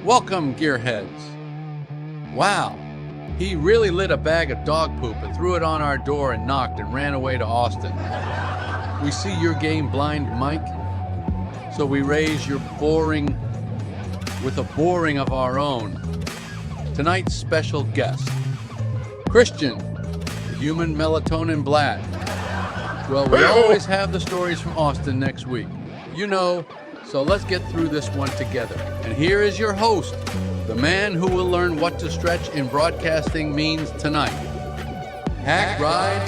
Welcome, gearheads. Wow, he really lit a bag of dog poop and threw it on our door and knocked and ran away to Austin. We see your game Blind Mike, so we raise your boring with a boring of our own. Tonight's special guest, Christian, the human melatonin Bladt. Well, we always have the stories from Austin next week. You know, so let's get through this one together. And here is your host, the man who will learn what to stretch in broadcasting means tonight. Hackride.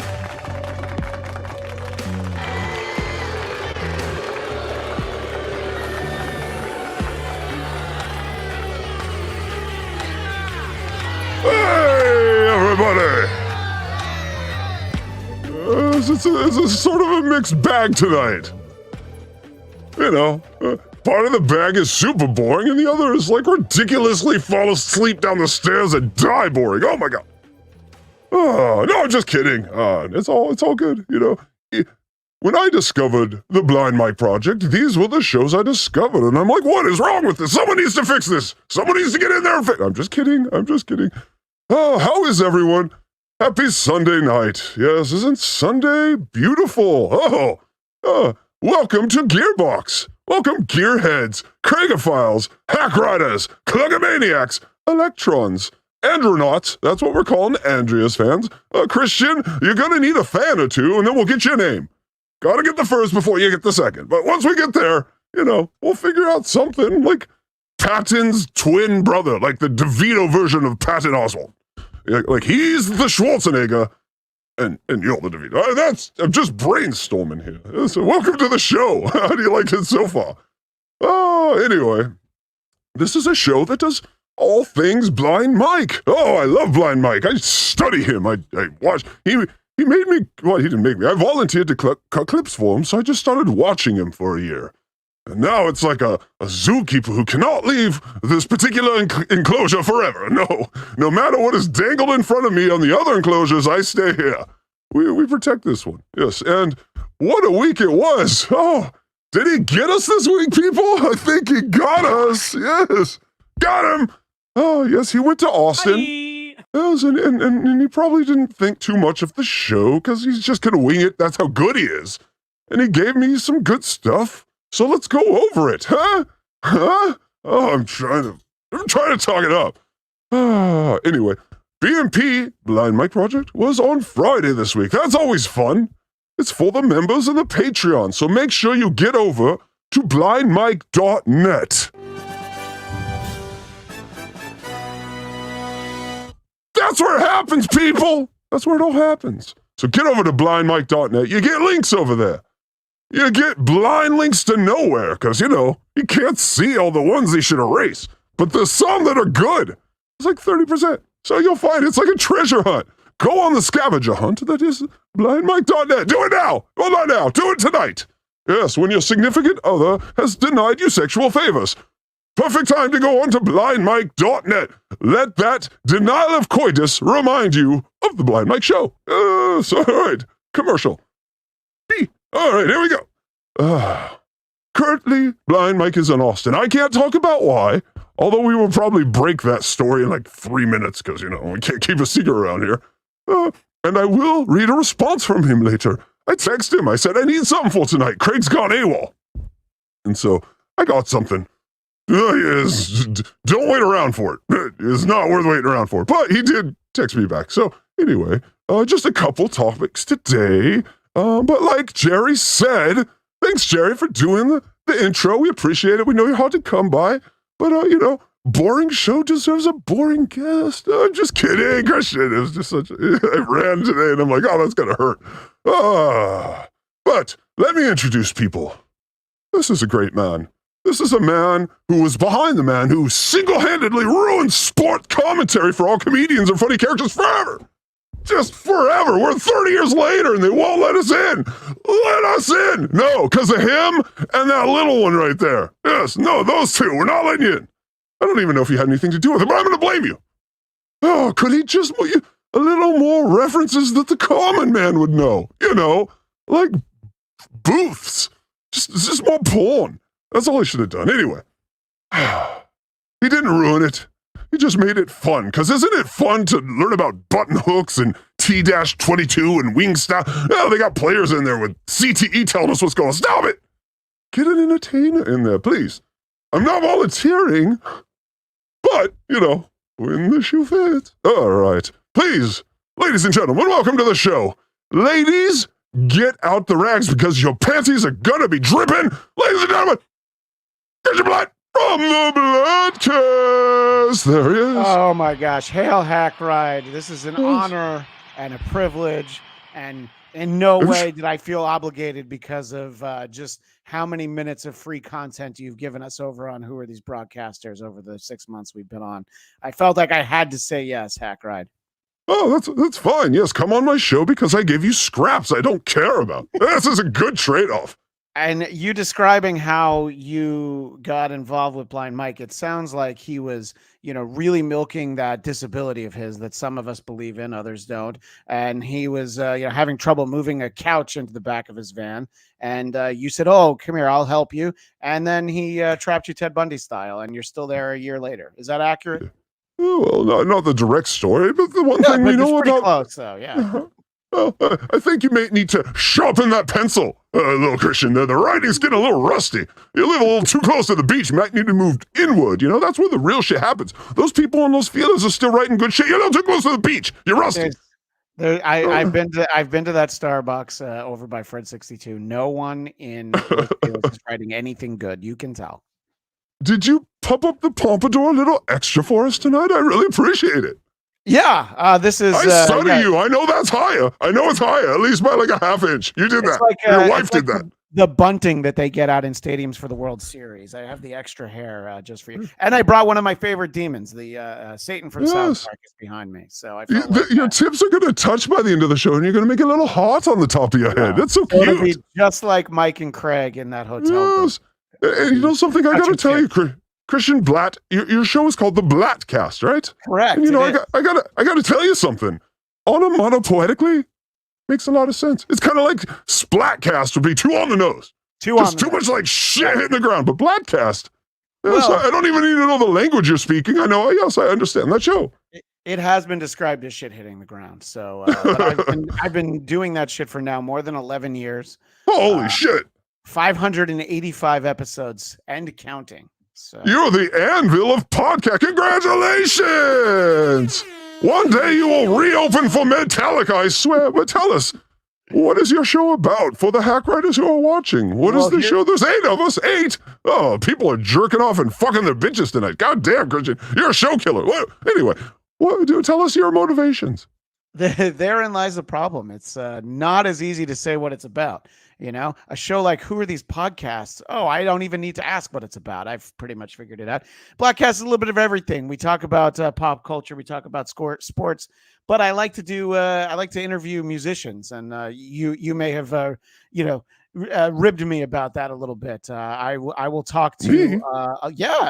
Hey, everybody! It's a sort of a mixed bag tonight. You know, part of the bag is super boring, and the other is like ridiculously fall asleep down the stairs and die boring. Oh my god! Oh no, I'm just kidding. It's all good. You know, when I discovered the Blind Mike project, these were the shows I discovered, and I'm like, what is wrong with this? Someone needs to fix this. Someone needs to get in there and fix. I'm just kidding. Oh, how is everyone? Happy Sunday night. Yes, isn't Sunday beautiful? Welcome to Gearbox. Welcome, Gearheads, Cragophiles, Hackriders, Clugomaniacs, Electrons, Andronauts. That's what we're calling Andrea's fans. Christian, you're gonna need a fan or two, and then we'll get your name. Gotta get the first before you get the second. But once we get there, you know, we'll figure out something like Patton's twin brother, like the DeVito version of Patton Oswalt. Like he's the Schwarzenegger, and you're the DeVito. I'm just brainstorming here. So welcome to the show. How do you like it so far? Oh, anyway, this is a show that does all things Blind Mike. Oh, I love Blind Mike. I study him. I watch. He made me. Well, he didn't make me. I volunteered to cut clips for him, so I just started watching him for a year. And now it's like a zookeeper who cannot leave this particular enclosure forever. No matter what is dangled in front of me on the other enclosures, I stay here. We protect this one. Yes, and what a week it was. Oh, did he get us this week, people? I think he got us. Yes, got him. Oh, yes, he went to Austin. Hi. Yes, and he probably didn't think too much of the show because he's just going to wing it. That's how good he is. And he gave me some good stuff. So let's go over it, huh? Oh, I'm trying to talk it up. Anyway, BMP, Blind Mike Project, was on Friday this week. That's always fun. It's for the members of the Patreon, so make sure you get over to blindmike.net. That's where it happens, people! That's where it all happens. So get over to blindmike.net. You get links over there. You get blind links to nowhere, because, you know, you can't see all the ones they should erase. But there's some that are good. It's like 30%. So you'll find it's like a treasure hunt. Go on the scavenger hunt that is blindmike.net. Do it now. Well, not now. Do it tonight. Yes, when your significant other has denied you sexual favors. Perfect time to go on to blindmike.net. Let that denial of coitus remind you of the Blind Mike Show. So, all right. Commercial. All right, here we go. Currently, Blind Mike is in Austin. I can't talk about why, although we will probably break that story in like 3 minutes because, you know, we can't keep a secret around here. And I will read a response from him later. I texted him. I said, I need something for tonight. Craig's gone AWOL. And so I got something. Yes, don't wait around for it. It's not worth waiting around for. But he did text me back. So anyway, just a couple topics today. But like Jerry said, thanks, Jerry, for doing the intro. We appreciate it. We know you're hard to come by. But, you know, boring show deserves a boring guest. I'm just kidding, Christian. It was just I ran today, and I'm like, oh, that's going to hurt. But let me introduce people. This is a great man. This is a man who was behind the man who single-handedly ruined sport commentary for all comedians and funny characters forever. Just forever. We're 30 years later and they won't let us in. Let us in. No, because of him and that little one right there. Yes, no, those two. We're not letting you in. I don't even know if you had anything to do with it, but I'm going to blame you. Oh, could he just a little more references that the common man would know? You know, like booths. Just more porn. That's all he should have done. Anyway. He didn't ruin it. He just made it fun. Because isn't it fun to learn about button hooks and T-22 and Wingstop? Oh, they got players in there with CTE telling us what's going on. Stop it! Get an entertainer in there, please. I'm not volunteering, but, when the shoe fits. All right. Please, ladies and gentlemen, welcome to the show. Ladies, get out the rags because your panties are gonna be dripping. Ladies and gentlemen, here's your Bladt from the Bladcast. There he is. Oh my gosh. Hail Hackride. This is an honor and a privilege, and in no way did I feel obligated because of just how many minutes of free content you've given us over on Who Are These Broadcasters over the 6 months we've been on. I felt like I had to say yes, Hackride. Oh, that's fine. Yes, come on my show because I gave you scraps I don't care about. This is a good trade-off. And you describing how you got involved with Blind Mike, it sounds like he was, really milking that disability of his that some of us believe in, others don't. And he was, having trouble moving a couch into the back of his van. And you said, "Oh, come here, I'll help you." And then he trapped you Ted Bundy style, and you're still there a year later. Is that accurate? Oh, well, not the direct story, but the one thing we know about. Close, though, yeah. Well, I think you may need to sharpen that pencil, little Christian. The writing's getting a little rusty. You live a little too close to the beach. You might need to move inward. That's where the real shit happens. Those people in those fields are still writing good shit. You're not too close to the beach. You're rusty. I've been to that Starbucks over by Fred 62. No one in those fields is writing anything good. You can tell. Did you pump up the pompadour a little extra for us tonight? I really appreciate it. Yeah, this is. I study you. I know that's higher. I know it's higher, at least by like a half inch. You did that. Your wife did that. The bunting that they get out in stadiums for the World Series. I have the extra hair just for you. And I brought one of my favorite demons, the Satan from South Park, is behind me. So I felt like your tips are going to touch by the end of the show, and you're going to make a little heart on the top of your head. That's so cute. It'll be just like Mike and Craig in that hotel. Yes. And you know something I got to tell you, Christian Bladt, your show is called the Bladcast, right? Correct. And, I gotta tell you something. Onomatopoetically, makes a lot of sense. It's kind of like Splatcast would be too on the nose. Too much like shit hitting the ground. But Bladcast, I don't even need to know the language you're speaking. I understand that show. It has been described as shit hitting the ground. So I've been doing that shit for now more than 11 years. Holy shit. 585 episodes and counting. So. You're the anvil of podcast. Congratulations! One day you will reopen for Metallica, I swear. But tell us, what is your show about for the hack writers who are watching? What is the show? There's 8 of us. 8. Oh, people are jerking off and fucking their bitches tonight. God damn, Christian. You're a show killer. Anyway, tell us your motivations. Therein lies the problem. It's not as easy to say what it's about. A show like Who Are These Podcasts? Oh, I don't even need to ask what it's about. I've pretty much figured it out. Bladcast is a little bit of everything. We talk about pop culture. We talk about sports. But I like to interview musicians, and you may have ribbed me about that a little bit. I will talk to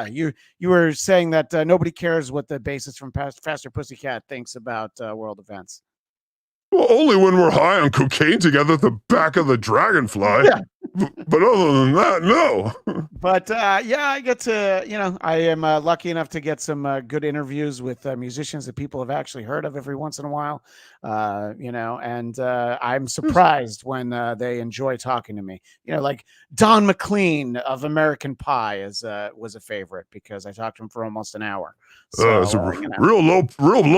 you were saying that nobody cares what the bassist from Faster Pussycat thinks about world events. Well, only when we're high on cocaine together at the back of the Dragonfly. Yeah. But other than that, no. But I get to, I am lucky enough to get some good interviews with musicians that people have actually heard of every once in a while, and I'm surprised when they enjoy talking to me. Like Don McLean of American Pie was a favorite because I talked to him for almost an hour. So, it's a real low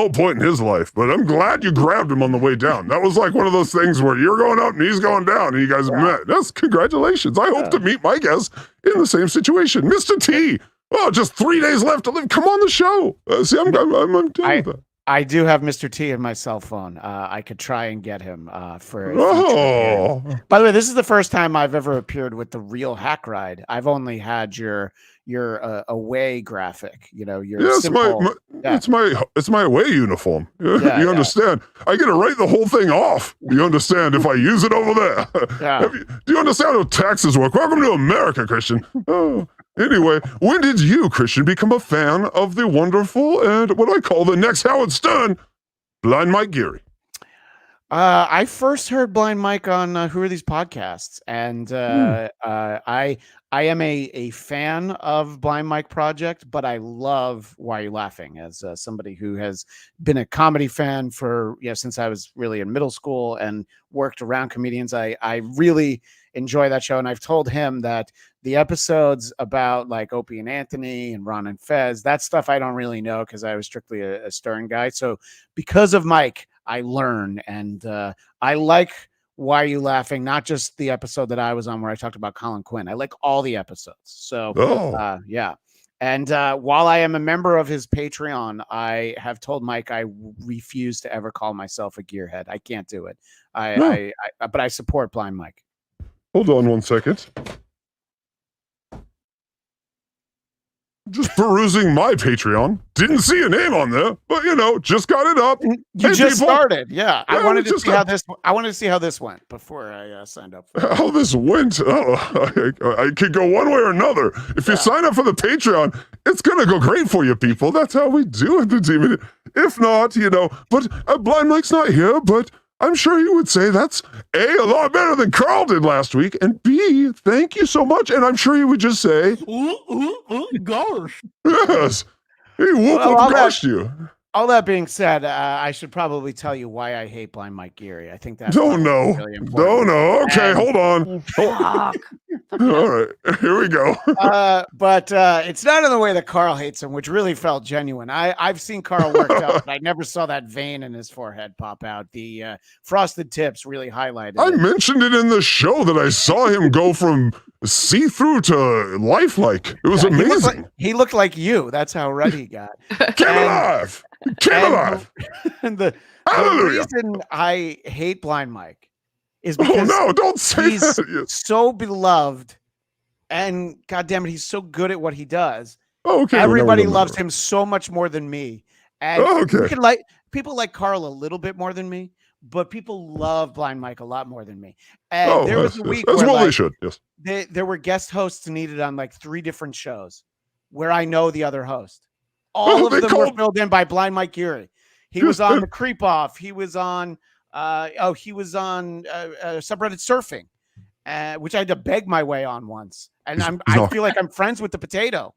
point in his life, but I'm glad you grabbed him on the way down. That was like one of those things where you're going up and he's going down and you guys met. That's congratulations. I hope to meet my guest in the same situation. Mr. T. Oh, just 3 days left to live. Come on the show. I'm done with that. I do have Mr. T in my cell phone. I could try and get him for. By the way, this is the first time I've ever appeared with the real Hackride. I've only had your away graphic. It's my away uniform. You understand? I get to write the whole thing off. You understand? If I use it over there. Do you understand how taxes work? Welcome to America, Christian. Oh. Anyway, when did you, Christian, become a fan of the wonderful and what I call the next Howard Stern, Blind Mike Geary? I first heard Blind Mike on Who Are These Podcasts, and I am a fan of Blind Mike Project, but I love Why Are You Laughing as somebody who has been a comedy fan for since I was really in middle school and worked around comedians. I really enjoy that show, and I've told him that the episodes about like Opie and Anthony and Ron and Fez, that stuff I don't really know because I was strictly a Stern guy. So because of Mike, I learn, and I like Why Are You Laughing? Not just the episode that I was on where I talked about Colin Quinn. I like all the episodes. So yeah. And while I am a member of his Patreon, I have told Mike I refuse to ever call myself a gearhead. I can't do it. But I support Blind Mike. Hold on 1 second. Just perusing my Patreon. Didn't see a name on there, but just got it up. You just started, yeah. I wanted to see how this. I wanted to see how this went before I signed up. How this went? Oh, I could go one way or another. If you sign up for the Patreon, it's gonna go great for you, people. That's how we do it. If not, but Blind Mike's not here, but I'm sure he would say that's A, a lot better than Carl did last week, and B, thank you so much. And I'm sure he would just say, gosh. Yes, he gosh you. All that being said, I should probably tell you why I hate Blind Mike Geary. I think that's no. Really Okay, hold on. All right, here we go. But it's not in the way that Carl hates him, which really felt genuine. I've seen Carl worked out, but I never saw that vein in his forehead pop out. The frosted tips really highlighted I it. mentioned it in the show that I saw him go from see-through to lifelike. It was amazing. He looked like you. That's how red he got. Keep alive. Keep alive. And the reason I hate Blind Mike is because don't say he's that. so beloved, and goddamn it, he's so good at what he does. Okay, everybody loves him so much more than me, and people like Carl a little bit more than me, but people love Blind Mike a lot more than me. And there was a week where they should. Yes, there were guest hosts needed on like 3 different shows where I know the other host. All of them were filled in by Blind Mike Geary. He was on the Creep Off. He was on subreddit surfing, which I had to beg my way on once. And I feel like I'm friends with the potato.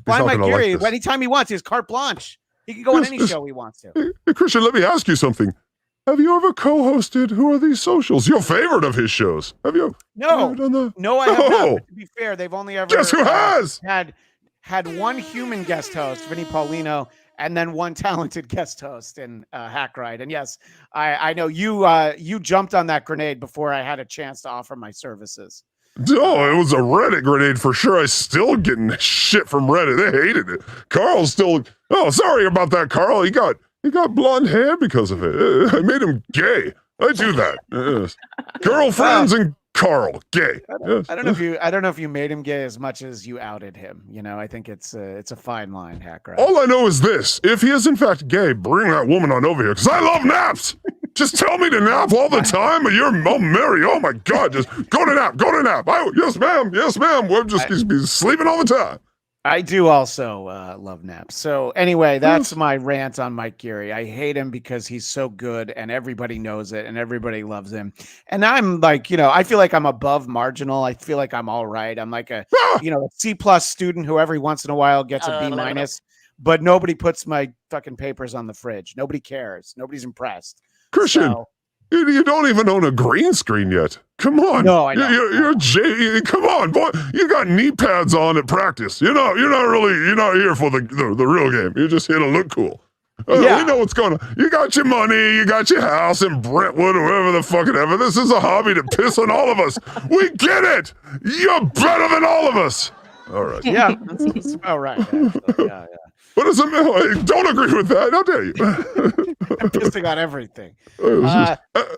Blind Mike Geary, anytime he wants, he has carte blanche. He can go on any show he wants to. Hey, Christian, let me ask you something. Have you ever co-hosted Who Are These Socials? Your favorite of his shows. Have you? No, done that? No, I have not. But to be fair, they've only ever guess who has had one human guest host, Vinny Paulino, and then one talented guest host in Hackride. And yes, I know you jumped on that grenade before I had a chance to offer my services. Oh, it was a Reddit grenade for sure. I still getting shit from Reddit. They hated it. Carl's still. Oh, sorry about that, Carl. He got blonde hair because of it. I made him gay. I do that. Yes. Girlfriends and Carl gay. I don't know if you made him gay as much as you outed him. I think it's a fine line, Hackride. All I know is this: if he is in fact gay, bring that woman on over here because I love naps. Just tell me to nap all the time, and you're Mary. Oh my God, just go to nap. Yes, ma'am. We'll just be sleeping all the time. I do also love naps. So anyway, that's my rant on Mike Geary. I hate him because he's so good and everybody knows it and everybody loves him. And I'm like, I feel like I'm above marginal. I feel like I'm all right. I'm like a C+ student who every once in a while gets a B-, but nobody puts my fucking papers on the fridge. Nobody cares. Nobody's impressed. Christian, you don't even own a green screen yet. Come on. No, I know. You're come on, boy. You got knee pads on at practice. You're not here for the real game. You're just here to look cool. We know what's going on. You got your money. You got your house in Brentwood or wherever the fuck it ever. This is a hobby to piss on all of us. We get it. You're better than all of us. All right. Yeah, that's about right. Yeah. What does it mean? Don't agree with that. How dare you? I'm pissing on everything.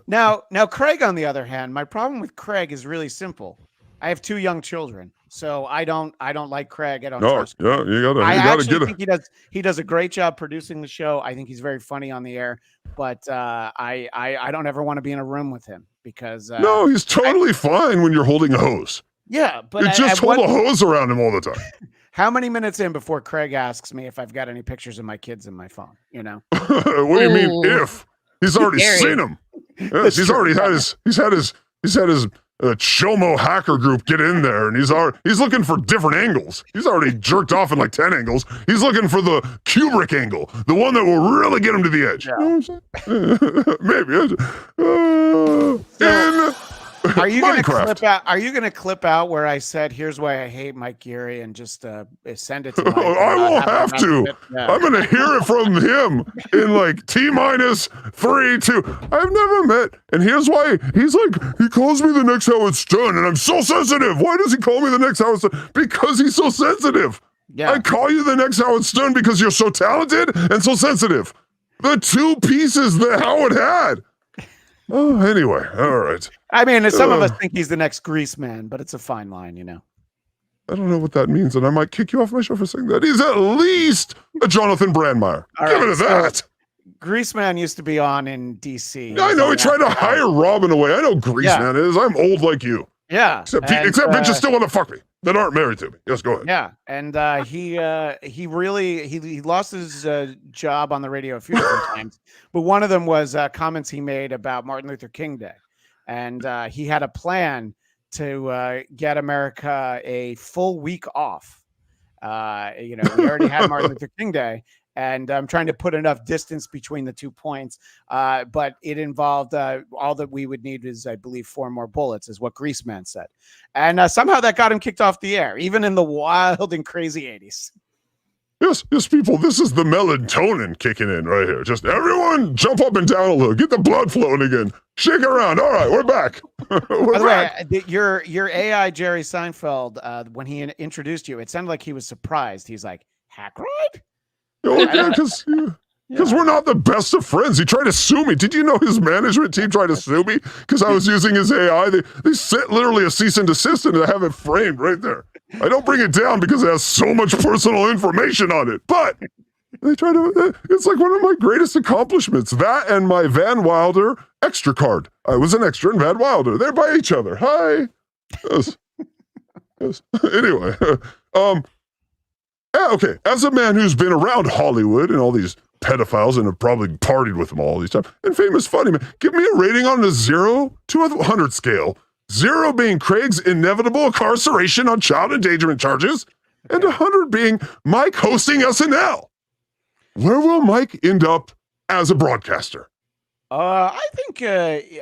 Now, Craig, on the other hand, my problem with Craig is really simple. I have 2 young children, so I don't like Craig. I don't trust him. Yeah, you gotta get it. He does a great job producing the show. I think he's very funny on the air, but I don't ever want to be in a room with him because no, he's totally fine when you're holding a hose. Yeah, but you just hold a hose around him all the time. How many minutes in before Craig asks me if I've got any pictures of my kids in my phone? What do you mean if? He's already seen them. Yes, he's had his Chomo hacker group get in there, and he's looking for different angles. He's already jerked off in like 10 angles. He's looking for the Kubrick angle, the one that will really get him to the edge. Yeah. Maybe. Are you going to Minecraft. clip out? Are you going to clip out where I said, "Here's why I hate Mike Geary," and just send it to Mike? I won't have to. Yeah. I'm going to hear it from him in like T-3, 2. I've never met. And here's why. He's like, he calls me the next Howard Stern, and I'm so sensitive. Why does he call me the next Howard Stern? Because he's so sensitive. Yeah. I call you the next Howard Stern because you're so talented and so sensitive. The two pieces that Howard had. Oh, anyway, all right. I mean, some of us think he's the next Grease man, but it's a fine line, you know. I don't know what that means, and I might kick you off my show for saying that. He's at least a Jonathan Brandmeier. Give it that. Grease man used to be on in DC. I know, he tried to hire Robin away. I know Grease man is. I'm old like you. Yeah. Except bitches still want to fuck me that aren't married to me. Yes, go ahead. Yeah, and he lost his job on the radio a few different times, but one of them was comments he made about Martin Luther King Day, and he had a plan to get America a full week off. We already had Martin Luther King Day, and I'm trying to put enough distance between the 2 points. But it involved all that we would need is, I believe, 4 more bullets, is what Greaseman said. And somehow that got him kicked off the air, even in the wild and crazy 80s. Yes, people, this is the melatonin kicking in right here. Just everyone jump up and down a little. Get the blood flowing again. Shake around. All right, we're back. By the way, your AI, Jerry Seinfeld, when he introduced you, it sounded like he was surprised. He's like, Hackride? Because we're not the best of friends. He tried to sue me. Did you know his management team tried to sue me because I was using his AI? They sent literally a cease and desist, and I have it framed right there. I don't bring it down because it has so much personal information on it, but they try to. It's like one of my greatest accomplishments. That and my Van Wilder extra card. I was an extra in Van Wilder. They're by each other. Hi. Yes. Anyway, okay. As a man who's been around Hollywood and all these pedophiles and have probably partied with them all these times, and famous funny man, give me a rating on a 0 to 100 scale. 0 being Craig's inevitable incarceration on child endangerment charges, and 100 being Mike hosting SNL. Where will Mike end up as a broadcaster? I think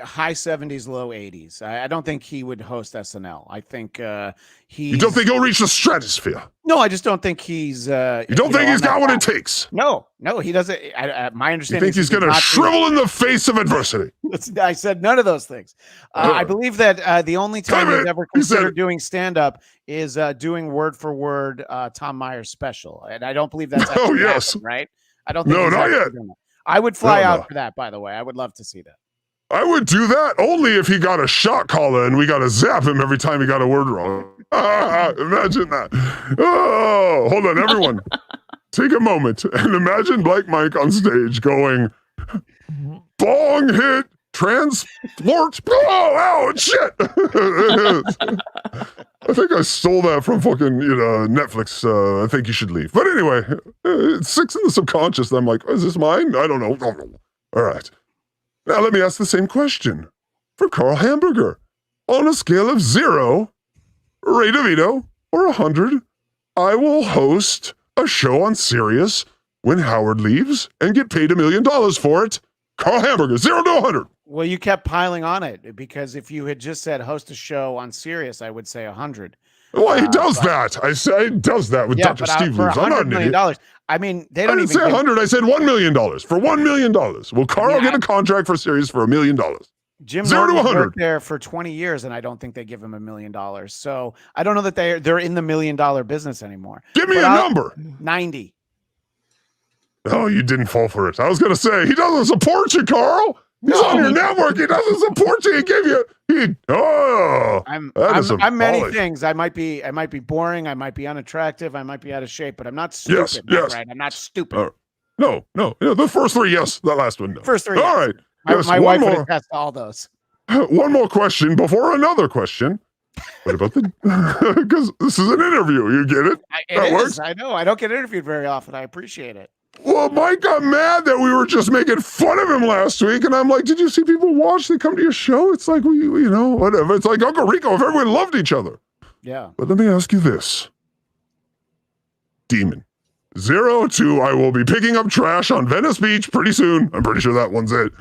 high 70s, low 80s. I don't think he would host SNL. I think You don't think he'll reach the stratosphere? No, I just don't think he's. You don't think he's got what it takes? No, he doesn't. My understanding. You think he's going to shrivel in the face of adversity? I said none of those things. I believe that the only time he's ever considered doing stand-up is doing word for word Tom Myers special, and I don't believe that's actually happened, right? I don't think. No, not yet. I would fly out for that, by the way. I would love to see that. I would do that only if he got a shot collar and we got to zap him every time he got a word wrong. Imagine that. Oh, hold on, everyone. Take a moment and imagine Black Mike on stage going, bong hit, transport. Oh, shit. I think I stole that from fucking Netflix. I think you should leave. But anyway, it's 6 in the subconscious. I'm like, is this mine? I don't know. All right. Now let me ask the same question for Carl Hamburger. On a scale of 0, Ray DeVito, or 100, I will host a show on Sirius when Howard leaves and get paid $1 million for it. Carl Hamburger, 0 to 100. Well, you kept piling on it because if you had just said host a show on Sirius, I would say 100. Well, he does that. I say he does that with Dr. Steve Leaves. I'm not an idiot. I mean, they don't even say 100. I said $1 million for $1 million. Will Carl get a contract for Sirius for $1 million? Jim Norton worked there for 20 years, and I don't think they give him $1 million. So I don't know that they're in the $1 million business anymore. Give me a number. 90. Oh, you didn't fall for it. I was going to say, he doesn't support you, Carl. He's on your network. He doesn't support you. He gave you. I'm many things. I might be boring. I might be unattractive. I might be out of shape, but I'm not stupid. Yes. Right? I'm not stupid. No. The first 3, yes. The last one, no. First 3. All right. Yes, my wife would attest to all those. One more question before another question. What about because this is an interview. You get it? It works. I know. I don't get interviewed very often. I appreciate it. Well, Mike got mad that we were just making fun of him last week, and I'm like, did you see people watch? They come to your show. It's like whatever. It's like Uncle Rico if everyone loved each other. Yeah. But let me ask you this, Demon 02. I will be picking up trash on Venice Beach pretty soon. I'm pretty sure that one's it.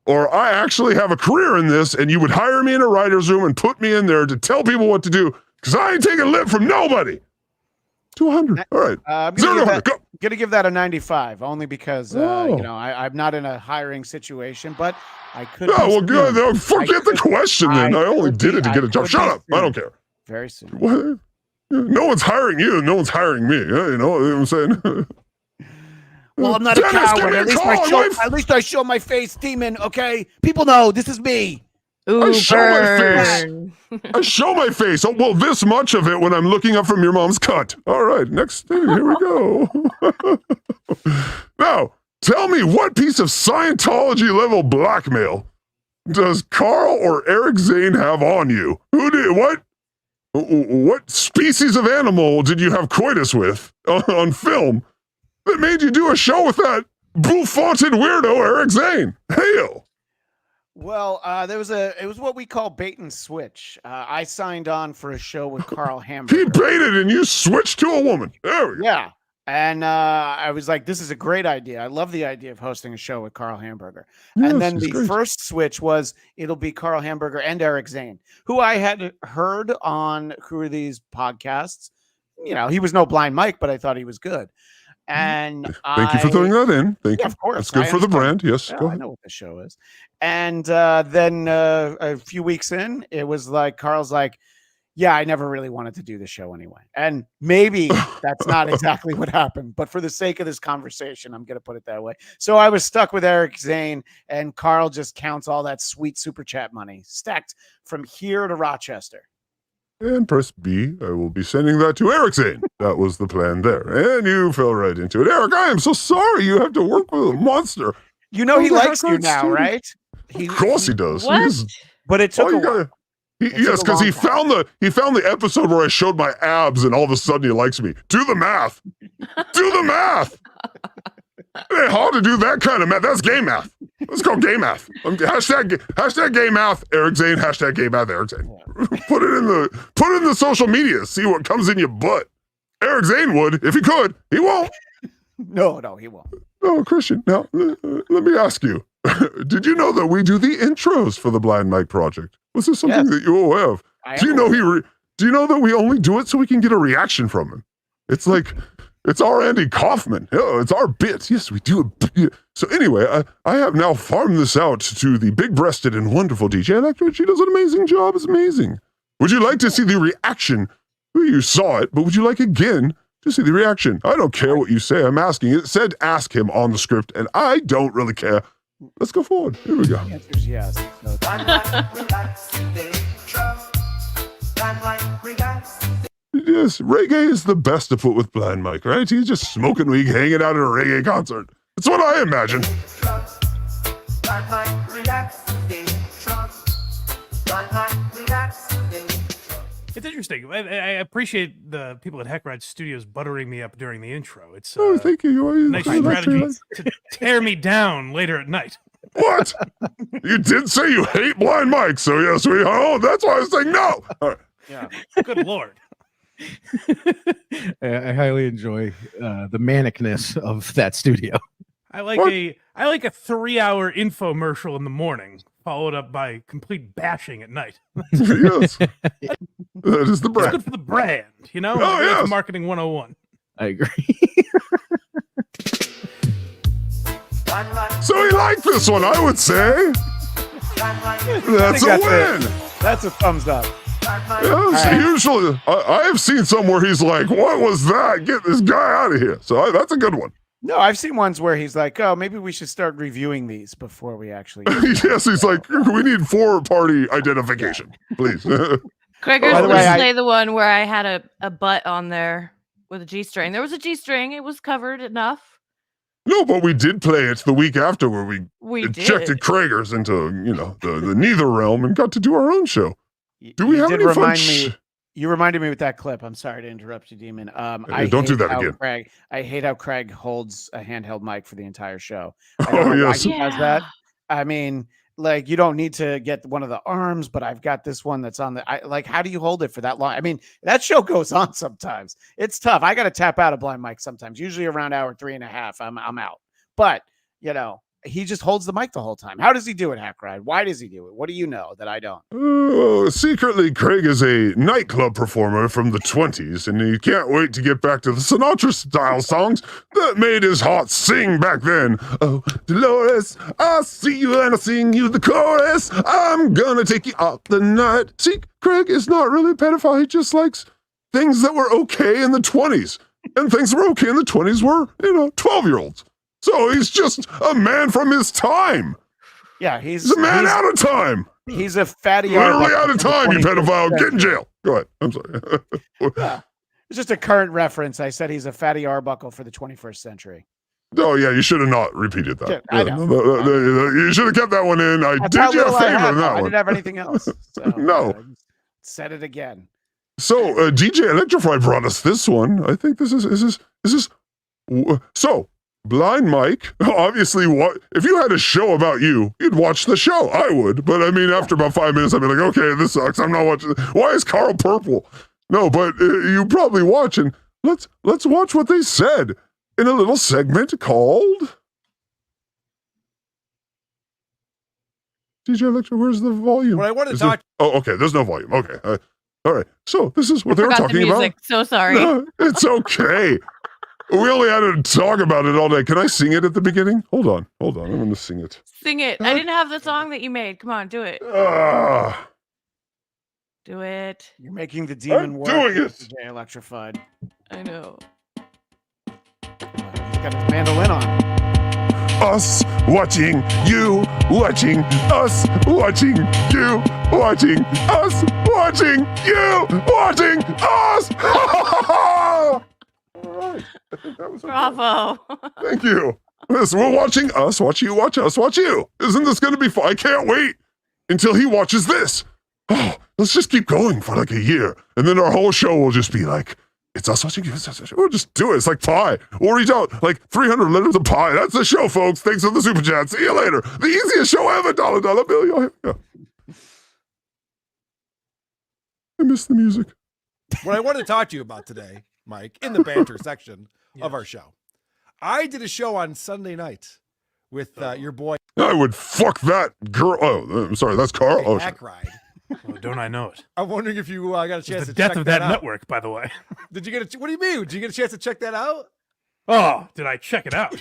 Or I actually have a career in this, and you would hire me in a writer's room and put me in there to tell people what to do, because I ain't taking lip from nobody. 200. All right. I'm 0 to 100. Go. Gonna give that a 95, only because I'm not in a hiring situation, but I could. Yeah, well, good. Forget the question then. I only did it to get a job. Shut up. I don't care. Very soon. What? No one's hiring you. No one's hiring me. You know what I'm saying? Well, I'm not a coward. At least I show my face, Demon. Okay, people know this is me. Ooh, I show my face. I show my face. Oh, well, this much of it when I'm looking up from your mom's cut. All right, next thing. Here we go. Now, tell me, what piece of Scientology level blackmail does Carl or Eric Zane have on you? What species of animal did you have coitus with on film that made you do a show with that bouffanted weirdo Eric Zane? Hail! Well, it was what we call bait and switch. I signed on for a show with Carl Hamburger. He baited and you switched to a woman. There we go. Yeah. And I was like, this is a great idea. I love the idea of hosting a show with Carl Hamburger. Yes, and then the great. first switch was it'll be Carl Hamburger and Eric Zane, who I had heard on Who Are These podcasts. You know, he was no Blind Mike, but I thought he was good. And thank you for throwing that in. Thank you. Of course. That's good for the brand. Yes. Yeah, Go I ahead. know what the show is. And then a few weeks in, it was like, Carl's like, yeah, I never really wanted to do the show anyway. And maybe that's not exactly what happened, but for the sake of this conversation, I'm going to put it that way. So I was stuck with Eric Zane, and Carl just counts all that sweet super chat money stacked from here to Rochester. And press B. I will be sending that to Eric Zane. That was the plan there. And you fell right into it. Eric, I am so sorry you have to work with a monster. You know, he the likes you Hackride now, student. right? Of course he does. What? But it took a while. Yes, because he found the episode where I showed my abs, and all of a sudden he likes me. Do the math. Do the math. It ain't hard to do that kind of math. That's gay math. Let's go gay math. Hashtag gay math. Eric Zane. Hashtag gay math. Eric Zane. Put it in the social media. See what comes in your butt. Eric Zane would if he could. He won't. No, he won't. Oh, Christian. Now let me ask you. Did you know that we do the intros for the Blind Mike project? Was this something that you all have? Do you know that we only do it so we can get a reaction from him? It's like, it's our Andy Kaufman. Oh, it's our bit. Yes, we do it. So anyway, I have now farmed this out to the big-breasted and wonderful DJ Electra. She does an amazing job. It's amazing. Would you like to see the reaction? Well, you saw it, but would you like again to see the reaction? I don't care what you say. I'm asking. It said ask him on the script, and I don't really care. Let's go forward. Here we go. The answer is yes. No, Yes, reggae is the best to put with Blind Mike, right? He's just smoking weed, hanging out at a reggae concert. That's what I imagine. It's interesting. I appreciate the people at Hackride Studios buttering me up during the intro. It's Oh, thank you. nice strategy to tear me down later at night. What? You did say you hate Blind Mike, so yes, that's why I was saying no. All right. Yeah. Good Lord. I highly enjoy the manicness of that studio. I like a 3-hour infomercial in the morning, followed up by complete bashing at night. Yes. That is the It's brand. good for the brand, you know? Oh, It's yes. marketing 101. I agree. So he liked this one, I would say. That's a win. That's a thumbs up. Yes, usually, I have seen some where he's like, what was that? Get this guy out of here. So that's a good one. No, I've seen ones where he's like, oh, maybe we should start reviewing these before we actually. Yes, he's like, we need 4-party identification, please. Gregor's By the going way, to I- say the one where I had a butt on there with a G-string. There was a G-string. It was covered enough. No, but we did play it the week after where we We injected did. Kragers into, the neither realm and got to do our own show. Do we You have did any fun remind me You reminded me with that clip. I'm sorry to interrupt you, Demon. Hey, don't do that again. I hate how Craig holds a handheld mic for the entire show. Oh, yes. Why he does that. I mean, like, you don't need to get one of the arms, but I've got this one that's on the. How do you hold it for that long? I mean, that show goes on sometimes. It's tough. I got to tap out a blind mic sometimes. Usually around hour 3.5, I'm out. But he just holds the mic the whole time. How does he do it, Hackride? Why does he do it? What do you know that I don't? Secretly, Craig is a nightclub performer from the 20s, and he can't wait to get back to the Sinatra-style songs that made his heart sing back then. Oh, Dolores, I see you and I sing you the chorus. I'm gonna take you out the night. See, Craig is not really a pedophile. He just likes things that were okay in the 20s. And things that were okay in the 20s were, 12-year-olds. So he's just a man from his time. Yeah, he's a man out of time. He's a fatty. Literally out of time, you pedophile. Get in jail. Go ahead. I'm sorry. It's just a current reference. I said he's a fatty Arbuckle for the 21st century. Oh, yeah, you should have not repeated that. I know. You should have kept that one in. I did you a favor on that one. I didn't have anything else. So, no. Said it again. So DJ Electra Fry brought us this one. I think this is so Blind Mike. Obviously, what if you had a show about you? You'd watch the show. I would, but I mean, after about 5 minutes, I'd be like, okay, this sucks. I'm not watching. Why is Carl purple? No, but you probably watch, and let's watch what they said in a little segment called DJ Electra. Where's the volume? Well, I want to talk. Oh, okay. There's no volume. Okay. All right. So this is what they were talking the music. about. So sorry. It's okay. We only had to talk about it all day. Can I sing it at the beginning? Hold on. I'm going to sing it. Sing it. I didn't have the song that you made. Come on, do it. Do it. You're making the demon work. Doing it. DJ Electrified. I know. He's got his mandolin on. Us watching you, watching us, watching you, watching us, watching you, watching us. All right. I think that was okay. Bravo. Thank you. Listen, we're watching us, watch you, watch us, watch you. Isn't this going to be fun? I can't wait until he watches this. Oh, let's just keep going for like a year. And then our whole show will just be like, it's us watching you. We'll just do it. It's like pie. We'll reach out like 300 letters of pie. That's the show, folks. Thanks for the super chat. See you later. The easiest show ever. Dollar bill. Yeah. I miss the music. What I wanted to talk to you about today, Mike, in the banter section of our show. I did a show on Sunday night with your boy. I would fuck that girl. Oh, I'm sorry. That's Carl. Oh, Hackride. Well, don't I know it? I'm wondering if you got a chance It's to the death check of that out. network, by the way. Did you get what do you mean? Did you get a chance to check that out? Oh, did I check it out?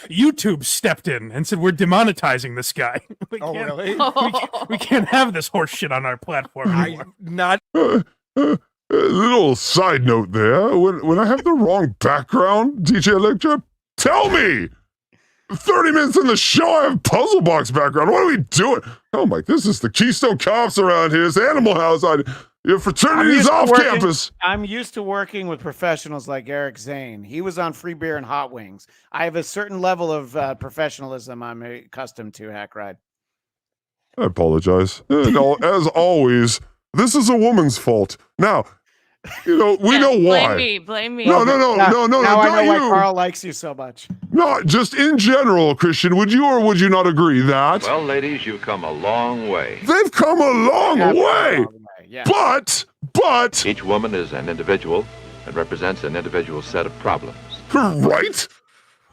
YouTube stepped in and said, we're demonetizing this guy. Really? We can't have this horse shit on our platform anymore. Not. Little side note there. When I have the wrong background, DJ Electra, tell me. 30 minutes in the show, I have puzzle box background. What are we doing? Oh, Mike, this is the Keystone Cops around here. It's Animal House. Your fraternity's off campus. I'm used to working with professionals like Eric Zane. He was on Free Beer and Hot Wings. I have a certain level of professionalism I'm accustomed to, Hackride. I apologize. As always, this is a woman's fault. Now, we know why. Blame me. No. Now I know why you. Carl likes you so much. Not just in general, Christian. Would you or would you not agree that? Well, ladies, you've come a long way. They've come a long way. Yeah. But Each woman is an individual and represents an individual set of problems.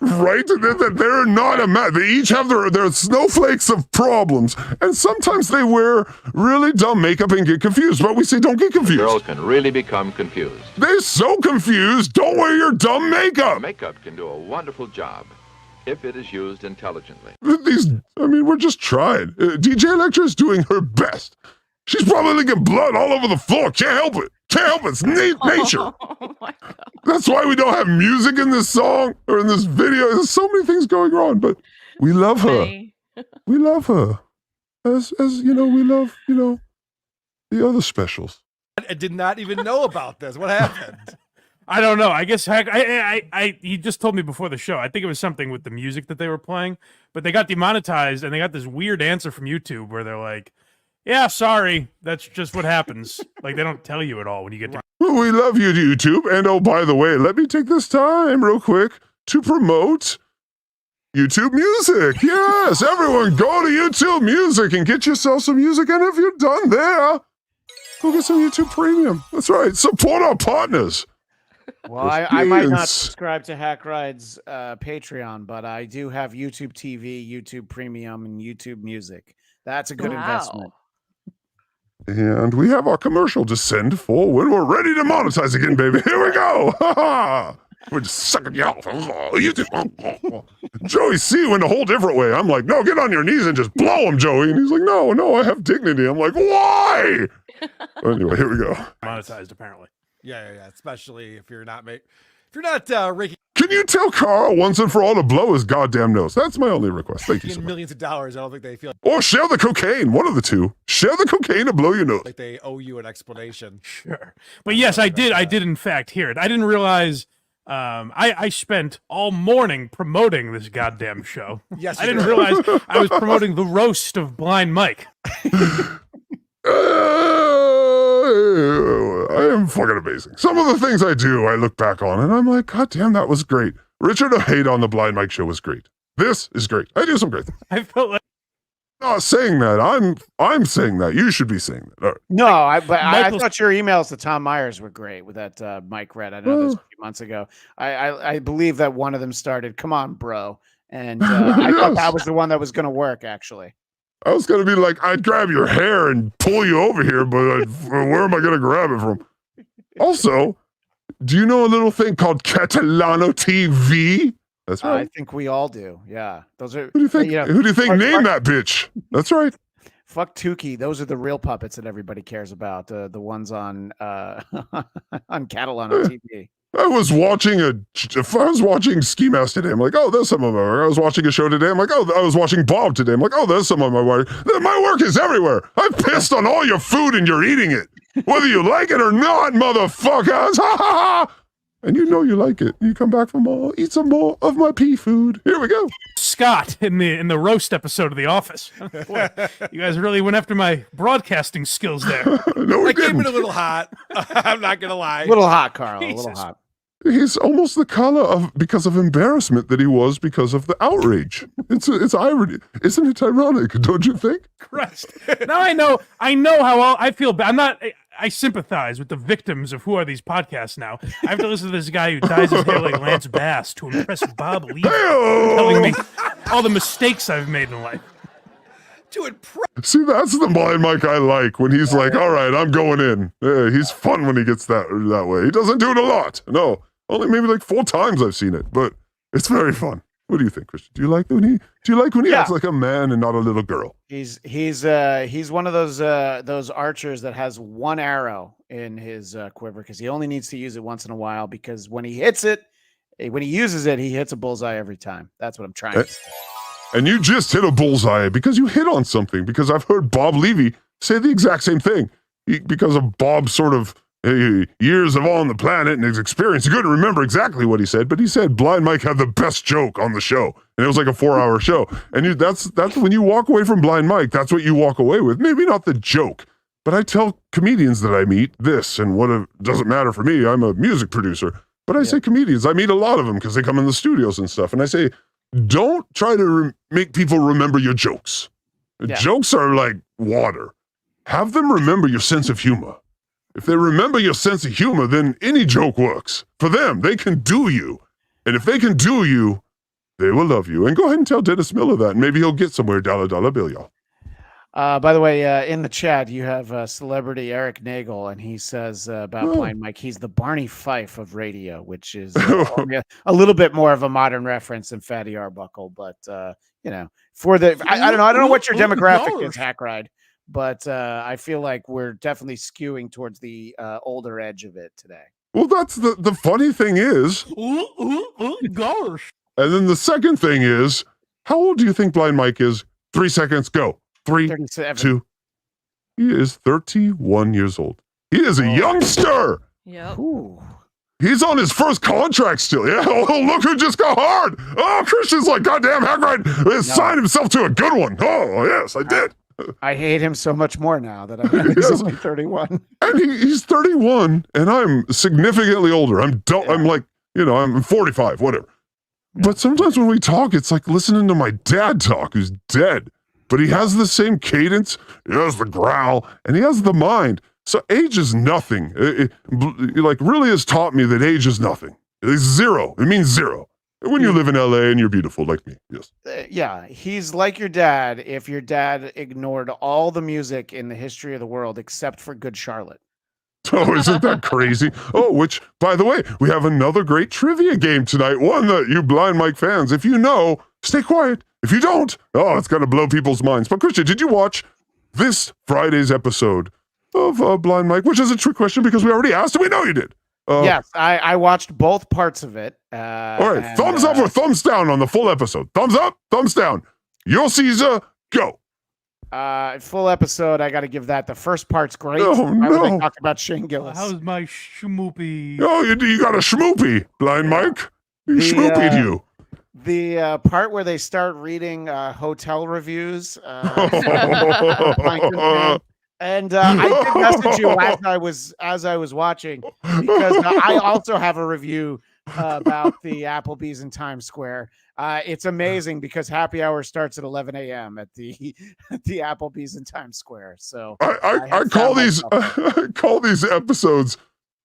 right? They're not a match. They each have their snowflakes of problems, and sometimes they wear really dumb makeup and get confused. But we say don't get confused. Girls can really become confused. They're so confused. Don't wear your dumb makeup. Makeup can do a wonderful job if it is used intelligently. We're just trying. DJ Electra is doing her best. She's probably leaking blood all over the floor. Can't help it. It's nature. Oh my God. That's why we don't have music in this song or in this video. There's so many things going on, but we love her. We love her. As we love, the other specials. I did not even know about this. What happened? I don't know. I guess he just told me before the show. I think it was something with the music that they were playing, but they got demonetized and they got this weird answer from YouTube where they're like, Yeah, sorry. That's just what happens. Like, they don't tell you at all when you get to. Well, we love you, YouTube. And oh, by the way, let me take this time real quick to promote YouTube Music. Yes, everyone go to YouTube Music and get yourself some music. And if you're done there, go get some YouTube Premium. That's right. Support our partners. Well, I might not subscribe to Hackride's Patreon, but I do have YouTube TV, YouTube Premium, and YouTube Music. That's a good investment. And we have our commercial to send for when we're ready to monetize again, baby. Here we go. We're just sucking you off. Joey C went a whole different way. I'm like, no, get on your knees and just blow him, Joey. And he's like, no, I have dignity. I'm like, why? Anyway, here we go. Monetized, apparently. Yeah. Especially if you're not raking. Can you tell Carl once and for all to blow his goddamn nose? That's my only request. Thank you so much. Millions of dollars. I don't think they feel Or share the cocaine. One of the two. Share the cocaine and blow your nose. like they owe you an explanation. Sure. But yes, I did in fact hear it. I didn't realize I spent all morning promoting this goddamn show. Yes, I didn't realize I was promoting the roast of Blind Mike. I am fucking amazing. Some of the things I do, I look back on and I'm like, God damn, that was great. Richard O'Hade on the Blind Mike show was great. This is great. I do some great things. I felt like Not saying that. I'm saying that. You should be saying that. All right. No, I thought your emails to Tom Myers were great with that Mike read. I know this a few months ago. I believe that one of them started, "Come on, bro," and I thought that was the one that was going to work. Actually, I was going to be like, I'd grab your hair and pull you over here, but where am I going to grab it from? Also, do you know a little thing called Catalano TV? That's right. I think we all do. Yeah, those are. Who do you think? Who do you think named that bitch? That's right. Fuck Tukey. Those are the real puppets that everybody cares about. The ones on on Catalano TV. I was watching Ski Mask today. I'm like, oh, there's some of my work. I was watching a show today. I'm like, oh, I was watching Bob today. I'm like, oh, there's some of my work. My work is everywhere. I've pissed on all your food and you're eating it, whether you like it or not, motherfuckers. Ha ha ha. And you know you like it. You come back from all, eat some more of my pea food. Here we go. Scott in the roast episode of The Office. Boy, you guys really went after my broadcasting skills there. No, we I came didn't. in a little hot. I'm not gonna lie. A little hot, Carl. Jesus. A little hot. He's almost the color because of embarrassment that he was because of the outrage. It's irony, isn't it ironic? Don't you think? Christ. Now I know how I feel bad. I sympathize with the victims of Who Are These Podcasts now. I have to listen to this guy who dyes his hair like Lance Bass to impress Bob Lee, telling me all the mistakes I've made in life. To impress. See, that's the Blind Mike I like, when he's like, all right, I'm going in. Yeah, he's fun when he gets that way. He doesn't do it a lot. No, only maybe like 4 times I've seen it, but it's very fun. What do you think, Christian? Do you like when he acts like a man and not a little girl? He's one of those archers that has one arrow in his quiver because he only needs to use it once in a while, because when he uses it, he hits a bullseye every time. That's what I'm trying to say. And you just hit a bullseye because you hit on something, because I've heard Bob Levy say the exact same thing. Because of Bob's sort of years of on the planet and his experience, he couldn't remember exactly what he said, but he said Blind Mike had the best joke on the show, and it was like a 4-hour show. And that's when you walk away from Blind Mike, that's what you walk away with. Maybe not the joke, but I tell comedians that I meet this, and doesn't matter for me. I'm a music producer, but I say comedians. I meet a lot of them because they come in the studios and stuff, and I say, don't try to make people remember your jokes. Yeah. Jokes are like water. Have them remember your sense of humor. If they remember your sense of humor, then any joke works. For them, they can do you. And if they can do you, they will love you. And go ahead and tell Dennis Miller that, and maybe he'll get somewhere, dollar bill, y'all. By the way, in the chat, you have celebrity Eric Nagel, and he says about Blind Mike, he's the Barney Fife of radio, which is a little bit more of a modern reference than Fatty Arbuckle. But, for the, I don't know what your demographic is, Hackride, but I feel like we're definitely skewing towards the older edge of it today. Well, that's the funny thing is. Gosh. And then the second thing is, how old do you think Blind Mike is? 3 seconds, go. 3, 37. 2. He is 31 years old. He is a youngster. Yep. Ooh. He's on his first contract still. Yeah. Oh, look who just got hard. Oh, Christian's like, goddamn, Hackride signed himself to a good one. Oh, yes, I did. I hate him so much more now that he's Yes. only 31. And he's 31, and I'm significantly older. I'm like, I'm 45, whatever. But sometimes when we talk, it's like listening to my dad talk, who's dead. But he has the same cadence, he has the growl, and he has the mind. So age is nothing. It really has taught me that age is nothing. It's zero. It means zero. When you live in LA and you're beautiful like me, yes. Yeah, he's like your dad if your dad ignored all the music in the history of the world except for Good Charlotte. Oh, isn't that crazy? Oh, which, by the way, we have another great trivia game tonight. One that you Blind Mike fans, if you know, stay quiet. If you don't, it's going to blow people's minds. But Christian, did you watch this Friday's episode of Blind Mike? Which is a trick question because we already asked and we know you did. Yes, I watched both parts of it. All right, thumbs up or thumbs down on the full episode. Thumbs up, thumbs down. Your Caesar, go. Full episode, I got to give that. The first part's great. Oh, no. They talked about Shane Gillis. How's my schmoopy? Oh, you got a schmoopy, Blind Mike. He schmoopied you. The part where they start reading hotel reviews. And I did message you as I was watching because I also have a review about the Applebee's in Times Square. It's amazing because happy hour starts at 11 a.m. at the Applebee's in Times Square. So I call these episodes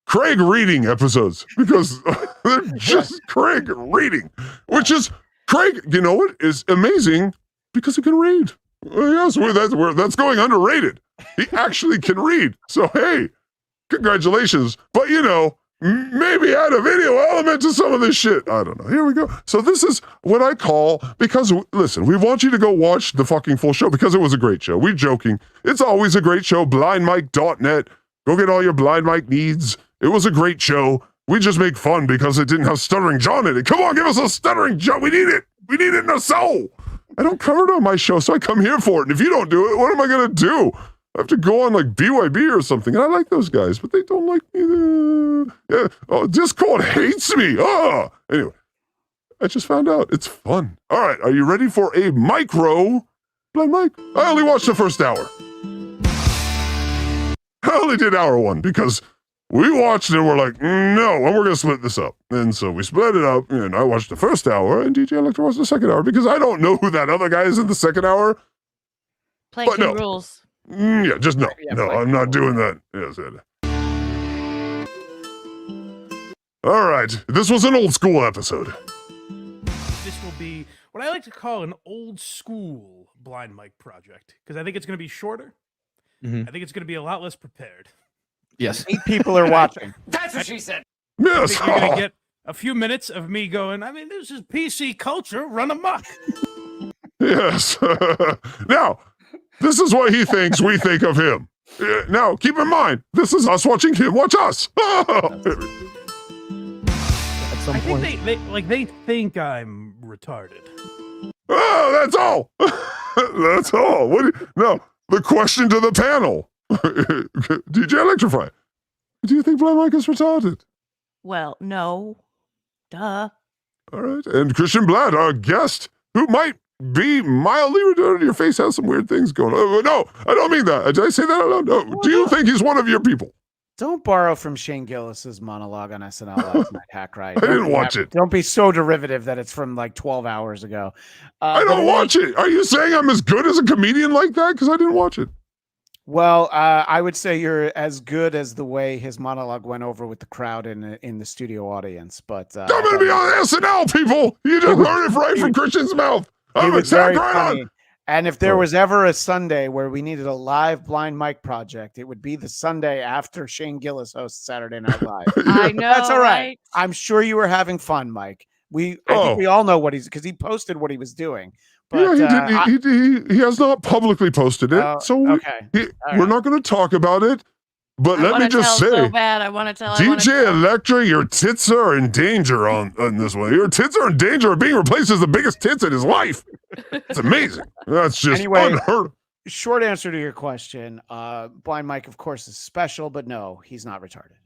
Craig reading episodes because they're just Craig reading, which is Craig. You know what is amazing because he can read. Yes, that's going underrated. He actually can read. So, hey, congratulations. But, maybe add a video element to some of this shit. I don't know. Here we go. So this is what I call, because, listen, we want you to go watch the fucking full show because it was a great show. We're joking. It's always a great show. BlindMike.net. Go get all your Blind Mike needs. It was a great show. We just make fun because it didn't have Stuttering John in it. Come on, give us a Stuttering John. We need it. We need it in the soul. I don't cover it on my show, so I come here for it. And if you don't do it, what am I going to do? I have to go on like BYB or something. And I like those guys, but they don't like me. Yeah. Oh, Discord hates me. Oh. Anyway, I just found out. It's fun. All right. Are you ready for a micro Blind Mike? I only watched the first hour. I only did hour one because we watched it and we're like, no, and we're going to split this up. And so we split it up, and I watched the first hour, and DJ Electra watched the second hour because I don't know who that other guy is in the second hour. Planking rules. Yeah, just no. Yeah, no, I'm not doing that. Yes, all right. This was an old school episode. This will be what I like to call an old school Blind Mike project because I think it's going to be shorter. Mhm. I think it's going to be a lot less prepared. Yes. 8 people are watching. That's what she said. I Yes. think you're going to get a few minutes of me going, this is PC culture run amok. Yes. Now, this is what he thinks we think of him. Now, keep in mind, this is us watching him watch us. At some I think point. they think I'm retarded. Oh, that's all. That's all. No, the question to the panel. DJ Electra Fry, do you think Blind Mike is retarded? Well, no. Duh. All right. And Christian Bladt, our guest, who might be mildly retarded. Your face has some weird things going on. No, I don't mean that. Did I say that out loud? No. Do you think he's one of your people? Don't borrow from Shane Gillis's monologue on SNL last night, Hackride. I didn't watch it. Don't be so derivative that it's from like 12 hours ago. I don't watch it. Are you saying I'm as good as a comedian like that? Because I didn't watch it. Well, I would say you're as good as the way his monologue went over with the crowd in the studio audience. But I'm going to be on SNL, people. You just heard it right from Christian's mouth. He I'm was very right funny. on. And if there was ever a Sunday where we needed a live Blind Mike project, it would be the Sunday after Shane Gillis hosts Saturday Night Live. I know. That's all right. right? I'm sure you were having fun, Mike. I think we all know what because he posted what he was doing. But, yeah, he has not publicly posted it, so okay. We're not going to talk about it. But let me just say, so bad. I want to tell. DJ Electra, your tits are in danger on this one. Your tits are in danger of being replaced as the biggest tits in his life. It's amazing. That's just unheard of. Short answer to your question, Blind Mike, of course, is special, but no, he's not retarded.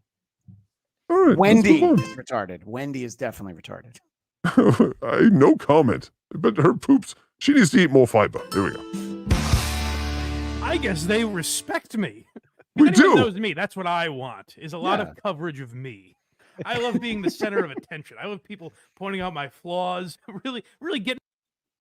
All right, Wendy is retarded. Wendy is definitely retarded. No comment. But her poops, she needs to eat more fiber. Here we go. I guess they respect me. We Anyone do. knows me. That's what I want. Is a lot of coverage of me. I love being the center of attention. I love people pointing out my flaws. Really getting.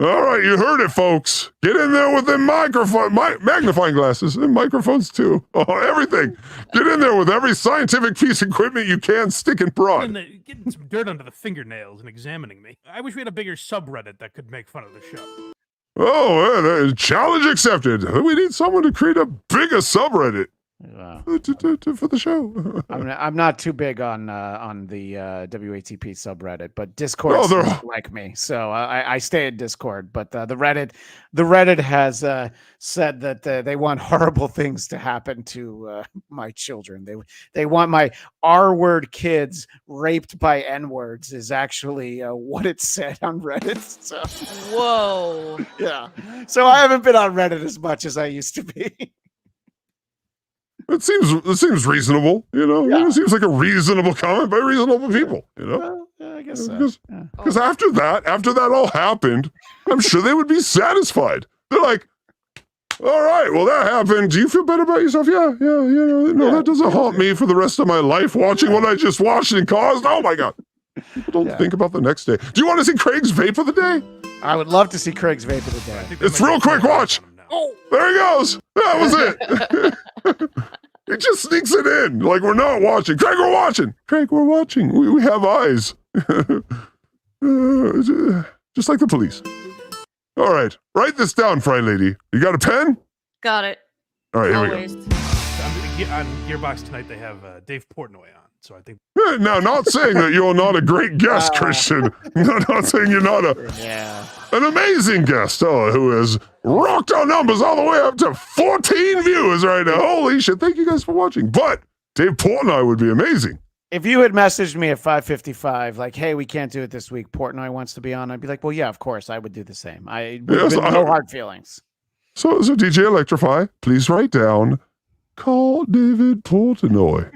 All right, you heard it, folks. Get in there with them magnifying glasses and microphones too. Oh, everything. Get in there with every scientific piece of equipment you can, stick and prod. Getting some dirt under the fingernails and examining me. I wish we had a bigger subreddit that could make fun of the show. Oh, challenge accepted. We need someone to create a bigger subreddit for the show. I'm not too big on the WATP subreddit, but Discord seems like me, so I stay in Discord. But the Reddit has said that they want horrible things to happen to my children. They want my R-word kids raped by N-words is actually what it said on Reddit. So. Whoa. Yeah. So I haven't been on Reddit as much as I used to be. It seems reasonable, you know. Yeah. It seems like a reasonable comment by reasonable people, you know. I guess so. Because after that all happened, I'm sure they would be satisfied. They're like, all right, well that happened. Do you feel better about yourself? Yeah, that doesn't haunt me for the rest of my life. Watching what I just watched and caused. Oh my god. People don't think about the next day. Do you want to see Craig's vape of the day? I would love to see Craig's vape of the day. It's real quick. Watch. Oh, there he goes. That was it. He just sneaks it in like we're not watching. Craig, we're watching. Craig, we're watching. We have eyes. Just like the police. All right. Write this down, Fry Lady. You got a pen? Got it. All right, here Always. we go. On Gearbox tonight, they have Dave Portnoy on. So I think. Now, not saying that you're not a great guest, Christian. Not saying you're not an amazing guest, who has rocked our numbers all the way up to 14 viewers right now. Holy shit. Thank you guys for watching. But Dave Portnoy would be amazing. If you had messaged me at 5:55, like, hey, we can't do it this week, Portnoy wants to be on, I'd be like, well, yeah, of course, I would do the same. No hard feelings. So DJ Electra Fry, please write down, call David Portnoy.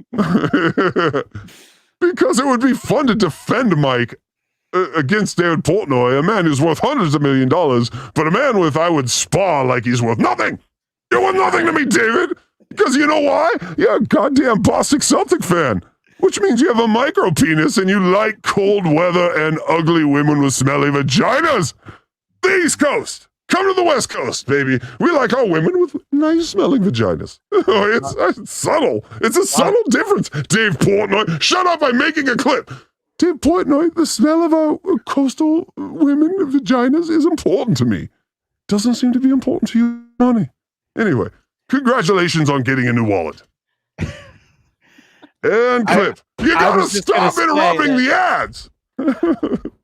Because it would be fun to defend Mike against David Portnoy, a man who's worth hundreds of $1 million, but a man with, I would spar like he's worth nothing. You're worth nothing to me, David. Because you know why? You're a goddamn Boston Celtic fan. Which means you have a micro penis and you like cold weather and ugly women with smelly vaginas. The East Coast. Come to the West Coast, baby. We like our women with nice smelling vaginas. It's subtle. It's a subtle difference. Dave Portnoy, shut up, I'm making a clip. Dave Portnoy, the smell of our coastal women vaginas is important to me. Doesn't seem to be important to you, honey. Anyway, congratulations on getting a new wallet. And clip. You gotta stop interrupting the ads.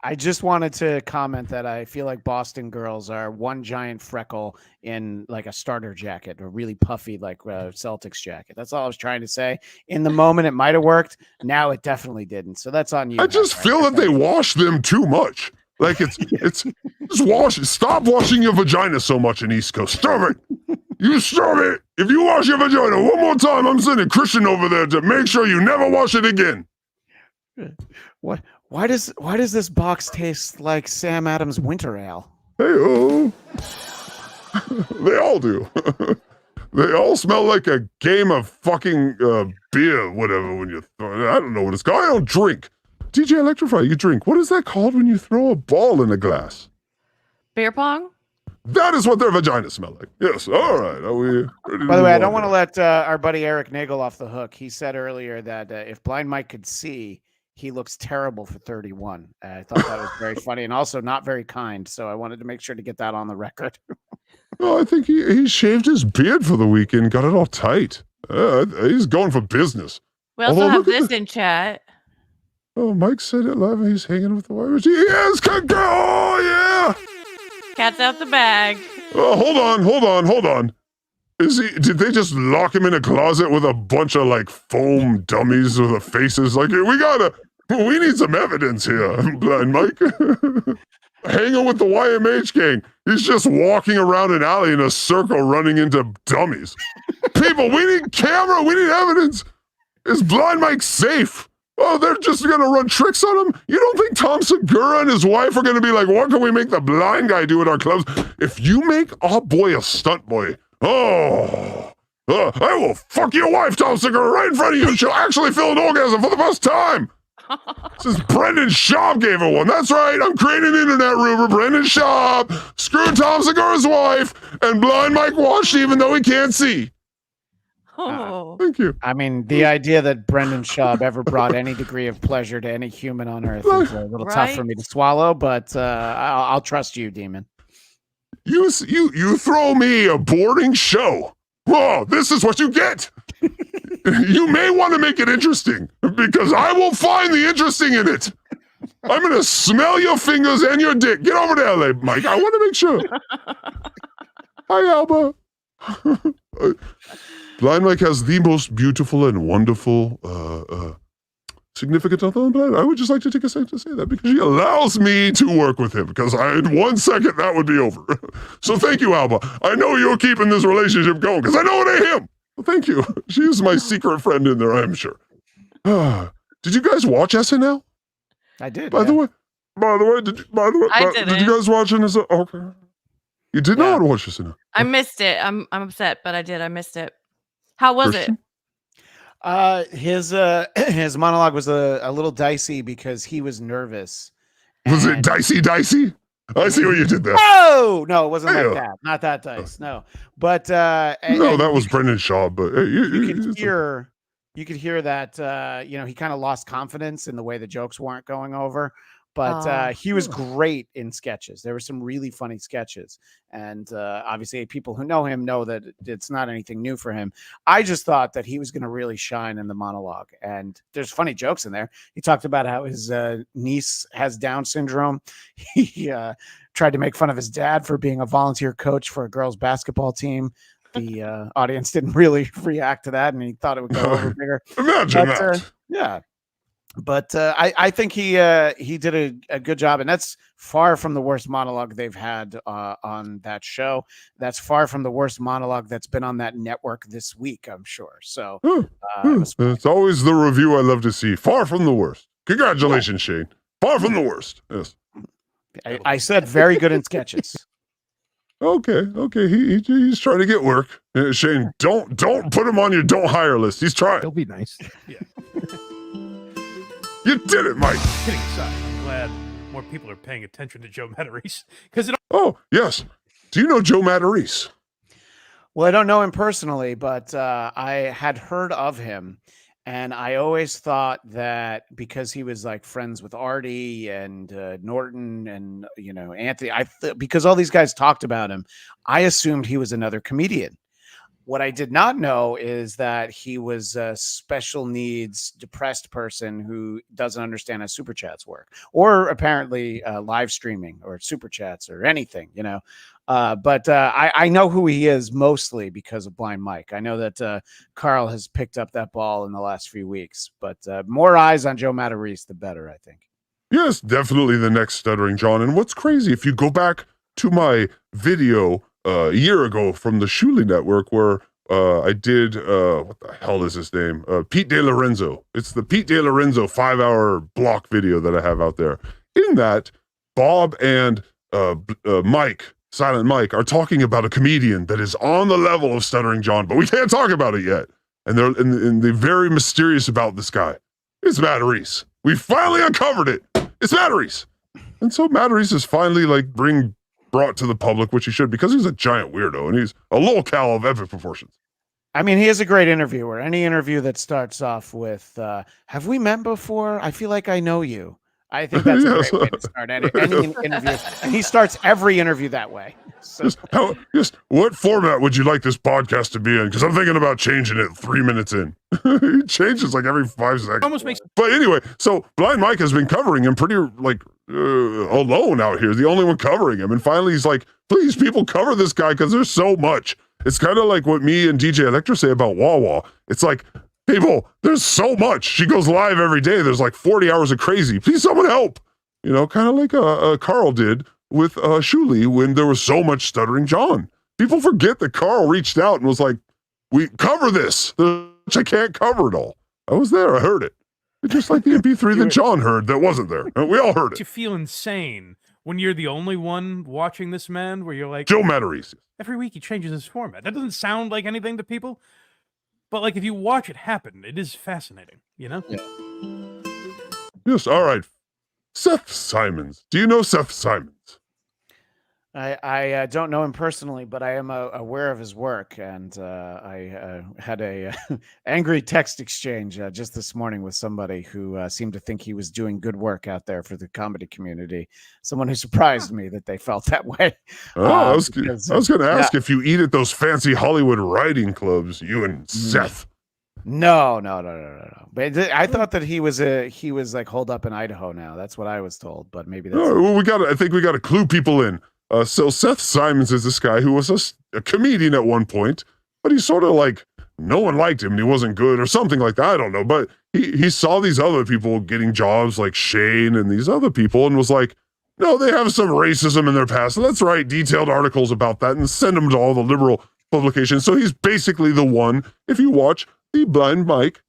I just wanted to comment that I feel like Boston girls are one giant freckle in like a starter jacket, a really puffy like Celtics jacket. That's all I was trying to say. In the moment, it might have worked. Now it definitely didn't. So that's on you. I just feel that they wash them too much. Like it's just wash it. Stop washing your vagina so much in East Coast. Stop it. You stop it. If you wash your vagina one more time, I'm sending Christian over there to make sure you never wash it again. What? Why does this box taste like Sam Adams Winter Ale? Hey-oh. They all do. They all smell like a game of fucking beer, whatever, when you throw. I don't know what it's called. I don't drink. DJ Electra Fry, you drink. What is that called when you throw a ball in a glass? Beer pong? That is what their vaginas smell like. Yes. All right. Are we ready? By the way, I don't want to let our buddy Eric Nagel off the hook. He said earlier that if Blind Mike could see, he looks terrible for 31. I thought that was very funny and also not very kind. So I wanted to make sure to get that on the record. Well, I think he shaved his beard for the weekend, got it all tight. He's going for business. We also have this in chat. Oh, Mike said it live and he's hanging with the wires. Yes, oh, yeah. Cat's out the bag. Oh, hold on. Did they just lock him in a closet with a bunch of like foam dummies with the faces? Like, we need some evidence here, Blind Mike. Hanging with the YMH gang. He's just walking around an alley in a circle running into dummies. People, we need camera. We need evidence. Is Blind Mike safe? Oh, they're just going to run tricks on him? You don't think Tom Segura and his wife are going to be like, what can we make the blind guy do at our clubs? If you make our boy a stunt boy, Oh, I will fuck your wife, Tom Segura, right in front of you. She'll actually feel an orgasm for the first time. Since Brendan Schaub gave her one. That's right. I'm creating an internet rumor. Brendan Schaub screwed Tom Segura's wife, and Blind Mike watched even though he can't see. Oh. Thank you. I mean, the idea that Brendan Schaub ever brought any degree of pleasure to any human on earth is a little tough for Right? me to swallow, but I'll trust you, Demon. You throw me a boring show. Oh, this is what you get. You may want to make it interesting because I will find the interesting in it. I'm going to smell your fingers and your dick. Get over there, LA, Mike. I want to make sure. Hi, Alba. Blind Mike has the most beautiful and wonderful significant other on planet. I would just like to take a second to say that because she allows me to work with him because in 1 second that would be over. So thank you, Alba. I know you're keeping this relationship going because I know it ain't him. Well, thank you. She's my secret friend in there, I'm sure. Did you guys watch SNL? I did. By the way, did you guys watch SNL? Okay. You did not watch SNL. I missed it. I'm upset, but I did. I miced it. How was it? His monologue was a little dicey because he was nervous. Was it dicey? I see what you did there. Oh no, it wasn't like that. Not that dice. No, but no, that was Brendan Schaub. But you could hear that he kind of lost confidence in the way the jokes weren't going over. But he was great in sketches. There were some really funny sketches. And obviously people who know him know that it's not anything new for him. I just thought that he was going to really shine in the monologue. And there's funny jokes in there. He talked about how his niece has Down syndrome. He tried to make fun of his dad for being a volunteer coach for a girls' basketball team. The audience didn't really react to that, and he thought it would go over bigger. Imagine that. Yeah. But I think he did a good job, and that's far from the worst monologue they've had on that show. That's far from the worst monologue that's been on that network this week, I'm sure. So it's always the review I love to see. Far from the worst. Congratulations, Shane. Far from the worst. Yes. I said very good in sketches. Okay. He's trying to get work. Shane, don't put him on your don't hire list. He's trying. He'll be nice. Yeah. You did it, Mike. Kidding aside, I'm glad more people are paying attention to Joe Matarese because Oh, yes. Do you know Joe Matarese? Well, I don't know him personally, but I had heard of him, and I always thought that because he was like friends with Artie and Norton and Anthony, because all these guys talked about him, I assumed he was another comedian. What I did not know is that he was a special needs, depressed person who doesn't understand how super chats work, or apparently live streaming or super chats or anything, But I know who he is mostly because of Blind Mike. I know that Carl has picked up that ball in the last few weeks, but more eyes on Joe Matarese, the better, I think. Yes, definitely the next Stuttering John. And what's crazy, if you go back to my video a year ago from the Shuley Network where I did, what the hell is his name? Pete DeLorenzo. It's the Pete DeLorenzo 5-hour block video that I have out there. In that, Bob and Mike, Silent Mike, are talking about a comedian that is on the level of Stuttering John, but we can't talk about it yet. And they're very mysterious about this guy. It's Matarese. We finally uncovered it. It's Matarese. And so Matarese is finally brought to the public, which he should, because he's a giant weirdo and he's a lolcow of epic proportions. I mean, he is a great interviewer. Any interview that starts off with, have we met before? I feel like I know you. I think that's a great way to start any interview. And he starts every interview that way. So. Just what format would you like this podcast to be in? Because I'm thinking about changing it 3 minutes in. He changes like every 5 seconds. almost makes. But anyway, so Blind Mike has been covering him pretty alone out here. The only one covering him. And finally he's like, please, people, cover this guy because there's so much. It's kind of like what me and DJ Electra say about Wawa. It's like, people, there's so much. She goes live every day. There's like 40 hours of crazy. Please, someone help. Kind of like Carl did with Shuley when there was so much Stuttering John. People forget that Carl reached out and was like, we cover this. I can't cover it all. I was there. I heard it. It's just like the MP3 that John heard that wasn't there. We all heard it. You feel insane when you're the only one watching this man, where you're like, Joe Matarese. every week he changes his format. That doesn't sound like anything to people, but like if you watch it happen, it is fascinating, you know? Yes, all right. Seth Simons. Do you know Seth Simons? I don't know him personally, but I am aware of his work, and I had a angry text exchange just this morning with somebody who seemed to think he was doing good work out there for the comedy community. Someone who surprised me that they felt that way. I was going to ask if you eat at those fancy Hollywood writing clubs, you and Seth. No. But I thought that he was like holed up in Idaho now. That's what I was told, but maybe that's. No, I think we got to clue people in. So Seth Simons is this guy who was a comedian at one point, but he's sort of like, no one liked him and he wasn't good or something like that. I don't know. But he saw these other people getting jobs like Shane and these other people and was like, no, they have some racism in their past. Let's write detailed articles about that and send them to all the liberal publications. So he's basically the one, if you watch the Blind Mike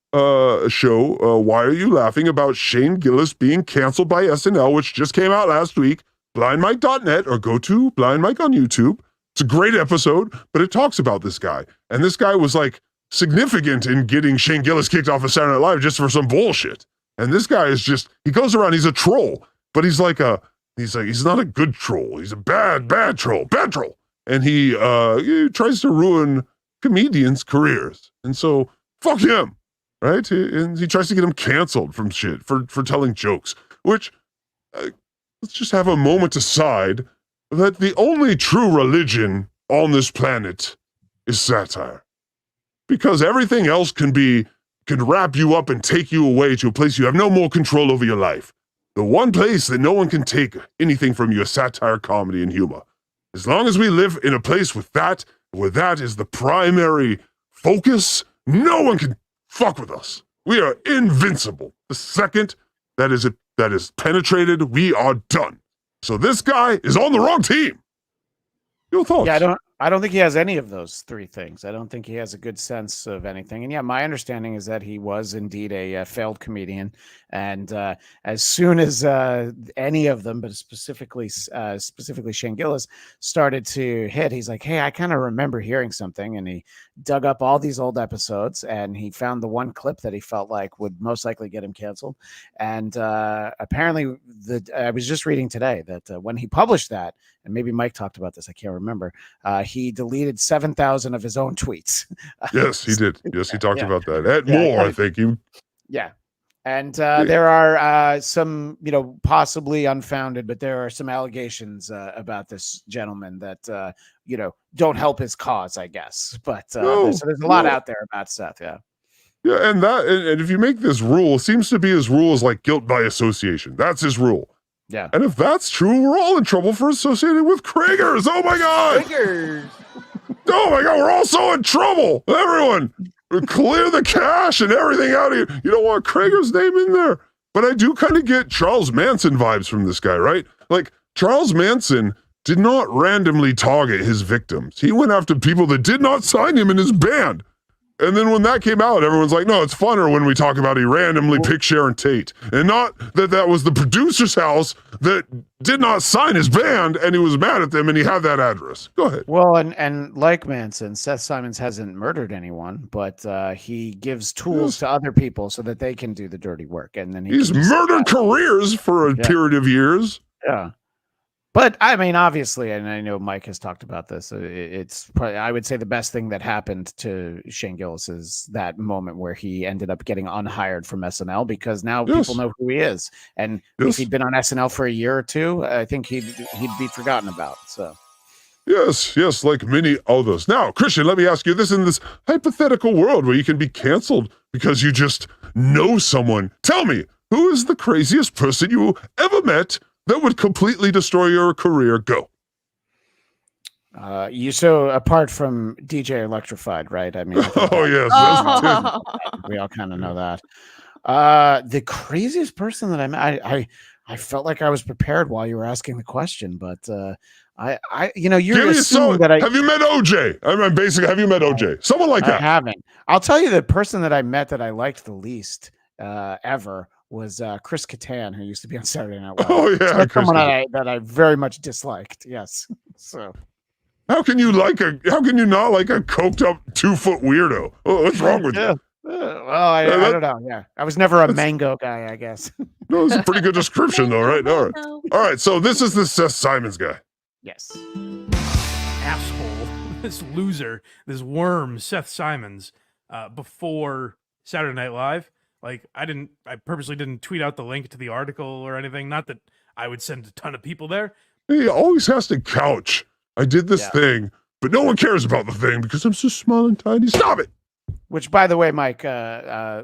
show, Why Are You Laughing, about Shane Gillis being canceled by SNL, which just came out last week, blindmike.net, or go to Blind Mike on YouTube. It's a great episode, but it talks about this guy. And this guy was like significant in getting Shane Gillis kicked off of Saturday Night Live just for some bullshit. And this guy is just, he goes around, he's a troll, but he's not a good troll. He's a bad troll. And he tries to ruin comedians' careers. And so, fuck him, right? And he tries to get him canceled from shit for telling jokes, which, let's just have a moment aside that the only true religion on this planet is satire. Because everything else can wrap you up and take you away to a place you have no more control over your life. The one place that no one can take anything from you is satire, comedy, and humor. As long as we live in a place where that is the primary focus, no one can fuck with us. We are invincible. The second that is penetrated, we are done. So this guy is on the wrong team. Your thoughts? Yeah, I don't think he has any of those three things. I don't think he has a good sense of anything. And yeah, my understanding is that he was indeed a failed comedian. And as soon as any of them, but specifically Shane Gillis, started to hit, he's like, hey, I kind of remember hearing something. And he dug up all these old episodes and he found the one clip that he felt like would most likely get him canceled. And apparently I was just reading today that when he published that, and maybe Mike talked about this, I can't remember, he deleted 7,000 of his own tweets. Yes, he did. Yes, he talked about that. More, I think. Yeah. And there are some, possibly unfounded, but there are some allegations about this gentleman that, don't help his cause, I guess. But there's a lot out there about Seth. Yeah. Yeah. And if you make this rule, it seems to be his rule is like guilt by association. That's his rule. Yeah. And if that's true, we're all in trouble for associating with Kragers. Oh my God. Kragers. Oh my God. We're all so in trouble. Everyone. Clear the cache and everything out of here. You don't want Krager's name in there. But I do kind of get Charles Manson vibes from this guy, right? Like, Charles Manson did not randomly target his victims. He went after people that did not sign him in his band. And then when that came out, everyone's like, no, it's funner when we talk about he randomly picked Sharon Tate. And not that was the producer's house that did not sign his band and he was mad at them and he had that address. Go ahead. Well, and like Manson, Seth Simons hasn't murdered anyone, but he gives tools to other people so that they can do the dirty work. And then he's murdered careers for a period of years. Yeah. But I mean, obviously, and I know Mike has talked about this, it's probably, I would say the best thing that happened to Shane Gillis is that moment where he ended up getting unhired from SNL because now people know who he is. And if he'd been on SNL for a year or two, I think he'd be forgotten about. So. Yes, like many others. Now, Christian, let me ask you this: in this hypothetical world where you can be canceled because you just know someone, tell me, who is the craziest person you ever met that would completely destroy your career? Go. So apart from DJ Electrified, right? I mean, yes, we all kind of know that. The craziest person that I met, I felt like I was prepared while you were asking the question, but you're assuming that have you met OJ? I'm basically, have you met OJ? Someone like that. I haven't. I'll tell you the person that I met that I liked the least ever was Chris Kattan, who used to be on Saturday Night Live. Oh So yeah, that's Chris. someone that I very much disliked. Yes. So How can you not like a coked up 2-foot weirdo? Oh, what's wrong with yeah. you? Well, I don't know. Yeah, I was never a mango guy, I guess. No, it's a pretty good description though, right? All right. All right, so this is the Seth Simons guy. Yes. Asshole, this loser, this worm, Seth Simons, before Saturday Night Live. Like, I purposely didn't tweet out the link to the article or anything. Not that I would send a ton of people there. He always has to couch. I did this thing, but no one cares about the thing because I'm so small and tiny. Stop it. Which, by the way, Mike,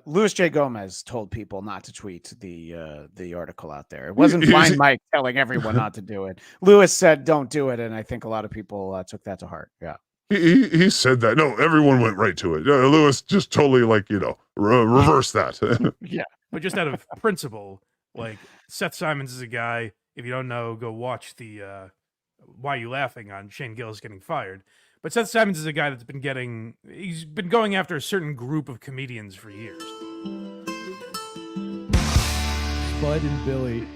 Louis J. Gomez told people not to tweet the article out there. It wasn't Blind Mike telling everyone not to do it. Louis said, "Don't do it," and I think a lot of people took that to heart. Yeah, he said that. No, everyone went right to it. Louis just totally reversed that. yeah. But just out of principle, like Seth Simons is a guy. If you don't know, go watch the "Why You Laughing" on Shane Gillis getting fired. But Seth Simons is a guy that's he's been going after a certain group of comedians for years. Spud and Billy.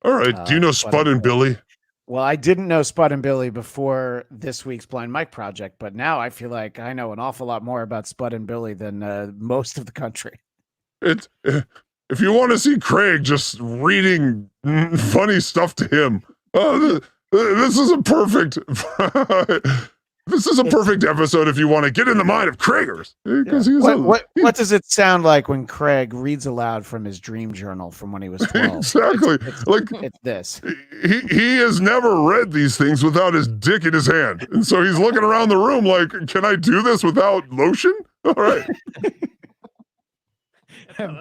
All right. Do you know Spud and Billy? Well, I didn't know Spud and Billy before this week's Blind Mike project, but now I feel like I know an awful lot more about Spud and Billy than most of the country. If you want to see Craig just reading funny stuff to him, this is a perfect. This is a perfect episode if you want to get in the mind of Craigers. Because what does it sound like when Craig reads aloud from his dream journal from when he was 12? Exactly. It's this. He has never read these things without his dick in his hand. And so he's looking around the room like, can I do this without lotion? All right. have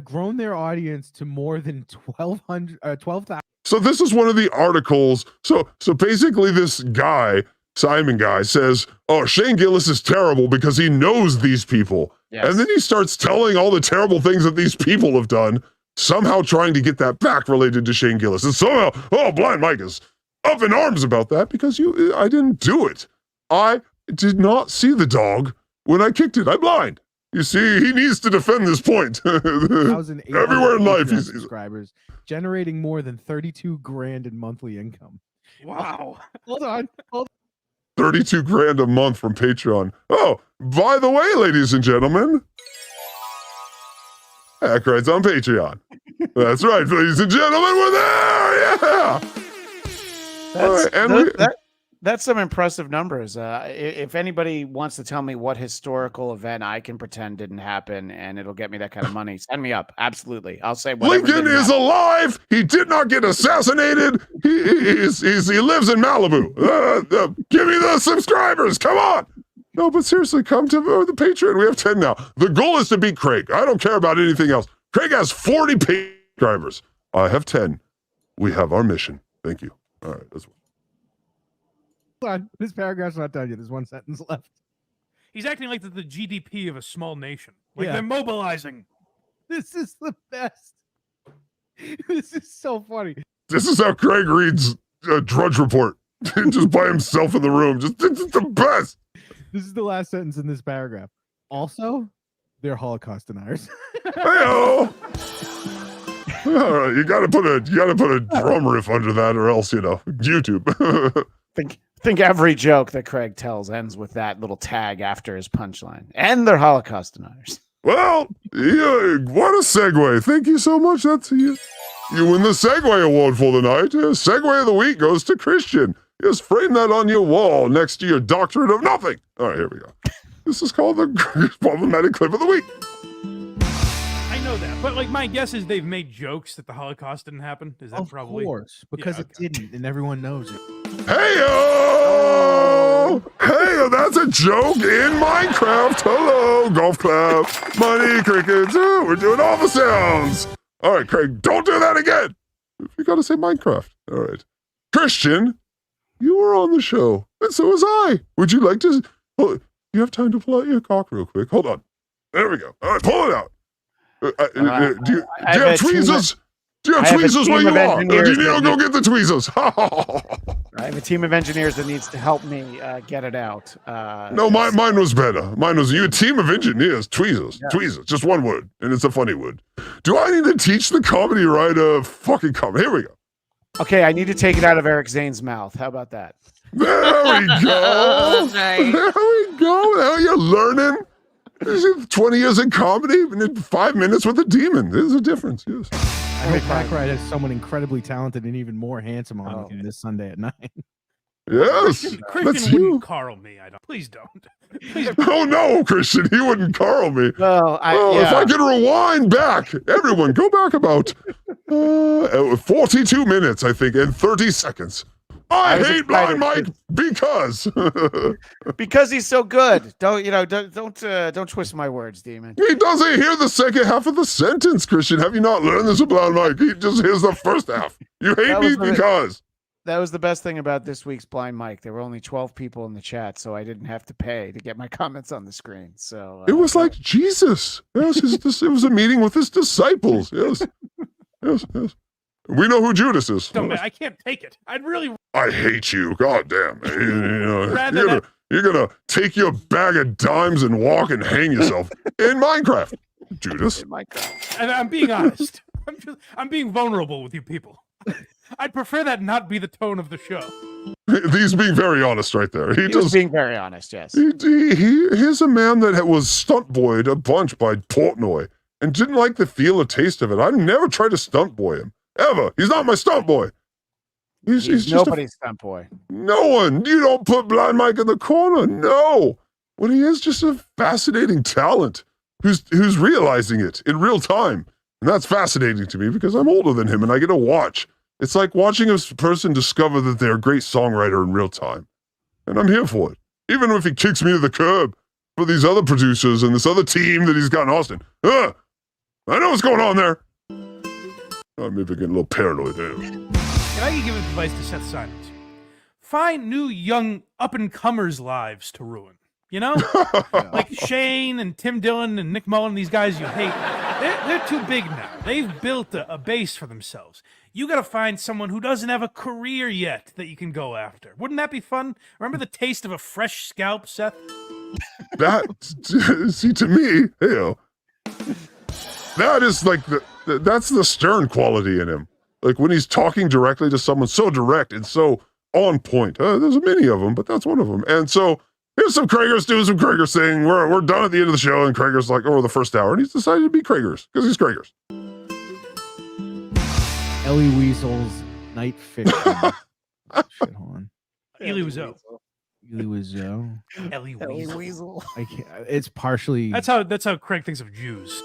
grown their audience to more than 12,000. So this is one of the articles. So basically this guy, Simon guy, says, oh, Shane Gillis is terrible because he knows these people. Yes. And then he starts telling all the terrible things that these people have done, somehow trying to get that back related to Shane Gillis. And somehow, Blind Mike is up in arms about that because I didn't do it. I did not see the dog when I kicked it. I'm blind. You see, he needs to defend this point. Everywhere in life, he's subscribers, generating more than $32,000 in monthly income. Wow. Hold on. 32 grand a month from Patreon. Oh, by the way, ladies and gentlemen, Hackride's on Patreon. That's right, ladies and gentlemen, we're there. Yeah. That's some impressive numbers. If anybody wants to tell me what historical event I can pretend didn't happen and it'll get me that kind of money, send me up. Absolutely. I'll say whatever. Lincoln is alive. He did not get assassinated. He lives in Malibu. Give me the subscribers. Come on. No, but seriously, come to the Patreon. We have 10 now. The goal is to beat Craig. I don't care about anything else. Craig has 40 subscribers. I have 10. We have our mission. Thank you. All right. That's Hold on. This paragraph's not done yet. There's one sentence left. He's acting like the GDP of a small nation. Like they're mobilizing. This is the best. This is so funny. This is how Craig reads a Drudge Report. Just by himself in the room. It's the best. This is the last sentence in this paragraph. Also, they're Holocaust deniers. Hey-o! All right, you gotta put a drum riff under that, or else YouTube. Think every joke that Craig tells ends with that little tag after his punchline. And they're Holocaust deniers. Well, what a segue. Thank you so much. That's you. You win the Segway Award for the night. Segway of the week goes to Christian. Just frame that on your wall next to your doctorate of nothing. All right, here we go. This is called the problematic clip of the week. I know that, but like my guess is they've made jokes that the Holocaust didn't happen. Is that probably? Of course, because it didn't, and everyone knows it. Hey-o! Hey-o, that's a joke in Minecraft. Hello, golf clap, money, crickets. We're doing all the sounds. All right, Craig, don't do that again. You got to say Minecraft. All right. Christian, you were on the show, and so was I. Would you like to... you have time to pull out your cock real quick? Hold on. There we go. All right, pull it out. Do you have tweezers? Do you have I have a tweezers where team you of are? engineers Neil, that go get the tweezers. I have a team of engineers that needs to help me get it out. No, mine was better. Mine was you. A team of engineers. Tweezers. Yes. Tweezers. Just one word, and it's a funny word. Do I need to teach the comedy writer fucking comedy? Here we go. Okay, I need to take it out of Eric Zane's mouth. How about that? There we go. That's right. There we go. Now you're learning. 20 years in comedy, and in 5 minutes with a demon. There's a difference, yes. I hope Hackride has someone incredibly talented and even more handsome on with him this Sunday at 9. Yes. Christian That's wouldn't you. Carl me. I don't. Please don't. Please Oh no, Christian, he wouldn't Carl me. Well, If I could rewind back, everyone go back about 42 minutes, I think, and 30 seconds. I was hate Blind excited Mike because he's so good. Don't twist my words, demon. he doesn't hear the second half of the sentence, Christian. Have you not learned this with Blind Mike? He just hears the first half. You hate That me was the- because. That was the best thing about this week's Blind Mike. There were only 12 people in the chat, so I didn't have to pay to get my comments on the screen. So It was like Jesus. Yes, it was a meeting with his disciples. Yes. Yes, yes. We know who Judas is. don't. I can't take it. I'd really I hate you. God damn. Rather You're gonna take your bag of dimes and walk and hang yourself in Minecraft, Judas. in Minecraft. And I'm being honest. I'm being vulnerable with you people. I'd prefer that not be the tone of the show. He's being very honest right there. He was being very honest. Yes. Here's a man that was stunt boyed a bunch by Portnoy and didn't like the feel or taste of it. I've never tried to stunt boy him. Ever. He's not my stunt boy. He's just nobody's stunt boy. no one. You don't put Blind Mike in the corner. No. What he is just a fascinating talent who's realizing it in real time. And that's fascinating to me because I'm older than him and I get to watch. It's like watching a person discover that they're a great songwriter in real time. And I'm here for it. Even if he kicks me to the curb for these other producers and this other team that he's got in Austin. I know what's going on there. Maybe getting a little paranoid there. And I can give advice to Seth Simons. Find new young up-and-comers' lives to ruin. You know? Like Shane and Tim Dillon and Nick Mullen, these guys you hate. They're too big now. They've built a base for themselves. You got to find someone who doesn't have a career yet that you can go after. Wouldn't that be fun? Remember the taste of a fresh scalp, Seth? See, to me, that is like that's the stern quality in him. Like when he's talking directly to someone so direct and so on point. There's many of them, but that's one of them. And so here's some Kragers doing some Kragers thing. We're done at the end of the show, and Kragers like, the first hour, and he's decided to be Kragers because he's Kragers. Ellie Weasel's Night Fiction. Shit, hold on. Ellie Wiesel. Ellie Weasel. Ellie Weasel. Weasel. I can't, it's partially. That's how Craig thinks of Jews.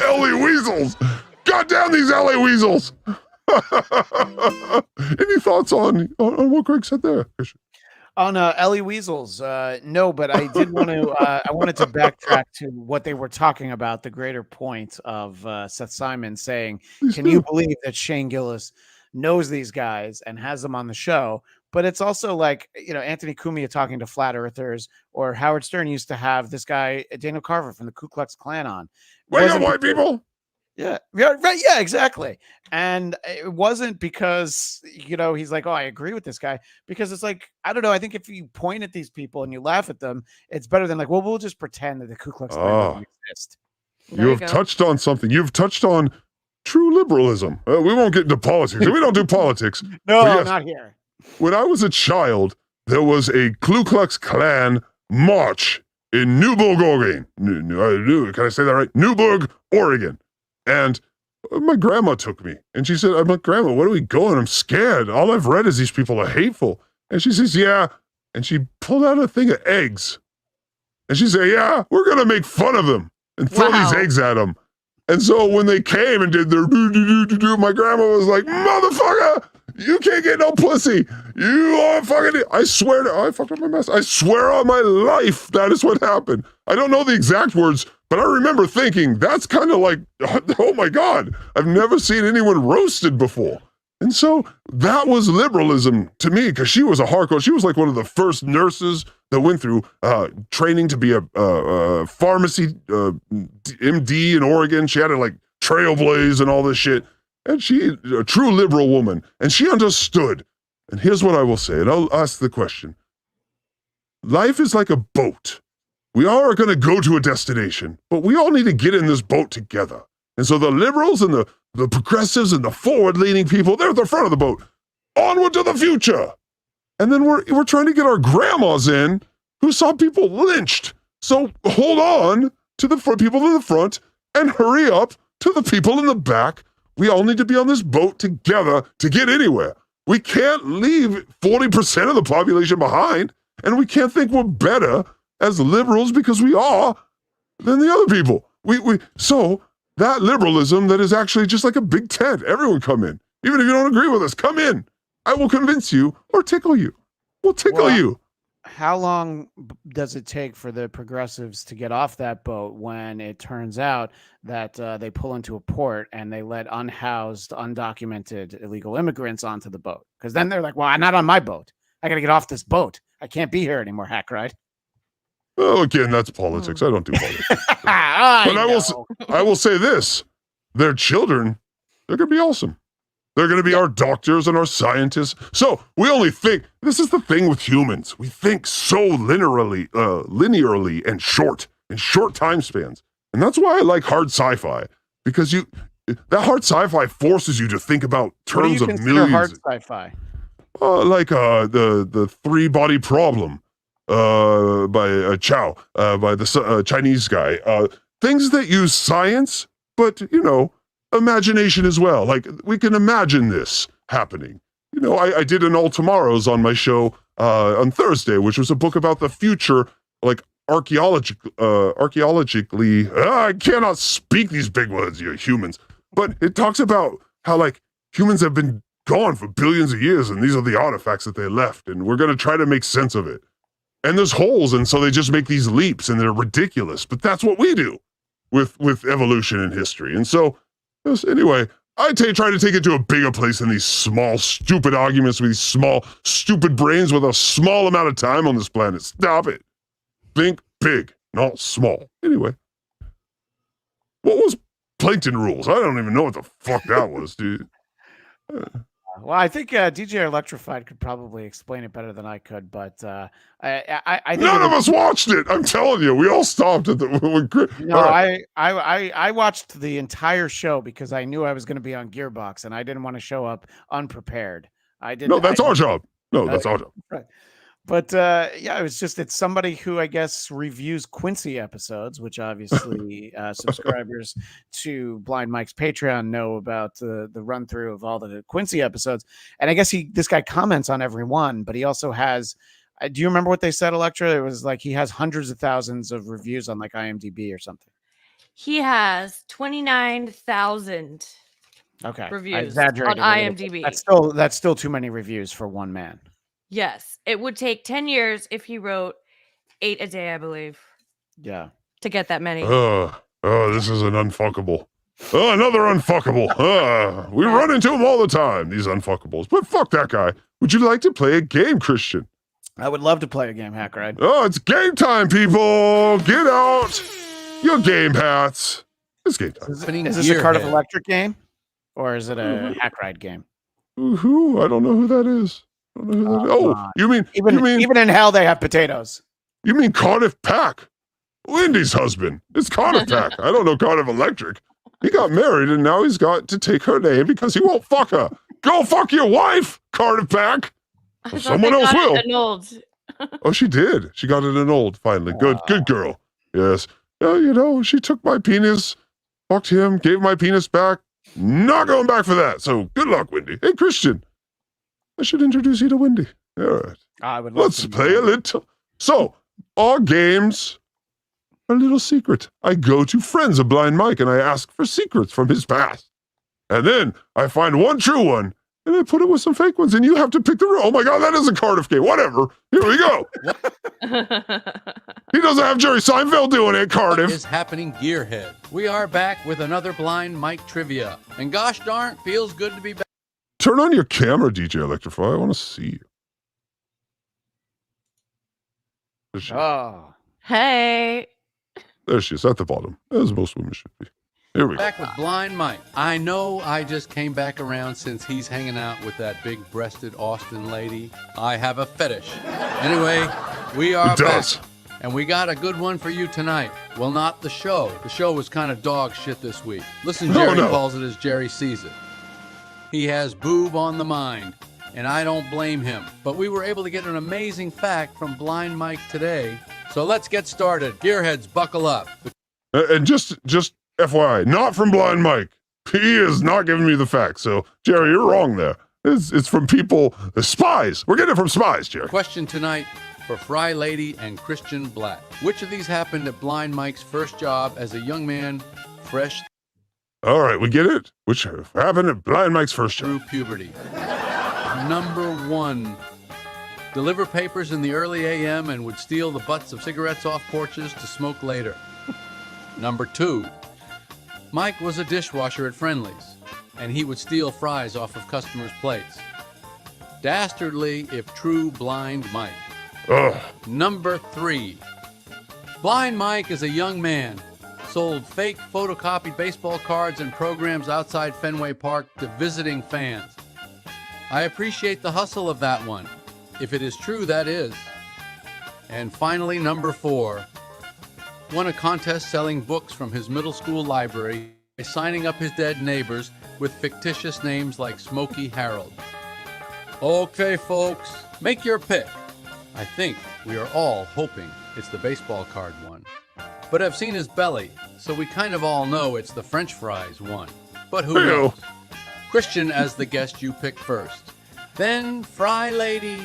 LA Weasels! Goddamn these LA Weasels! Any thoughts on what Greg said there? On Ellie Weasels, no, but I did want to. I wanted to backtrack to what they were talking about. The greater point of Seth Simon saying, "Can you believe that Shane Gillis knows these guys and has them on the show?" But it's also like, Anthony Cumia talking to flat earthers, or Howard Stern used to have this guy Daniel Carver from the Ku Klux Klan on. Wait, white people. Yeah, right. Yeah, exactly. And it wasn't because, he's like, oh, I agree with this guy. Because it's like, I don't know. I think if you point at these people and you laugh at them, it's better than like, well, we'll just pretend that the Ku Klux Klan doesn't exist. You have touched on something. You've touched on true liberalism. We won't get into politics. We don't do politics. No, yes, not here. When I was a child, there was a Ku Klux Klan march in Newburgh, Oregon. Can I say that right? Newburgh, Oregon. And my grandma took me, and she said, I'm like, Grandma, where are we going? I'm scared. All I've read is these people are hateful. And she says, yeah. And she pulled out a thing of eggs. And she said, yeah, we're going to make fun of them and throw these eggs at them. And so when they came and did their do, my grandma was like, motherfucker, you can't get no pussy. You are fucking, I swear I fucked up my mess. I swear on my life that is what happened. I don't know the exact words, but I remember thinking, that's kind of like, oh my God, I've never seen anyone roasted before. And so that was liberalism to me, because she was a hardcore, she was like one of the first nurses that went through training to be a pharmacy MD in Oregon. She had to like trailblaze and all this shit. And she, a true liberal woman, and she understood. And here's what I will say, and I'll ask the question. Life is like a boat. We all are going to go to a destination, but we all need to get in this boat together. And so the liberals and the progressives and the forward-leaning people, they're at the front of the boat. Onward to the future. And then we're trying to get our grandmas in who saw people lynched. So hold on to the people in the front and hurry up to the people in the back. We all need to be on this boat together to get anywhere. We can't leave 40% of the population behind, and we can't think we're better as liberals because we are than the other people. So that liberalism that is actually just like a big tent. Everyone come in. Even if you don't agree with us, come in. I will convince you or tickle you. We'll tickle you. How long does it take for the progressives to get off that boat when it turns out that they pull into a port and they let unhoused, undocumented illegal immigrants onto the boat? Because then they're like, well, I'm not on my boat. I got to get off this boat. I can't be here anymore, Hackride. Well, again, that's politics. I don't do politics. But I will say this. Their children, they're going to be awesome. They're going to be our doctors and our scientists. So we only think, this is the thing with humans. We think so linearly and in short time spans. And that's why I like hard sci-fi, because that hard sci-fi forces you to think about terms of millions. Hard sci-fi? Like the three-body problem by Chow, by the Chinese guy. Things that use science, but, imagination as well. Like, we can imagine this happening. I did an All Tomorrows on my show on Thursday, which was a book about the future, like archaeologically. I cannot speak these big words, you humans. But it talks about how, like, humans have been gone for billions of years, and these are the artifacts that they left, and we're going to try to make sense of it. And there's holes, and so they just make these leaps, and they're ridiculous. But that's what we do with evolution and history. And so, anyway, I try to take it to a bigger place than these small, stupid arguments with these small, stupid brains with a small amount of time on this planet. Stop it. Think big, not small. Anyway, what was plankton rules? I don't even know what the fuck that was, dude. Well, I think DJ Electrified could probably explain it better than I could, but I think none of us watched it. I'm telling you, we all stopped at the. No, I watched the entire show because I knew I was going to be on Gearbox, and I didn't want to show up unprepared. No, that's our job. No, that's our job. Right. But it's somebody who I guess reviews Quincy episodes, which obviously subscribers to Blind Mike's Patreon know about the run through of all the Quincy episodes. And I guess this guy comments on every one, but he also has. Do you remember what they said, Electra? It was like he has hundreds of thousands of reviews on like IMDb or something. He has 29,000 reviews on IMDb. That's still too many reviews for one man. Yes, it would take 10 years if he wrote 8 a day, I believe. Yeah. To get that many. This is an unfuckable. Another unfuckable. We run into them all the time, these unfuckables. But fuck that guy. Would you like to play a game, Christian? I would love to play a game, Hackride. Oh, it's game time, people. Get out your game hats. It's game time. Is this a Cardiff Electric game? Or is it a Hackride game? Who? I don't know who that is. You mean even in hell they have potatoes? You mean Cardiff Pack? Wendy's husband. It's Cardiff Pack. I don't know Cardiff Electric. He got married and now he's got to take her name because he won't fuck her. Go fuck your wife, Cardiff Pack. Someone else will. Oh, she did. She got it annulled finally. Good girl. Yes. She took my penis, fucked him, gave my penis back. Not going back for that. So good luck, Wendy. Hey, Christian. I should introduce you to Wendy. All right. I would love Let's play a little. So, our games are a little secret. I go to friends of Blind Mike and I ask for secrets from his past. And then I find one true one and I put it with some fake ones and you have to pick the oh my God, that is a Cardiff game. Whatever. Here we go. He doesn't have Jerry Seinfeld doing it, Cardiff. What is happening, Gearhead? We are back with another Blind Mike trivia. And gosh darn, feels good to be back. Turn on your camera, DJ Electrify. I want to see you. Oh. Hey. There she is, at the bottom, as most women should be. Here we go. Back with Blind Mike. I know I just came back around since he's hanging out with that big-breasted Austin lady. I have a fetish. Anyway, we are It does. back. And we got a good one for you tonight. Well, not the show. The show was kind of dog shit this week. Listen, Jerry calls it as Jerry sees it. He has boob on the mind, and I don't blame him. But we were able to get an amazing fact from Blind Mike today. So let's get started. Gearheads, buckle up. And just FYI, not from Blind Mike. He is not giving me the facts. So, Jerry, you're wrong there. It's from people, spies. We're getting it from spies, Jerry. Question tonight for Fry Lady and Christian Bladt. Which of these happened at Blind Mike's first job as a young man, fresh All right, we get it. Which happened at Blind Mike's first show. through puberty? Number 1, deliver papers in the early AM and would steal the butts of cigarettes off porches to smoke later. Number 2, Mike was a dishwasher at Friendly's, and he would steal fries off of customers' plates. Dastardly, if true, Blind Mike. Ugh. Number 3, Blind Mike is a young man, sold fake photocopied baseball cards and programs outside Fenway Park to visiting fans. I appreciate the hustle of that one, if it is true, that is. And finally, number 4, won a contest selling books from his middle school library by signing up his dead neighbors with fictitious names like Smokey Harold. Okay, folks, make your pick. I think we are all hoping it's the baseball card one. But I've seen his belly, so we kind of all know it's the French fries one. But who knows? Christian as the guest you pick first. Then Fry Lady.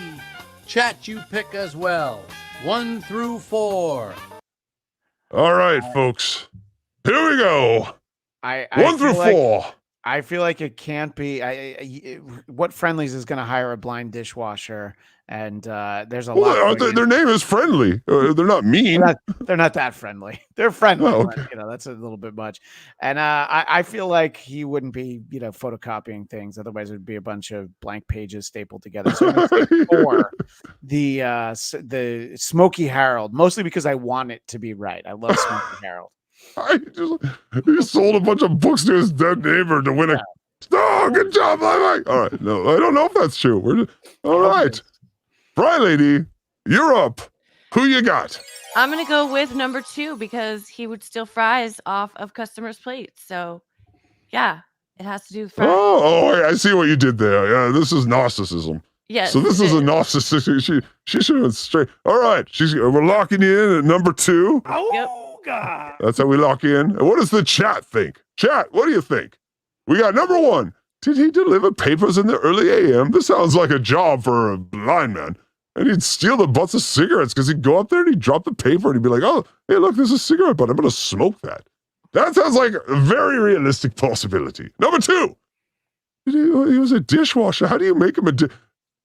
Chat you pick as well. 1 through 4. All right, folks. Here we go. I 1 through feel like- 4. I feel like it can't be. What Friendlies is going to hire a blind dishwasher, and there's a lot. Well, their name is friendly. They're not mean. They're not that friendly. They're friendly, Oh, but, okay. that's a little bit much. And I feel like he wouldn't be, photocopying things. Otherwise, it would be a bunch of blank pages stapled together. So I'm gonna say 4, the Smokey Harold, mostly because I want it to be right. I love Smokey Harold. He sold a bunch of books to his dead neighbor to win a. Oh, good job, Mike. All right, no, I don't know if that's true. All right, Fry Lady, you're up. Who you got? I'm going to go with number 2 because he would steal fries off of customers' plates. So, yeah, it has to do with fries. Oh, I see what you did there. Yeah, this is narcissism. Yes. So this is a narcissist. She should have been straight. All right, we're locking you in at number 2. Yep. God. That's how we lock you in. And what does the chat think? Chat, what do you think? We got number 1. Did he deliver papers in the early AM? This sounds like a job for a blind man. And he'd steal the butts of cigarettes because he'd go up there and he'd drop the paper and he'd be like, oh, hey, look, there's a cigarette butt. I'm going to smoke that. That sounds like a very realistic possibility. Number 2. He was a dishwasher. How do you make him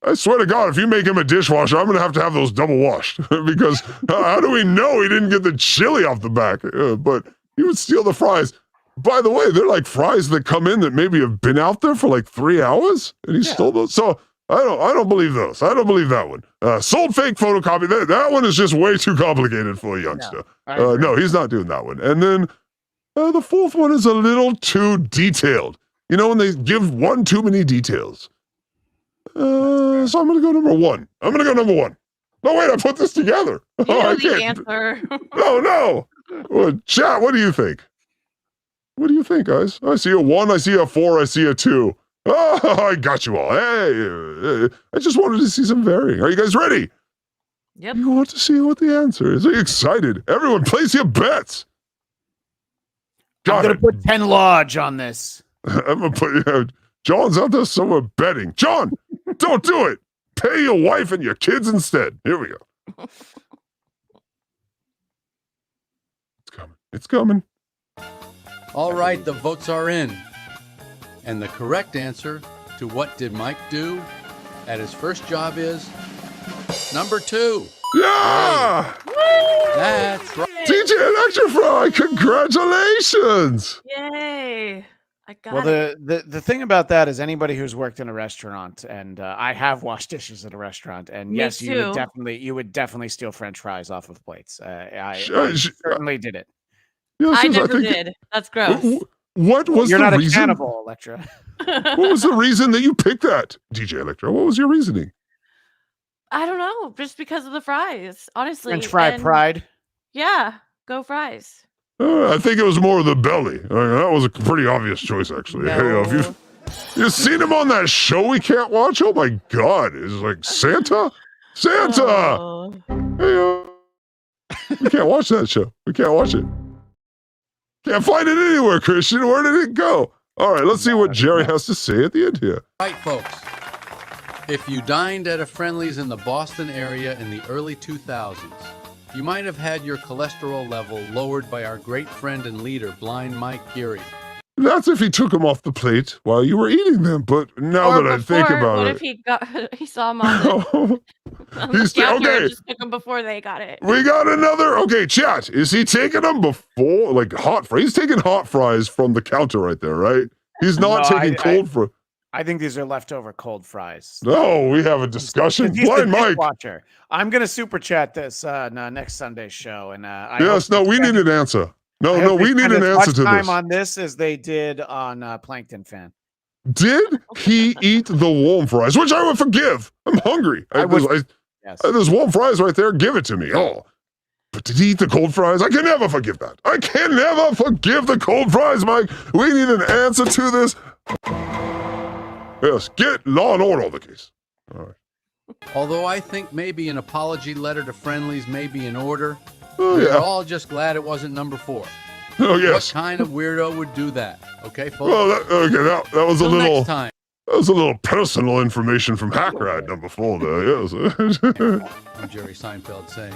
I swear to God, if you make him a dishwasher, I'm going to have those double washed because how do we know he didn't get the chili off the back? But he would steal the fries. By the way, they're like fries that come in that maybe have been out there for like 3 hours and he stole those. So I don't believe those. I don't believe that one. Sold fake photocopy. That one is just way too complicated for a youngster. No, he's not doing that one. And then the 4th one is a little too detailed. When they give one too many details. So I'm going to go number 1. No, wait, I put this together. You know I the can't. answer. No. Well, chat, what do you think? What do you think, guys? I see a 1, I see a 4, I see a 2. Oh, I got you all. Hey, I just wanted to see some varying. Are you guys ready? Yep. You want to see what the answer is? Are you excited? Everyone, place your bets. I'm going to put 10 lodge on this. I'm going to put, John's out there somewhere betting. John, don't do it. Pay your wife and your kids instead. Here we go. It's coming. All right, the votes are in. And the correct answer to what did Mike do at his first job is number 2. Yeah! That's right. DJ Electrafry, congratulations! Yay. I got Well, it. the thing about that is anybody who's worked in a restaurant, and I have washed dishes at a restaurant, and Me yes, too. you would definitely steal French fries off of plates. I Sh- certainly did it. Yes, I yes, never think- did. That's gross. What was You're the not a reason? cannibal, Electra. What was the reason that you picked that, DJ Electra? What was your reasoning? I don't know, just because of the fries, honestly. French fry and- pride. Yeah, go fries. I think it was more the belly. I mean, that was a pretty obvious choice, actually. Hey, No. you seen him on that show we can't watch? Oh my God! It's like Santa. Oh. Hey, we can't watch that show. We can't watch it. Can't find it anywhere, Christian. Where did it go? All right, let's see what Jerry has to say at the end here. Right, folks. If you dined at a Friendly's in the Boston area in the early 2000s, you might have had your cholesterol level lowered by our great friend and leader, Blind Mike Geary. That's if he took them off the plate while you were eating them. But now Or that I think before, about what it, if he saw him on the, on the He's counter and okay. just took them before they got it? We got another. Okay, chat. Is he taking them before, like hot fries? He's taking hot fries from the counter right there, right? He's not No, taking cold fries. I think these are leftover cold fries. No, we have a discussion. He's Blind the Mike. dishwasher. I'm gonna super chat this next Sunday's show, and I Yes, hope no, they we spend- need an answer. I No, hope no, they we need spend an as answer much to time this. on this as they did on Plankton Fan. Did he eat the warm fries? Which I would forgive. I'm hungry. Yes. There's warm fries right there. Give it to me. Oh. But did he eat the cold fries? I can never forgive that. I can never forgive the cold fries, Mike. We need an answer to this. Yes, get Law and Order on the case. All right. Although I think maybe an apology letter to Friendly's may be in order, Oh, we're yeah. all just glad it wasn't number 4. Oh, yes. What kind of weirdo would do that? Okay, folks? Well, that was a Till little... next time. That was a little personal information from Hackride number 4 there, yes. I'm Jerry Seinfeld saying,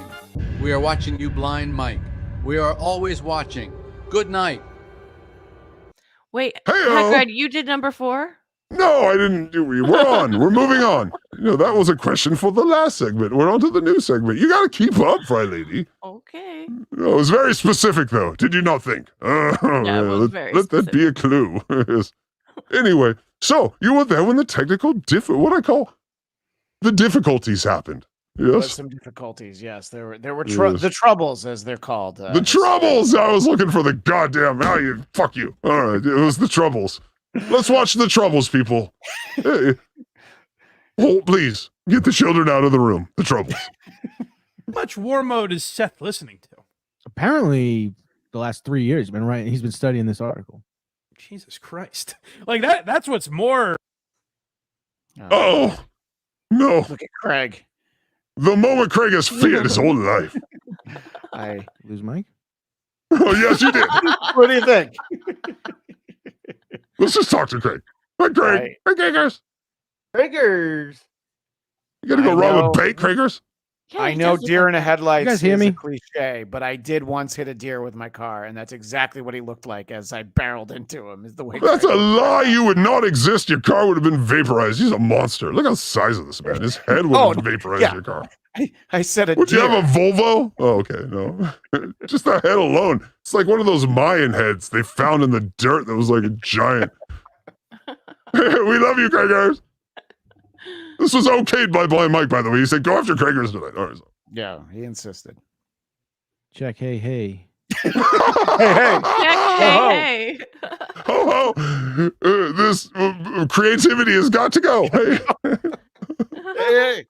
we are watching you, Blind Mike. We are always watching. Good night. Wait, Hey-o. Hackride, you did number 4? No, I didn't do it. We're on. We're moving on. That was a question for the last segment. We're on to the new segment. You got to keep up, Fry Lady. Okay. No, it was very specific, though. Did you not think? Yeah, it was let, very let that be a clue. Yes. Anyway, so you were there when the technical the difficulties happened. There was Yes. some difficulties. Yes, there were Yes. the troubles, as they're called. The troubles. I was looking for the goddamn. Fuck you. All right, it was the troubles. Let's watch the troubles, people. Hey. Oh, please get the children out of the room. The troubles. How much war mode is Seth listening to? Apparently, the last 3 years, he's been studying this article. Jesus Christ. Like that's what's more. Oh no! Look at Craig. The moment Craig has feared his whole life. I Lose Mike? Oh yes, you did. What do you think? Let's just talk to Craig. Hi, Craig. Right. Hey, Craigers. Craigers. You gotta go I wrong know. with bait, Craigers. Yeah, I he know does look deer like in the that. headlights You guys hear is me? a cliche, but I did once hit a deer with my car, and that's exactly what he looked like as I barreled into him. Is the way. That's a Craig- lie. You would not exist. Your car would have been vaporized. He's a monster. Look how the size of this man. His head would Oh, have vaporized yeah. your car. I said a Would you deer. have a Volvo? Oh, okay, no. Just the head alone. It's like one of those Mayan heads they found in the dirt that was like a giant. We love you, Craigers. This was okayed by Blind Mike, by the way. He said, go after Craigers tonight. All right. Yeah, he insisted. Check. Hey. Hey, hey. Yeah, hey, hey. Ho ho! This creativity has got to go. Hey. Hey.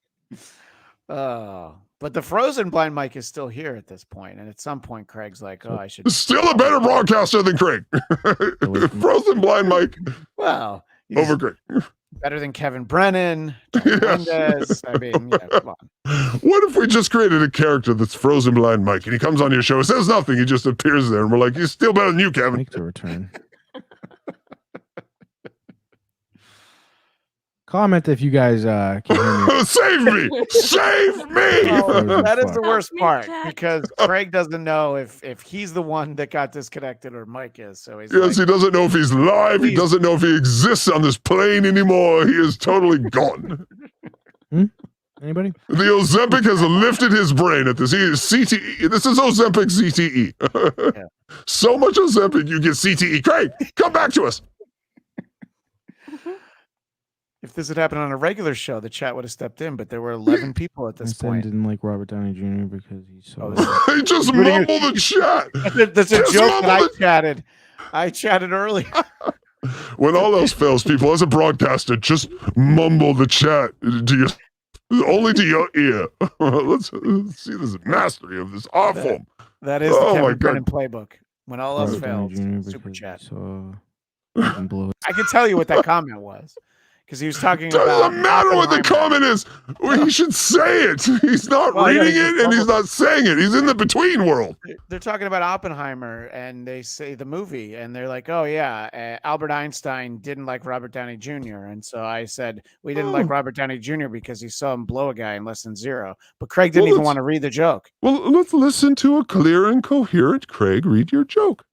But the frozen blind Mike is still here at this point, and at some point, Craig's like, "Oh, I should." Still a better broadcaster than Craig. Frozen Blind Mike Wow, he's over Craig. better than Kevin Brennan. Yes. Mendes. I mean, yeah, come on. What if we just created a character that's Frozen Blind Mike and he comes on your show, says nothing, he just appears there, and we're like, he's still better than you, Kevin. Mike to return. Comment if you guys can hear me. Save me! Save me! Oh, that is the Fuck. worst Me, part Jack. because Craig doesn't know if he's the one that got disconnected or Mike is. So he's Yes, he like, doesn't know if he's live. He Please. doesn't know if he exists on this plane anymore. He is totally gone. Anybody? The Ozempic has lifted his brain at this. He is CTE. This is Ozempic CTE. Yeah. So much Ozempic, you get CTE. Craig, come back to us. If this had happened on a regular show, the chat would have stepped in, but there were 11 people at My this son point. didn't like Robert Downey Jr. because he saw. He just Including- mumbled the chat. That's a Just joke that I mumbled it. chatted. I chatted earlier. When all else fails, people, as a broadcaster, just mumble the chat to only to your ear. Let's see this mastery of this art form. That is Oh the my Kevin Brennan playbook. When all else Robert Downey fails, Jr. super because chat. he saw him blow it. I can tell you what that comment was. Because he was talking about. Doesn't matter what the Oppenheimer. comment is. Well, he should say it. He's not Well, yeah, reading he it just and he's mumbled not saying it. He's in the between world. They're talking about Oppenheimer, and they say the movie, and they're like, "Oh yeah, Albert Einstein didn't like Robert Downey Jr." And so I said we didn't like Robert Downey Jr. because he saw him blow a guy in less than zero. But Craig didn't Well, even let's- want to read the joke. Well, let's listen to a clear and coherent Craig read your joke.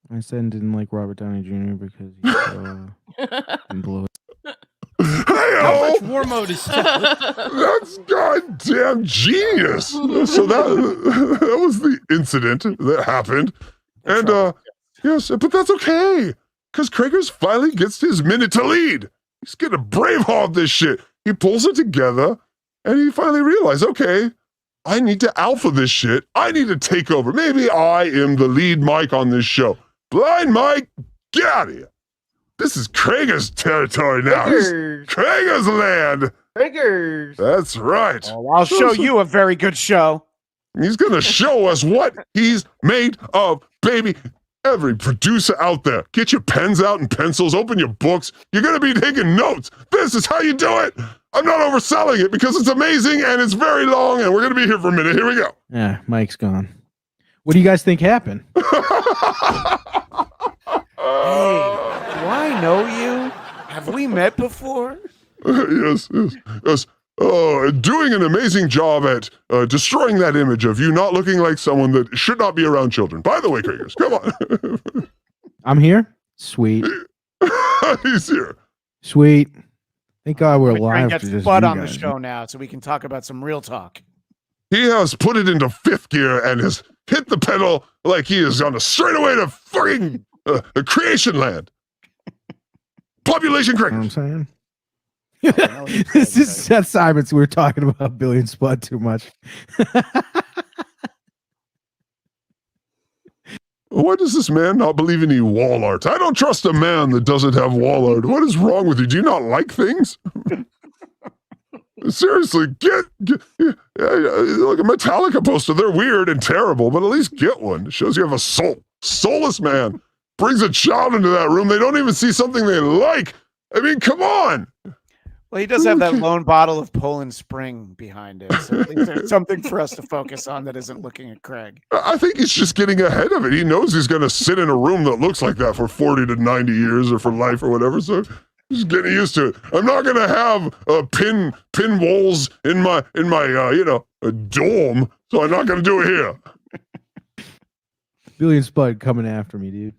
My son didn't like Robert Downey Jr. because he saw him blow it. How Hey-o! much war mode is still? That's goddamn genius. So that was the incident that happened. And yes, but that's okay. Because Krager's finally gets his minute to lead. He's gonna braveheart this shit. He pulls it together and he finally realized, okay, I need to alpha this shit. I need to take over. Maybe I am the lead mic on this show. Blind Mike, get out of here. This is Krager's territory now. This is Krager's land. Krager's. That's right. Oh, I'll show you a very good show. He's going to show us what he's made of, baby. Every producer out there, get your pens out and pencils, open your books. You're going to be taking notes. This is how you do it. I'm not overselling it because it's amazing and it's very long and we're going to be here for a minute. Here we go. Yeah, Mike's gone. What do you guys think happened? Do I know you? Have we met before? Yes. Doing an amazing job at destroying that image of you not looking like someone that should not be around children. By the way, Kragers, come on. I'm here. Sweet. He's here. Sweet. Thank God we're We're trying alive to to get just Spud you on the guys. show now so we can talk about some real talk. He has put it into fifth gear and has hit the pedal like he is on a straightaway to fucking creation land. Population You know what I'm Kragers. saying? know what you're This saying, is Seth Simons. We were talking about Billy and Spud too much. Why does this man not believe in any wall art? I don't trust a man that doesn't have wall art. What is wrong with you? Do you not like things? Seriously, get like a Metallica poster. They're weird and terrible, but at least get one. It shows you have a soul. Soulless man brings a child into that room. They don't even see something they like. I mean, come on. Well, he does have that lone bottle of Poland Spring behind it. So at least there's something for us to focus on that isn't looking at Craig. I think he's just getting ahead of it. He knows he's going to sit in a room that looks like that for 40 to 90 years or for life or whatever. So he's getting used to it. I'm not going to have pin walls in my a dorm. So I'm not going to do it here. Billy and Spud coming after me, dude.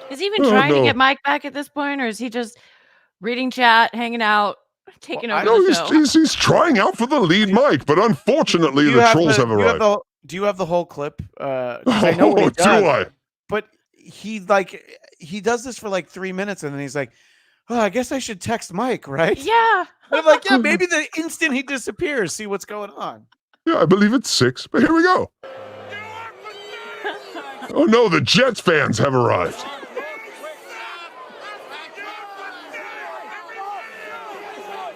Is he even Oh, trying no. to get Mike back at this point, or is he just reading chat, hanging out, taking Well, I over No, the show? he's trying out for the lead mic, but unfortunately Do you the have trolls have do you have arrived. do you have the whole clip? 'Cause I know what he Oh, does, do I? but he does this for like 3 minutes and then he's like, "Oh, I guess I should text Mike, right?" Yeah. And I'm like, "Yeah, maybe the instant he disappears, see what's going on." Yeah, I believe it's 6, but here we go. Oh no, the Jets fans have arrived.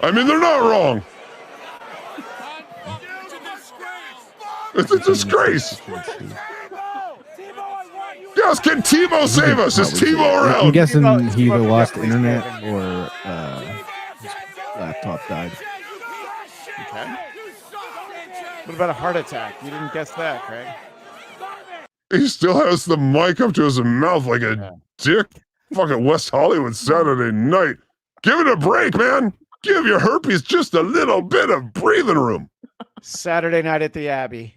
I mean, they're not wrong. It's a disgrace. Yes, can Tebow save us? Is Tebow I'm around? guessing Tebow- he either Tebow lost definitely internet saving or his laptop died. Okay. What about a heart attack? You didn't guess that, Craig. He still has the mic up to his mouth like a dick. Fucking West Hollywood Saturday night. Give it a break, man. Give your herpes just a little bit of breathing room. Saturday night at the Abbey.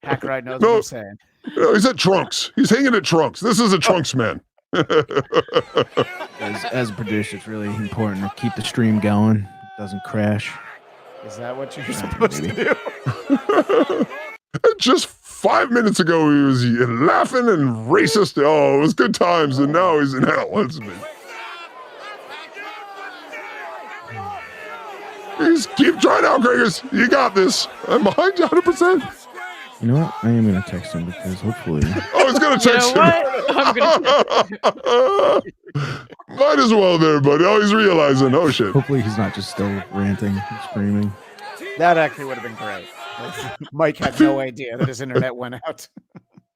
Hackride knows No. what I'm saying. He's at Trunks. He's hanging at Trunks. This is a Trunks man. As a producer, it's really important to keep the stream going. It doesn't crash. Is that what you're Yeah, supposed maybe. to do? Just 5 minutes ago, he was laughing and racist. Oh, it was good times, and now he's in hell. That's me. Just keep trying out, Gregors. You got this. I'm behind you 100%. You know what? I am gonna text him because hopefully. Oh, he's gonna text You know what? I'm gonna Might as well there, buddy. Oh, he's realizing. Oh, shit. Hopefully he's not just still ranting and screaming. That actually would have been great. Mike had no idea that his internet went out.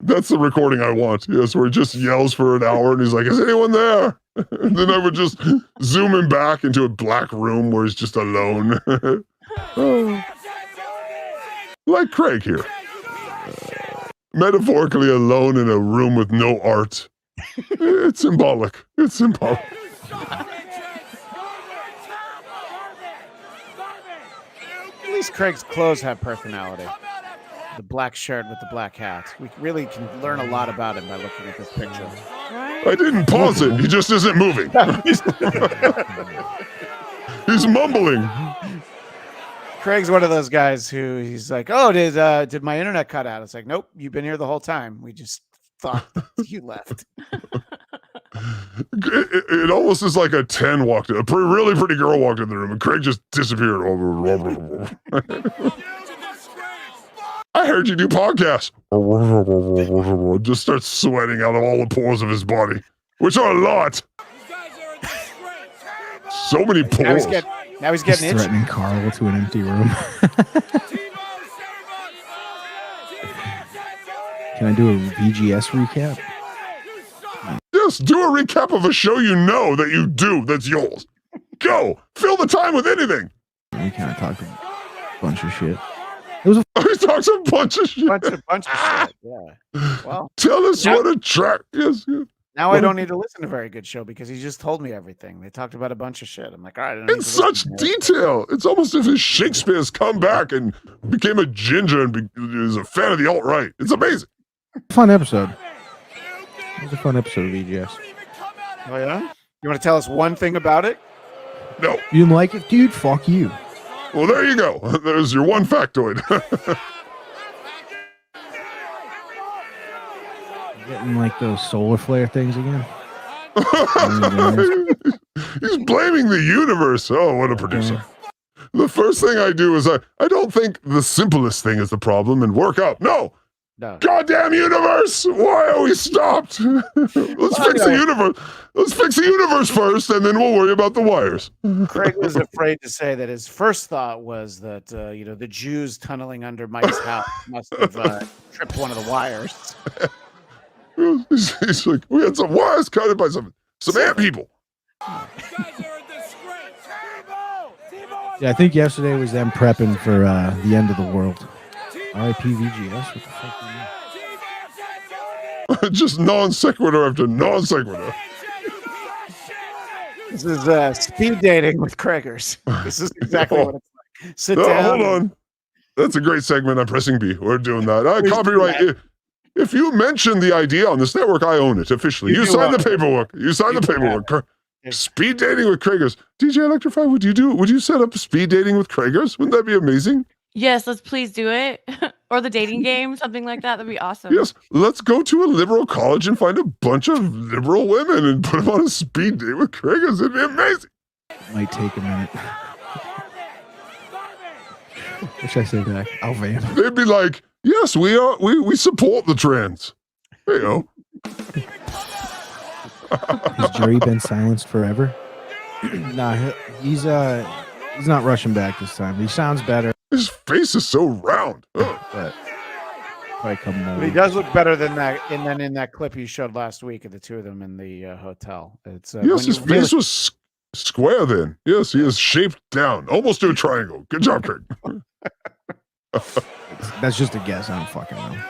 That's the recording I want. Yes, where he just yells for an hour and he's like, is anyone there? And then I would just zoom him back into a black room where he's just alone. Oh. Like Craig here. Metaphorically alone in a room with no art. It's symbolic. It's symbolic. At least Craig's clothes have personality. The black shirt with the black hat. We really can learn a lot about him by looking at this picture. I didn't pause it. He just isn't moving. He's mumbling. Craig's one of those guys who he's like, oh, did my internet cut out? It's like, nope, you've been here the whole time. We just thought you left. It almost is like a 10 walked in. A really pretty girl walked in the room and Craig just disappeared. I heard you do podcasts. Just starts sweating out of all the pores of his body, which are a lot. So many pores. Now he's getting itchy. Threatening Carl to an empty room. Can I do a VGS recap? Yes, do a recap of a show you know that you do that's yours. Go. Fill the time with anything. We kind of talked a bunch of shit. It was a He talks a bunch of shit. Bunch of shit. Yeah. Well, Tell us what a track is. Yes. now I don't need to listen to Very Good Show because he just told me everything. They talked about a bunch of shit. I'm like, all right. I don't need In to such listen to it. detail. It's almost as if Shakespeare's come back and became a ginger and is a fan of the alt-right. It's amazing. fun episode. It was a fun episode of VGS. Oh, yeah? You want to tell us one thing about it? No. You didn't like it, dude? Fuck you. Well, there you go. There's your one factoid. Getting like those solar flare things again. He's blaming the universe. Oh, what a producer. The first thing I do is I don't think the simplest thing is the problem and work out. No. Goddamn universe! Why are we stopped? Let's fix the universe. Let's fix the universe first, and then we'll worry about the wires. Craig was afraid to say that his first thought was that the Jews tunneling under Mike's house must have tripped one of the wires. He's like, we had some wires cut by some ant people. Yeah, I think yesterday was them prepping for the end of the world. R.I.P. VGS. What the fuck do you mean? Just non sequitur after non sequitur. This is speed dating with Craigers. This is exactly what it's like. Sit down. Hold on. That's a great segment. I'm pressing B. We're doing that. Copyright. If you mention the idea on this network, I own it officially. You sign the paperwork. You sign the paperwork. Speed dating with Craigers. DJ Electra Fry, would you set up speed dating with Craigers? Wouldn't that be amazing? Yes, let's please do it. Or the dating game, something like that. That'd be awesome. Yes, let's go to a liberal college and find a bunch of liberal women and put them on a speed date with Craigers. It'd be amazing. Might take a minute. What should I say back? I'll van. They'd be like, yes, we support the trans. There you go. Has Jerry been silenced forever? Nah, he's not rushing back this time. He sounds better. His face is so round. But probably come more. But he does look better than that. And then in that clip you showed last week of the two of them in the hotel, it's yes, his face was square then. Yes, he is shaped down, almost to a triangle. Good job, Craig. That's just a guess. I don't fucking know.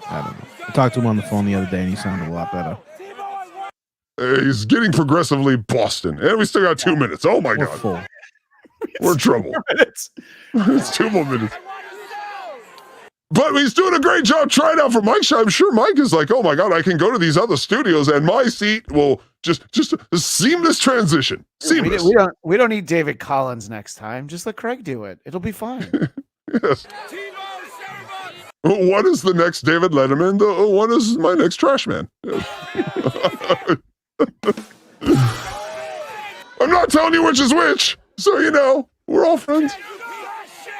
I don't know. I talked to him on the phone the other day and he sounded a lot better. He's getting progressively Boston. And we still got 2 minutes. Oh my God. Full. We're in trouble. It's 2 more minutes. But he's doing a great job trying out for Mike's show. I'm sure Mike is like, oh my God, I can go to these other studios and my seat will just a seamless transition. Seamless. We don't need David Collins next time. Just let Craig do it. It'll be fine. Yes. One is the next David Letterman. The one is my next trash man. Yes. I'm not telling you which is which. So, We're all friends.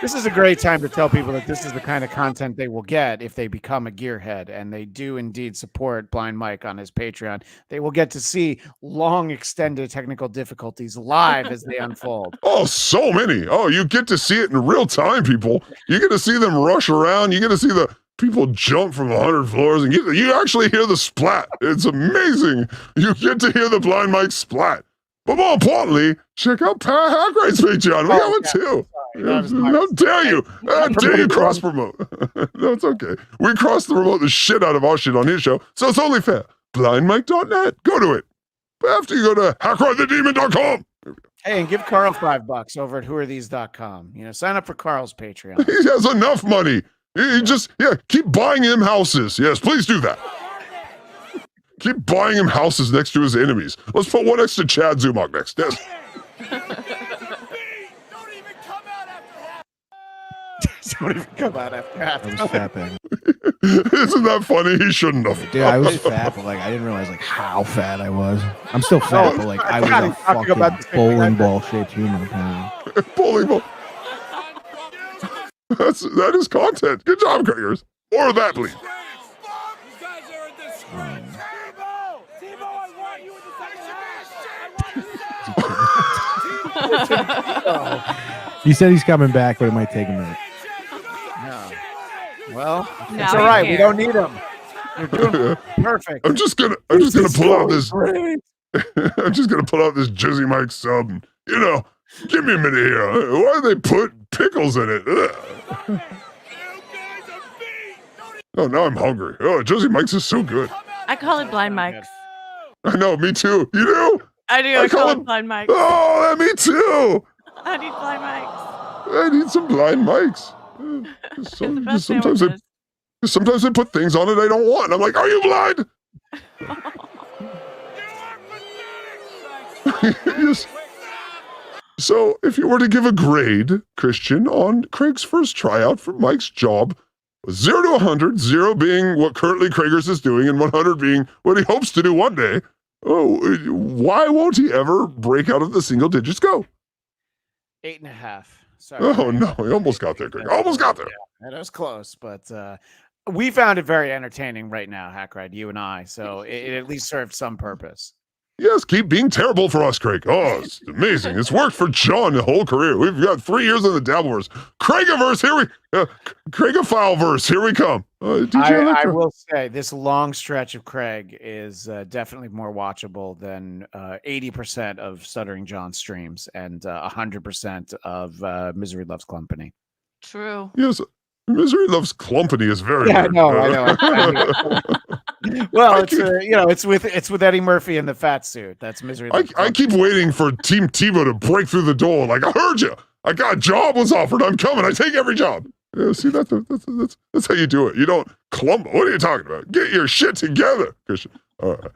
This is a great time to tell people that this is the kind of content they will get if they become a gearhead, and they do indeed support Blind Mike on his Patreon. They will get to see long, extended technical difficulties live as they unfold. Oh, so many. Oh, you get to see it in real time, people. You get to see them rush around. You get to see the people jump from 100 floors, and you actually hear the splat. It's amazing. You get to hear the Blind Mike splat. But more importantly, check out Hackride's Patreon. We got one too. How dare you? How dare you cross promote? No, it's okay. We cross promote the shit out of our shit on his show, so it's only fair. BlindMike.net. Go to it. After you go to HackrideTheDemon.com. Hey, and give Carl $5 over at whoarethese.com. You know, sign up for Carl's Patreon. He has enough money. He just, keep buying him houses. Yes, please do that. Keep buying him houses next to his enemies. Let's put one next to Chad Zumach next. Yes. Don't even come out after half. I was fat back. Isn't that funny? He shouldn't have. Dude, I was fat, but like I didn't realize like how fat I was. I'm still fat, but like I was a fucking bowling ball shaped human. Bowling ball. That is content. Good job, Craigers. More of that, please. He said he's coming back, but it might take a minute. No. Well, Now it's all he's right. We here. don't need him. You're doing perfect. I'm just gonna pull out this. I'm just gonna pull out this Jizzy Mike sub. And, give me a minute here. Why do they put pickles in it? Ugh. Oh, now I'm hungry. Oh, Jizzy Mike's is so good. I call it Blind Mike's. I know, me too. You do? I do. I call it Blind Mike's. Oh, me too. I need Blind Mike's. I need some Blind Mics. They're the best Sometimes they put things on it I don't want. I'm like, are you blind? Yes. So, if you were to give a grade, Christian, on Craig's first tryout for Mike's job, 0 to 100, 0 being what currently Craigers is doing, and 100 being what he hopes to do one day, why won't he ever break out of the single digits go? 8.5. Sorry. Oh, no, he almost got there, Craig. Almost got there. Yeah, that was close, but we found it very entertaining right now, Hackride, you and I, so it at least served some purpose. Yes, keep being terrible for us, Craig. Oh, it's amazing. It's worked for John the whole career. We've got 3 years in the Dabbleverse. Craigiverse, Craigifyleverse, here we come. I will say this long stretch of Craig is definitely more watchable than 80% of Stuttering John streams and 100% of Misery Loves Company. True. Yes, Misery Loves Company is very Yeah, good. I know. Well, it's with Eddie Murphy in the fat suit. That's Misery Loves I keep waiting for Team Tebow to break through the door. Like, I heard you. I got a job was offered. I'm coming. I take every job. Yeah, see, that's how you do it. You don't clump. What are you talking about? Get your shit together, Christian. All right.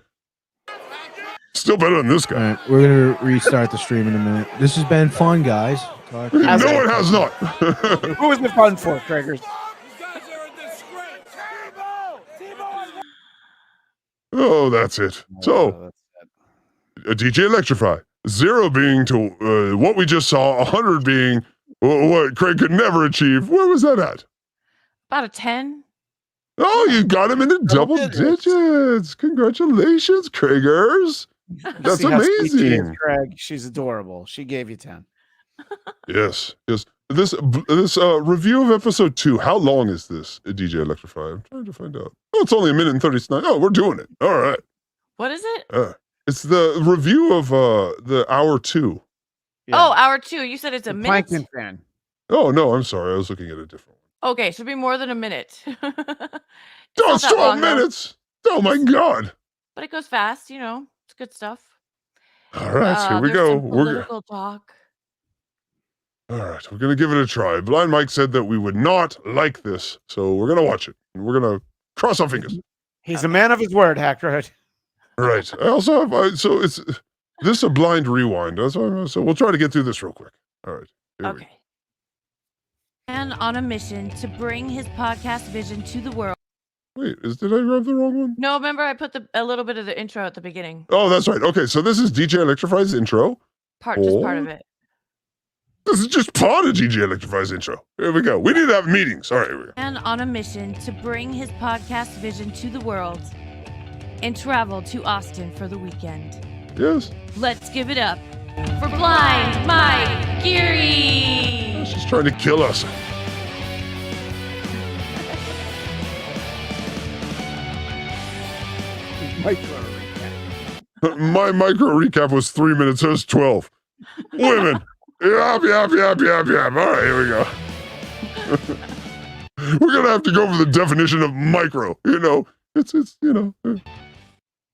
Still better than this guy. All right, we're gonna restart the stream in a minute. This has been fun, guys. No, it has not. Who was the fun for, Craigers? Oh, that's it. So, DJ Electrafry, 0 being to what we just saw, 100 being what Craig could never achieve. Where was that at? About a 10. Oh, you got him in the double digits. Congratulations, Craigers. That's See how sweet she is, amazing. Craig. She's adorable. She gave you 10. Yes. This review of episode 2. How long is this, DJ Electrify? I'm trying to find out. Oh, it's only 1 minute and 39. Oh, we're doing it. All right. What is it? It's the review of the hour 2. Yeah. Oh, hour 2. You said it's a minute. Plankton fan. Oh no, I'm sorry. I was looking at a different one. Okay, should be more than a minute. Oh, it's 12 minutes. Oh my God. But it goes fast. It's good stuff. All right, here we there's go. some political talk. All right, we're gonna give it a try. Blind Mike said that we would not like this, so we're gonna watch it. We're gonna cross our fingers. He's a man of his word, Hackride. All right. I also have so it's this a blind rewind. So we'll try to get through this real quick. All right. Here we go. Okay. And on a mission to bring his podcast vision to the world. Wait, did I grab the wrong one? No, remember I put a little bit of the intro at the beginning. Oh, that's right. Okay, so this is DJ Electrify's intro. Just part of it. This is just part of GG Electrify's intro. Here we go. We need to have meetings. All right, here we go. And on a mission to bring his podcast vision to the world and travel to Austin for the weekend. Yes. Let's give it up for Blind Mike Geary. She's trying to kill us. My micro recap was 3 minutes. Hers 12. Women. Yap. All right, here we go. We're gonna have to go for the definition of micro. You know, it's you know. I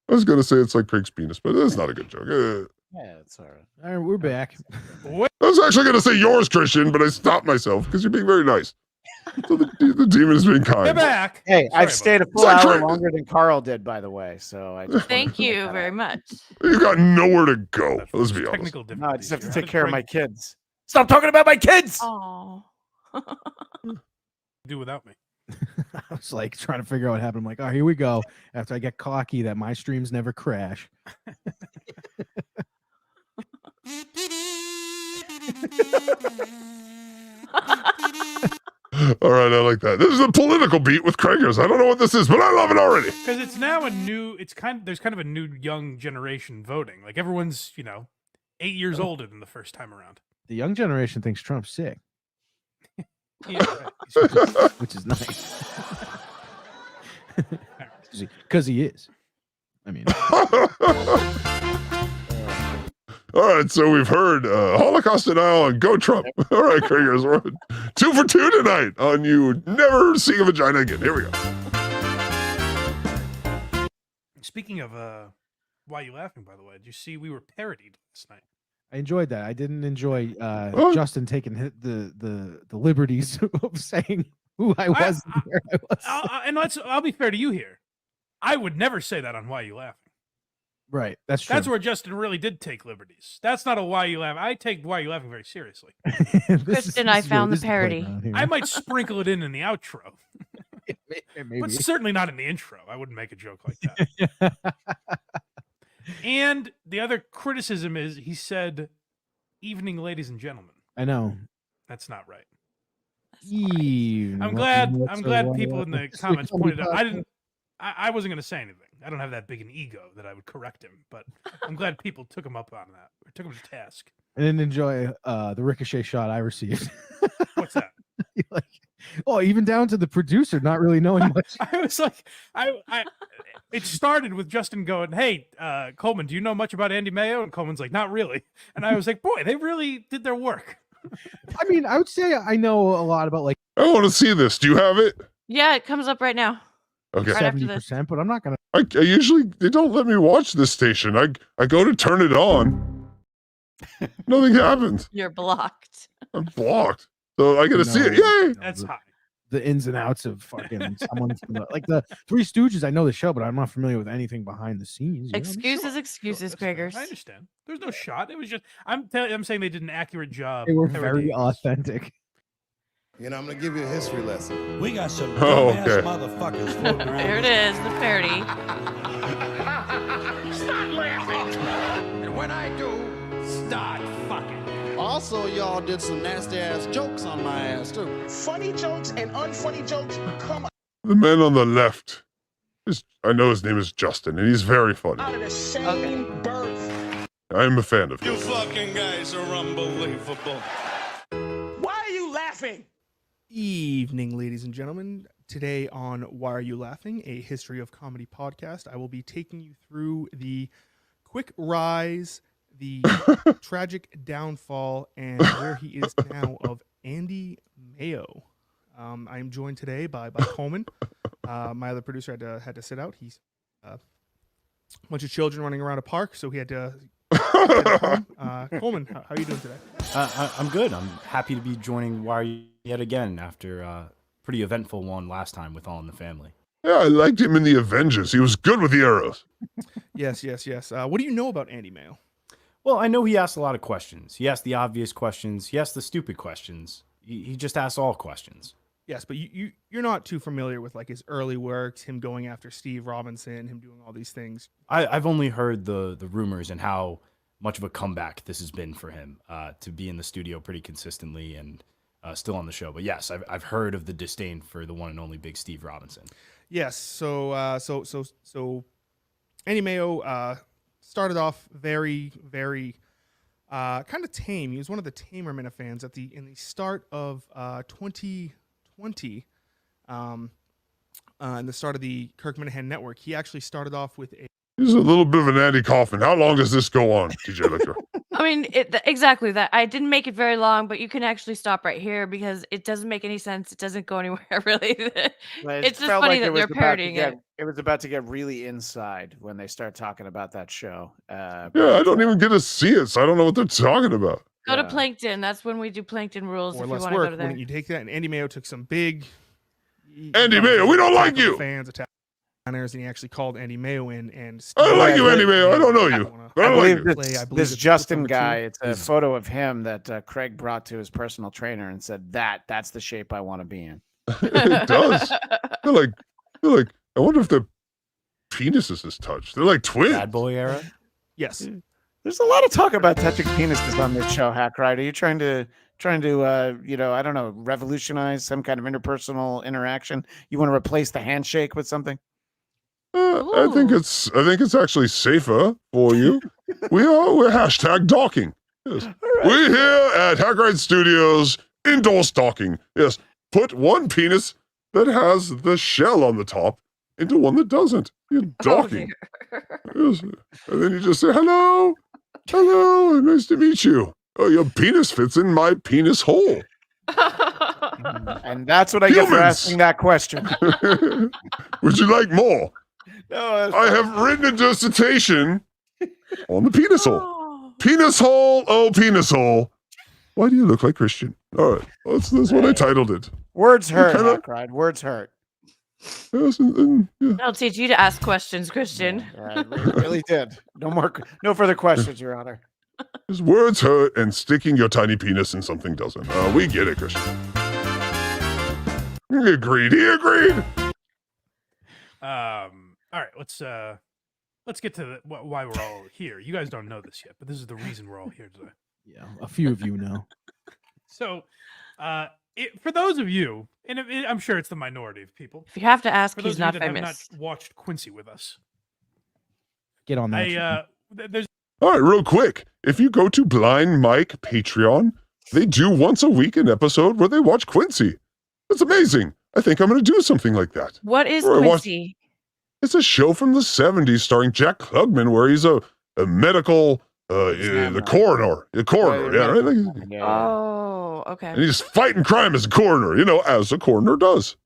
was gonna say it's like Craig's penis, but that's not a good joke. Yeah, it's all right. All right, we're back. I was actually gonna say yours, Christian, but I stopped myself because you're being very nice. So the demon is being kind. Get back. Hey, Sorry I've stayed a full Is that hour correct? longer than Carl did, by the way. So I just Thank you very much. You got nowhere to go. Let's be honest. Technical No, I just have to difficulties take here. care of my kids. Stop talking about my kids. Oh. Do without me. I was like trying to figure out what happened. I'm like, oh, here we go. After I get cocky that my streams never crash. All right, I like that. This is a political beat with Craigers. I don't know what this is, but I love it already. Because it's now a new. There's kind of a new young generation voting. Like everyone's 8 years older than the first time around. The young generation thinks Trump's sick, Yeah, right. which is nice. Because he is. I mean, All right, so we've heard Holocaust denial and go Trump. All right, Craigers, we're 2 for 2 tonight on you never seeing a vagina again. Here we go. Speaking of why you laughing? By the way, did you see we were parodied last night? I enjoyed that. I didn't enjoy Huh? Justin taking the liberties of saying who I was and where I was. I'll be fair to you here. I would never say that on Why You Laughing. Right, that's true. That's where Justin really did take liberties. That's not a Why You Laughing. I take Why You Laughing very seriously. Kristen, I found the parody. I might sprinkle it in the outro, Maybe. but certainly not in the intro. I wouldn't make a joke like that. And the other criticism is he said, "Evening, ladies and gentlemen." I know. That's not right. I'm I'm glad people in the comments pointed out. I wasn't going to say anything. I don't have that big an ego that I would correct him, but I'm glad people took him up on that. Or took him to task. I didn't enjoy the ricochet shot I received. What's that? Like, even down to the producer not really knowing much. I was like, it started with Justin going, "Hey, Coleman, do you know much about Andy Mayo?" And Coleman's like, "Not really." And I was like, "Boy, they really did their work." I mean, I would say I know a lot about like I want to see this. Do you have it? Yeah, it comes up right now. Okay. Right after this. 70%, but I'm not gonna. I usually, they don't let me watch this station. I go to turn it on. Nothing happens. You're blocked. I'm blocked. So I gotta see it. Yay! That's high. The ins and outs of fucking someone from like the Three Stooges. I know the show, but I'm not familiar with anything behind the scenes. You know? Excuses, That's fair. Craigers. I understand. There's no shot. It was just I'm saying they did an accurate job. They were very parodying. authentic. You know, I'm gonna give you a history lesson. We got some Oh, dumbass okay. motherfuckers floating around. There it is, the parody. Stop laughing! And when I do, start fucking. Also, y'all did some nasty ass jokes on my ass too. Funny jokes and unfunny jokes come The man on the left I know his name is Justin, and he's very funny. out of the same birth. I am a fan of You his. fucking guys are unbelievable. Why are you laughing? Evening, ladies and gentlemen. Today on Why Are You Laughing, a history of comedy podcast, I will be taking you through the quick rise, the tragic downfall, and where he is now of Andy Mayo. I am joined today by Coleman. My other producer had to sit out. He's a bunch of children running around a park, so he had to. Coleman, how are you doing today? I'm good. I'm happy to be joining Why Are You yet again after a pretty eventful one last time with All in the Family. Yeah, I liked him in the Avengers. He was good with the arrows. Yes. What do you know about Andy Mayo? Well, I know he asked a lot of questions. He asked the obvious questions. He asked the stupid questions. He just asked all questions. Yes, but you're not too familiar with like his early works, him going after Steve Robinson, him doing all these things. I've only heard the rumors and how much of a comeback this has been for him to be in the studio pretty consistently and still on the show. But yes, I've heard of the disdain for the one and only Big Steve Robinson. Yes. So Andy Mayo started off very, very kind of tame. He was one of the tamer Minifans in the start of 2020. In the start of the Kirk Minahan Network, he actually started off with a. This is a little bit of an Andy Kaufman. How long does this go on, TJ Electra? I mean, exactly that. I didn't make it very long, but you can actually stop right here because it doesn't make any sense. It doesn't go anywhere, really. It's just funny that they're parodying it. It was about to get really inside when they start talking about that show. Yeah, I don't even get to see it, so I don't know what they're talking about. Go to Plankton. That's when we do Plankton rules. Or if you less want to go work. to Why there. don't you take that? And Andy Mayo took some big. Andy Mayo, we don't like you. Fans attacked and he actually called Andy Mayo in and. I don't like you, Andy Mayo. I don't know you. I believe like this Justin guy. It's a photo of him that Craig brought to his personal trainer and said that's the shape I want to be in. It does. They're like. I wonder if their penises is touched. They're like twins. Bad boy era. Yes. There's a lot of talk about touching penises on this show, Hackride. Are you trying to I don't know, revolutionize some kind of interpersonal interaction? You want to replace the handshake with something? I think it's actually safer for you. We're hashtag docking. Yes. We're here at Hackride Studios indoor stalking. Yes. Put one penis that has the shell on the top into one that doesn't. You're docking. Yes. And then you just say, hello, nice to meet you. Oh, your penis fits in my penis hole. And that's what I get for asking that question. Would you like more? No, I have written a dissertation on the penis hole. Penis hole, oh, penis hole. Why do you look like Christian? All right, that's what I titled it. Words hurt, Hackride. Words hurt. Yes, yeah. I'll teach you to ask questions, Christian. Yeah, it really did. No further questions, Your Honor. His words hurt, and sticking your tiny penis in something doesn't. We get it, Christian. He agreed. All right, let's get to why we're all here. You guys don't know this yet, but this is the reason we're all here today. Yeah, a few of you know. So, for those of you, and I'm sure it's the minority of people. If you have to ask, for those he's not of you that famous. have not watched Quincy with us. Get on that. There's. All right, real quick. If you go to Blind Mike Patreon, they do once a week an episode where they watch Quincy. That's amazing. I think I'm going to do something like that. What is Quincy? It's a show from the 70s starring Jack Klugman where he's a medical, the coroner. The coroner, yeah, right? Oh, okay. And he's fighting crime as a coroner, as a coroner does,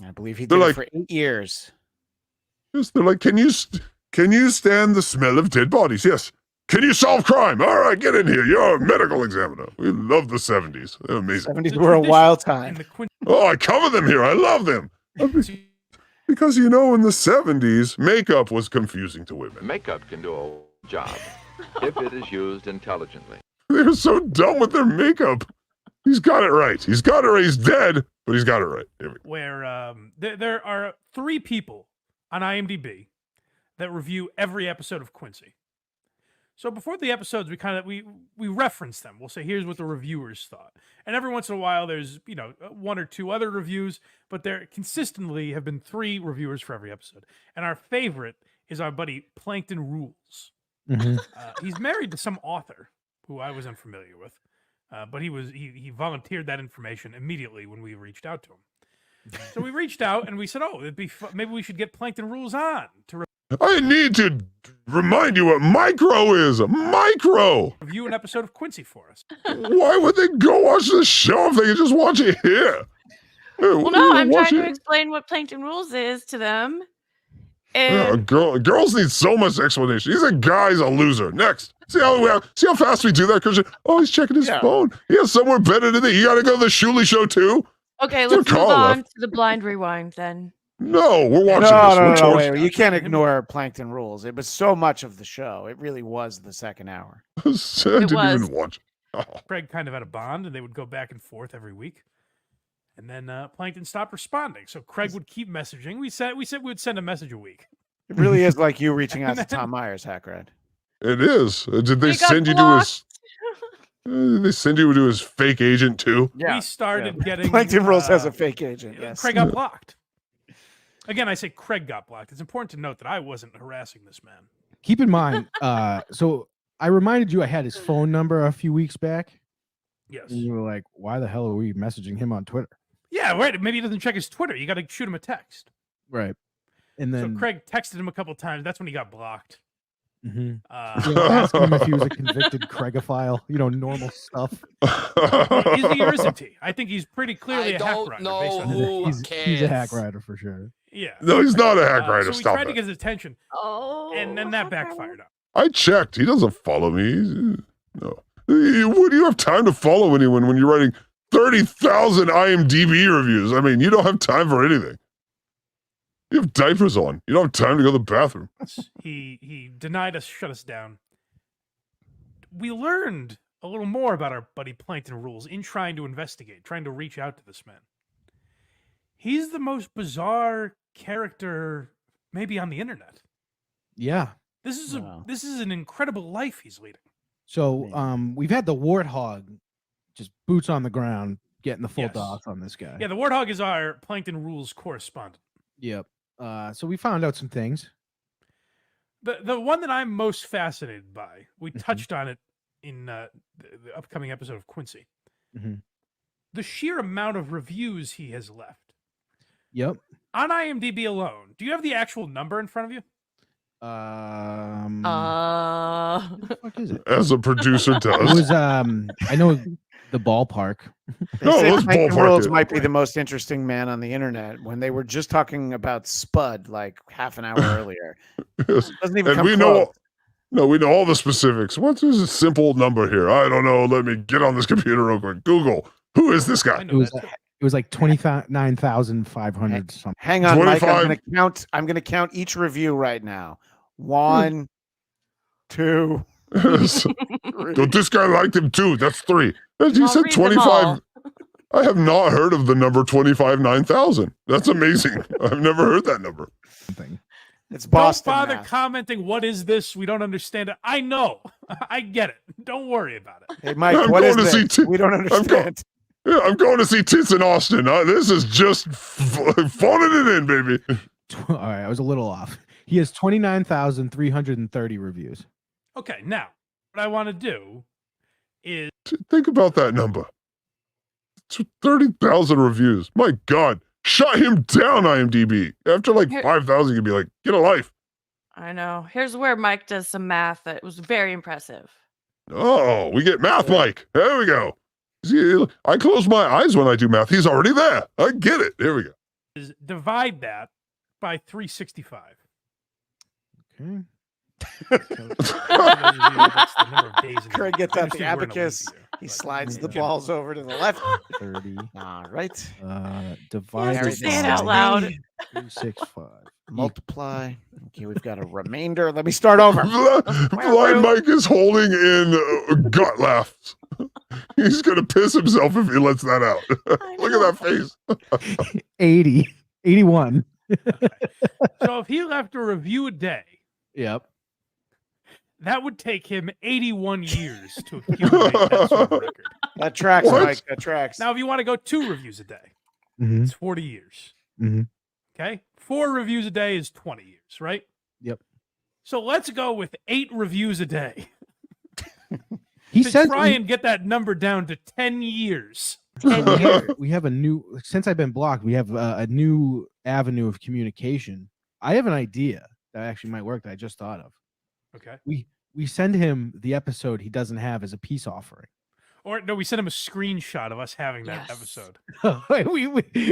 I believe he did it for 8 years. Yes, they're like, can you stand the smell of dead bodies? Yes. Can you solve crime? All right, get in here. You're a medical examiner. We love the 70s. They're amazing. 70s were a wild time. Oh, I cover them here. I love them. Because, in the 70s, makeup was confusing to women. Makeup can do a job if it is used intelligently. They're so dumb with their makeup. He's got it right. He's dead, but he's got it right. Where there are 3 people on IMDb that review every episode of Quincy. So before the episodes, we reference them. We'll say, here's what the reviewers thought. And every once in a while, there's 1 or 2 other reviews, but there consistently have been 3 reviewers for every episode. And our favorite is our buddy Plankton Rules. Mm-hmm. He's married to some author who I was unfamiliar with, but he volunteered that information immediately when we reached out to him. So we reached out and we said, maybe we should get Plankton Rules on to. I need to remind you what micro is. Micro. Review an episode of Quincy for us. Why would they go watch the show if they could just watch it here? Well, no, I'm trying to explain what Plankton Rules is to them. And girls need so much explanation. He's a guy's a loser. Next. See how fast we do that, Christian? Oh, he's checking his phone. He has somewhere better to think. You got to go to the Shuley show too? Okay, let's move on to the blind rewind then. No, we're watching this. No, wait. You can't ignore Plankton Rules. It was so much of the show. It really was the second hour. I didn't even watch. Oh. Craig kind of had a bond, and they would go back and forth every week. And then Plankton stopped responding, so Craig would keep messaging. We said we would send a message a week. It really is like you reaching out to Tom Myers, Hackride. It is. Did they He got send you to his? Did they send you to his fake agent too? Yeah. We started getting Plankton Rules has a fake agent. Yes. Craig got blocked. Again, I say Craig got blocked. It's important to note that I wasn't harassing this man. Keep in mind, so I reminded you I had his phone number a few weeks back. Yes. And you were like, why the hell are we messaging him on Twitter? Yeah, right. Maybe he doesn't check his Twitter. You got to shoot him a text. Right. And then So Craig texted him a couple times. That's when he got blocked. Asking him if he was a convicted Craigophile, normal stuff. Is he or isn't he? I think he's pretty clearly a hack rider. Based on He's a hack rider for sure. Yeah. No, he's not a hack rider. So we Stop tried to it. get his attention. Oh. And then that backfired up. I checked. He doesn't follow me. No. What do you have time to follow anyone when you're writing 30,000 IMDb reviews? I mean, you don't have time for anything. You have diapers on. You don't have time to go to the bathroom. He denied us, shut us down. We learned a little more about our buddy Plankton Rules in trying to investigate, trying to reach out to this man. He's the most bizarre character maybe on the internet. Yeah. This is an incredible life he's leading. So we've had the Warthog, just boots on the ground, getting the full Yes. doss on this guy. Yeah, the Warthog is our Plankton Rules correspondent. Yep. So we found out some things. The one that I'm most fascinated by, we Mm-hmm. touched on it in the upcoming episode of Quincy. Mm-hmm. The sheer amount of reviews he has left. Yep. On IMDb alone, do you have the actual number in front of you? What is it? As a producer It does. was I know the ballpark. They say let's Plankton ballpark Rules it. might be the most interesting man on the internet when they were just talking about Spud like half an hour earlier. Yes. Doesn't even And come we close. we know all the specifics. What is a simple number here? I don't know. Let me get on this computer real quick. Google. Who is this guy? It was like 29,500 something. Hang on, Mike. 25. I'm gonna count each review right now. 1, 2. This guy liked him too. That's 3. He I'll said read them 25. all. I have not heard of the number 25,9,000. That's amazing. I've never heard that number. It's Boston. Don't bother math. commenting. What is this? We don't understand it. I know. I get it. Don't worry about it. Hey, Mike, I'm what is going to this? see We don't understand. I'm going to see tits in Austin. This is just phoning it in, baby. All right, I was a little off. He has 29,330 reviews. Okay, now what I want to do is Think about that number. 30,000 reviews. My God. Shut him down, IMDb. After like 5,000, you'd be like, get a life. I know. Here's where Mike does some math that was very impressive. Oh, we get math, Mike. There we go. See, I close my eyes when I do math. He's already there. I get it. Here we go. is divide that by 365. Okay. Craig gets out the abacus. He slides the balls over to the left. 30. All right. Divide to say it out loud. 365. Multiply. Okay, we've got a remainder. Let me start over. Blind Mike is holding in gut laughs. He's going to piss himself if he lets that out. Look at that face. 80. 81. So if he left a review a day, Yep. that would take him 81 years to accumulate that sort of record. That tracks, What? Mike. That tracks. Now, if you want to go 2 reviews a day, Mhm. it's 40 years. Mhm. Okay? 4 reviews a day is 20 years, right? Yep. So let's go with 8 reviews a day. He to said try and get that number down to 10 years. we have a new, since I've been blocked, we have a new avenue of communication. I have an idea that actually might work that I just thought of. Okay. We send him the episode he doesn't have as a peace offering. Or no, we sent him a screenshot of us having that Yes. episode.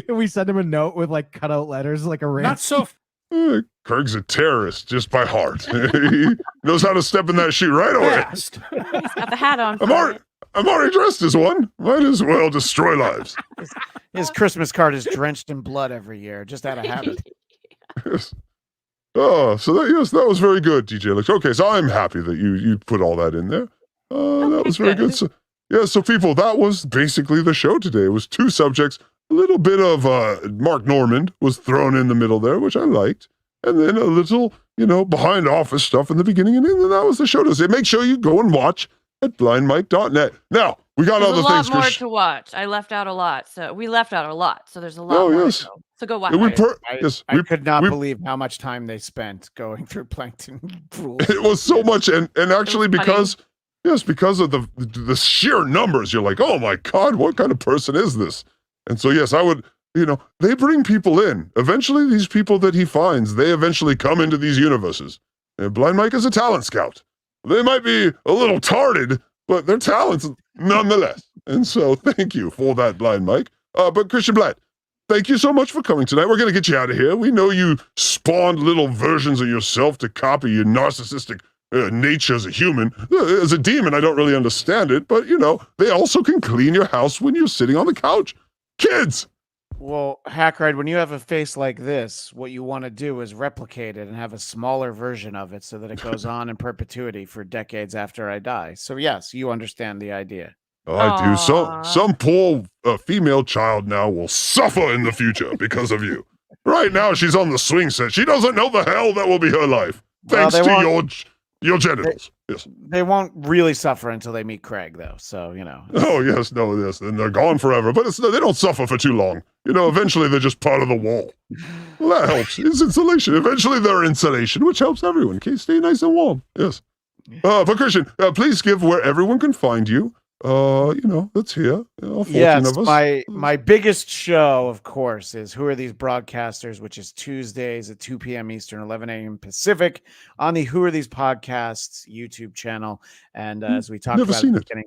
we send him a note with like cutout letters, like a rant. Not so. Kirk's a terrorist just by heart. He knows how to step in that shoe right away. Fast. He's got the hat on. I'm already dressed as one. Might as well destroy lives. His Christmas card is drenched in blood every year, just out of habit. Yes. Oh, so that was very good, DJ Alex. Okay, so I'm happy that you put all that in there. That was very good. So, yeah, so people, that was basically the show today. It was 2 subjects. A little bit of Mark Normand was thrown in the middle there, which I liked. And then a little behind office stuff in the beginning, and then that was the show to say. Make sure you go and watch at blindmike.net. Now, we got there's other a lot things. more to watch. I left out a lot. So we left out a lot. So there's a lot more to go. So go watch it. I could not believe how much time they spent going through plankton rules. It was so much, and actually because of the sheer numbers, you're like, oh my God, what kind of person is this? And so yes, I would, they bring people in. Eventually, these people that he finds, they eventually come into these universes. And Blind Mike is a talent scout. They might be a little tarded, but they're talented nonetheless. And so thank you for that, Blind Mike. But Christian Bladt, thank you so much for coming tonight. We're going to get you out of here. We know you spawned little versions of yourself to copy your narcissistic nature as a human. As a demon, I don't really understand it, but, they also can clean your house when you're sitting on the couch. Kids! Well, Hackride, when you have a face like this, what you want to do is replicate it and have a smaller version of it so that it goes on in perpetuity for decades after I die. So yes, you understand the idea. I do. So some poor female child now will suffer in the future because of you. Right now, she's on the swing set. She doesn't know the hell that will be her life. Thanks to your genitals. Yes. They won't really suffer until they meet Craig, though. So, Oh, yes. No, yes. And they're gone forever. But they don't suffer for too long. Eventually they're just part of the wall. Well, that helps. It's insulation. Eventually they're insulation, which helps everyone. Okay, stay nice and warm. Yes. But Christian, please give where everyone can find you. That's here. All 14 yes, of us. my biggest show, of course, is Who Are These Broadcasters, which is Tuesdays at 2 p.m. Eastern, 11 a.m. Pacific on the Who Are These Podcasts YouTube channel. And as we talked about at the beginning,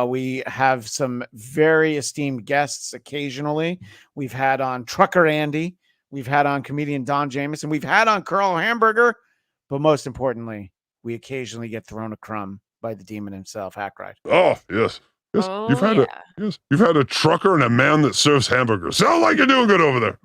we have some very esteemed guests occasionally. We've had on Trucker Andy, we've had on comedian Don Jameson, we've had on Carl Hamburger, but most importantly, we occasionally get thrown a crumb by the demon himself, Hackride. Oh, yes. Yes. Oh, You've had a trucker and a man that serves hamburgers. Sound like you're doing good over there.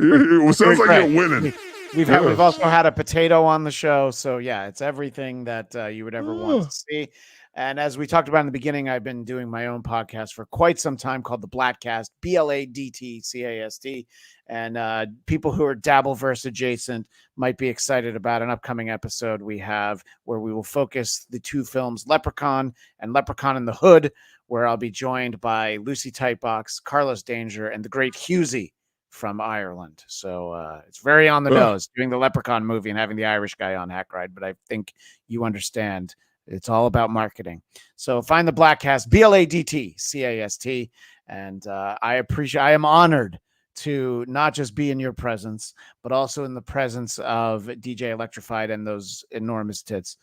It sounds like you're winning. We've also had a potato on the show. So yeah, it's everything that you would ever want to see. And as we talked about in the beginning, I've been doing my own podcast for quite some time called the Bladcast, BLADTCAST. And people who are Dabbleverse adjacent might be excited about an upcoming episode we have where we will focus the two films Leprechaun and Leprechaun in the Hood, where I'll be joined by Lucy Tightbox, Carlos Danger, and the great Husey from Ireland. So it's very on the nose doing the Leprechaun movie and having the Irish guy on Hackride, but I think you understand. It's all about marketing. So find the Bladcast, BLADTCAST. And I am honored to not just be in your presence, but also in the presence of DJ Electrified and those enormous tits.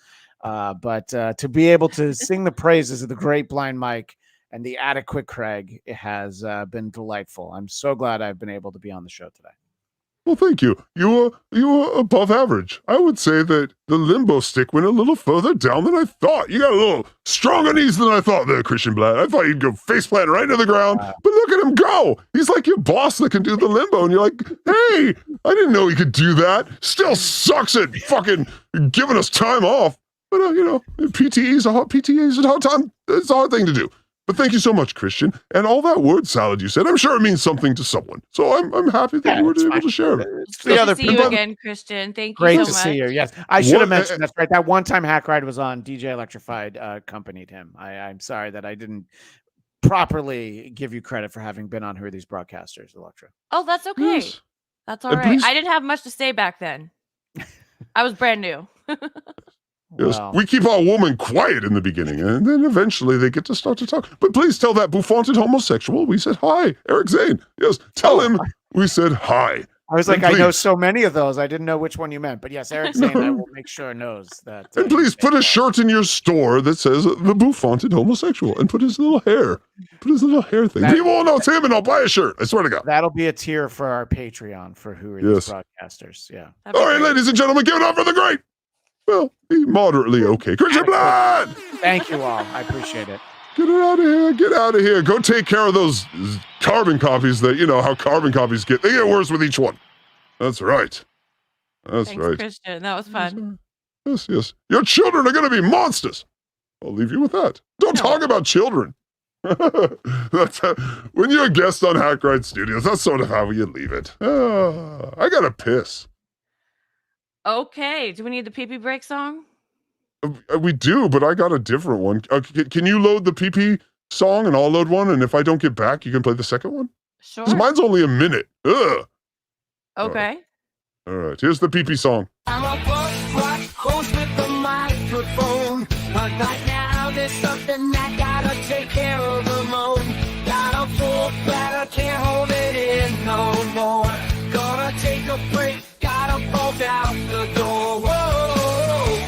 But to be able to sing the praises of the great Blind Mike and the adequate Craig, it has been delightful. I'm so glad I've been able to be on the show today. Well, thank you. You were above average. I would say that the limbo stick went a little further down than I thought. You got a little stronger knees than I thought there, Christian Bladt. I thought you'd go faceplant right to the ground, but look at him go. He's like your boss that can do the limbo, and you're like, hey, I didn't know he could do that. Still sucks at fucking giving us time off. But, PTA is a hard time. It's a hard thing to do. But thank you so much, Christian. And all that word salad you said, I'm sure it means something to someone. So I'm happy that you were able to share it. It's great to see you again, Christian. Thank you so much. Great to see you. Yes, I should have mentioned that's right. That one time Hackride was on, DJ Electrified accompanied him. I'm sorry that I didn't properly give you credit for having been on Who Are These Broadcasters, Electra. Oh, that's okay. Yes. That's all right. I didn't have much to say back then. I was brand new. Yes, we keep our woman quiet in the beginning, and then eventually they get to start to talk. But please tell that bouffanted homosexual we said hi, Eric Zane. Yes, tell him we said hi. I was like, I know so many of those. I didn't know which one you meant. But yes, Eric Zane, I will make sure knows that. And please put a shirt in your store that says the bouffanted homosexual and put his little hair thing. People will know it's him and I'll buy a shirt. I swear to God. That'll be a tier for our Patreon for Who Are These Broadcasters. Yeah. All right, ladies and gentlemen, give it up for the great. Well, moderately okay. Christian Bladt! Thank you all. I appreciate it. Get it out of here. Get out of here. Go take care of those carbon copies that, how carbon copies get. They get worse with each one. That's right. Thanks, Christian. That was fun. Yes. Your children are going to be monsters. I'll leave you with that. Don't talk about children. That's when you're a guest on Hackride Studios, that's sort of how you leave it. I got to piss. Okay. Do we need the pee-pee break song? We do, but I got a different one. Can you load the PP song and I'll load one? And if I don't get back, you can play the second one? Sure. 'Cause mine's only a minute. Ugh. Okay. All right. Here's the PP song. I'm a butt host with the microphone. But right now there's something I gotta take care of the most. Got a full bladder, can't hold it in no more. Gonna take a break, gotta bolt out the door. Whoa,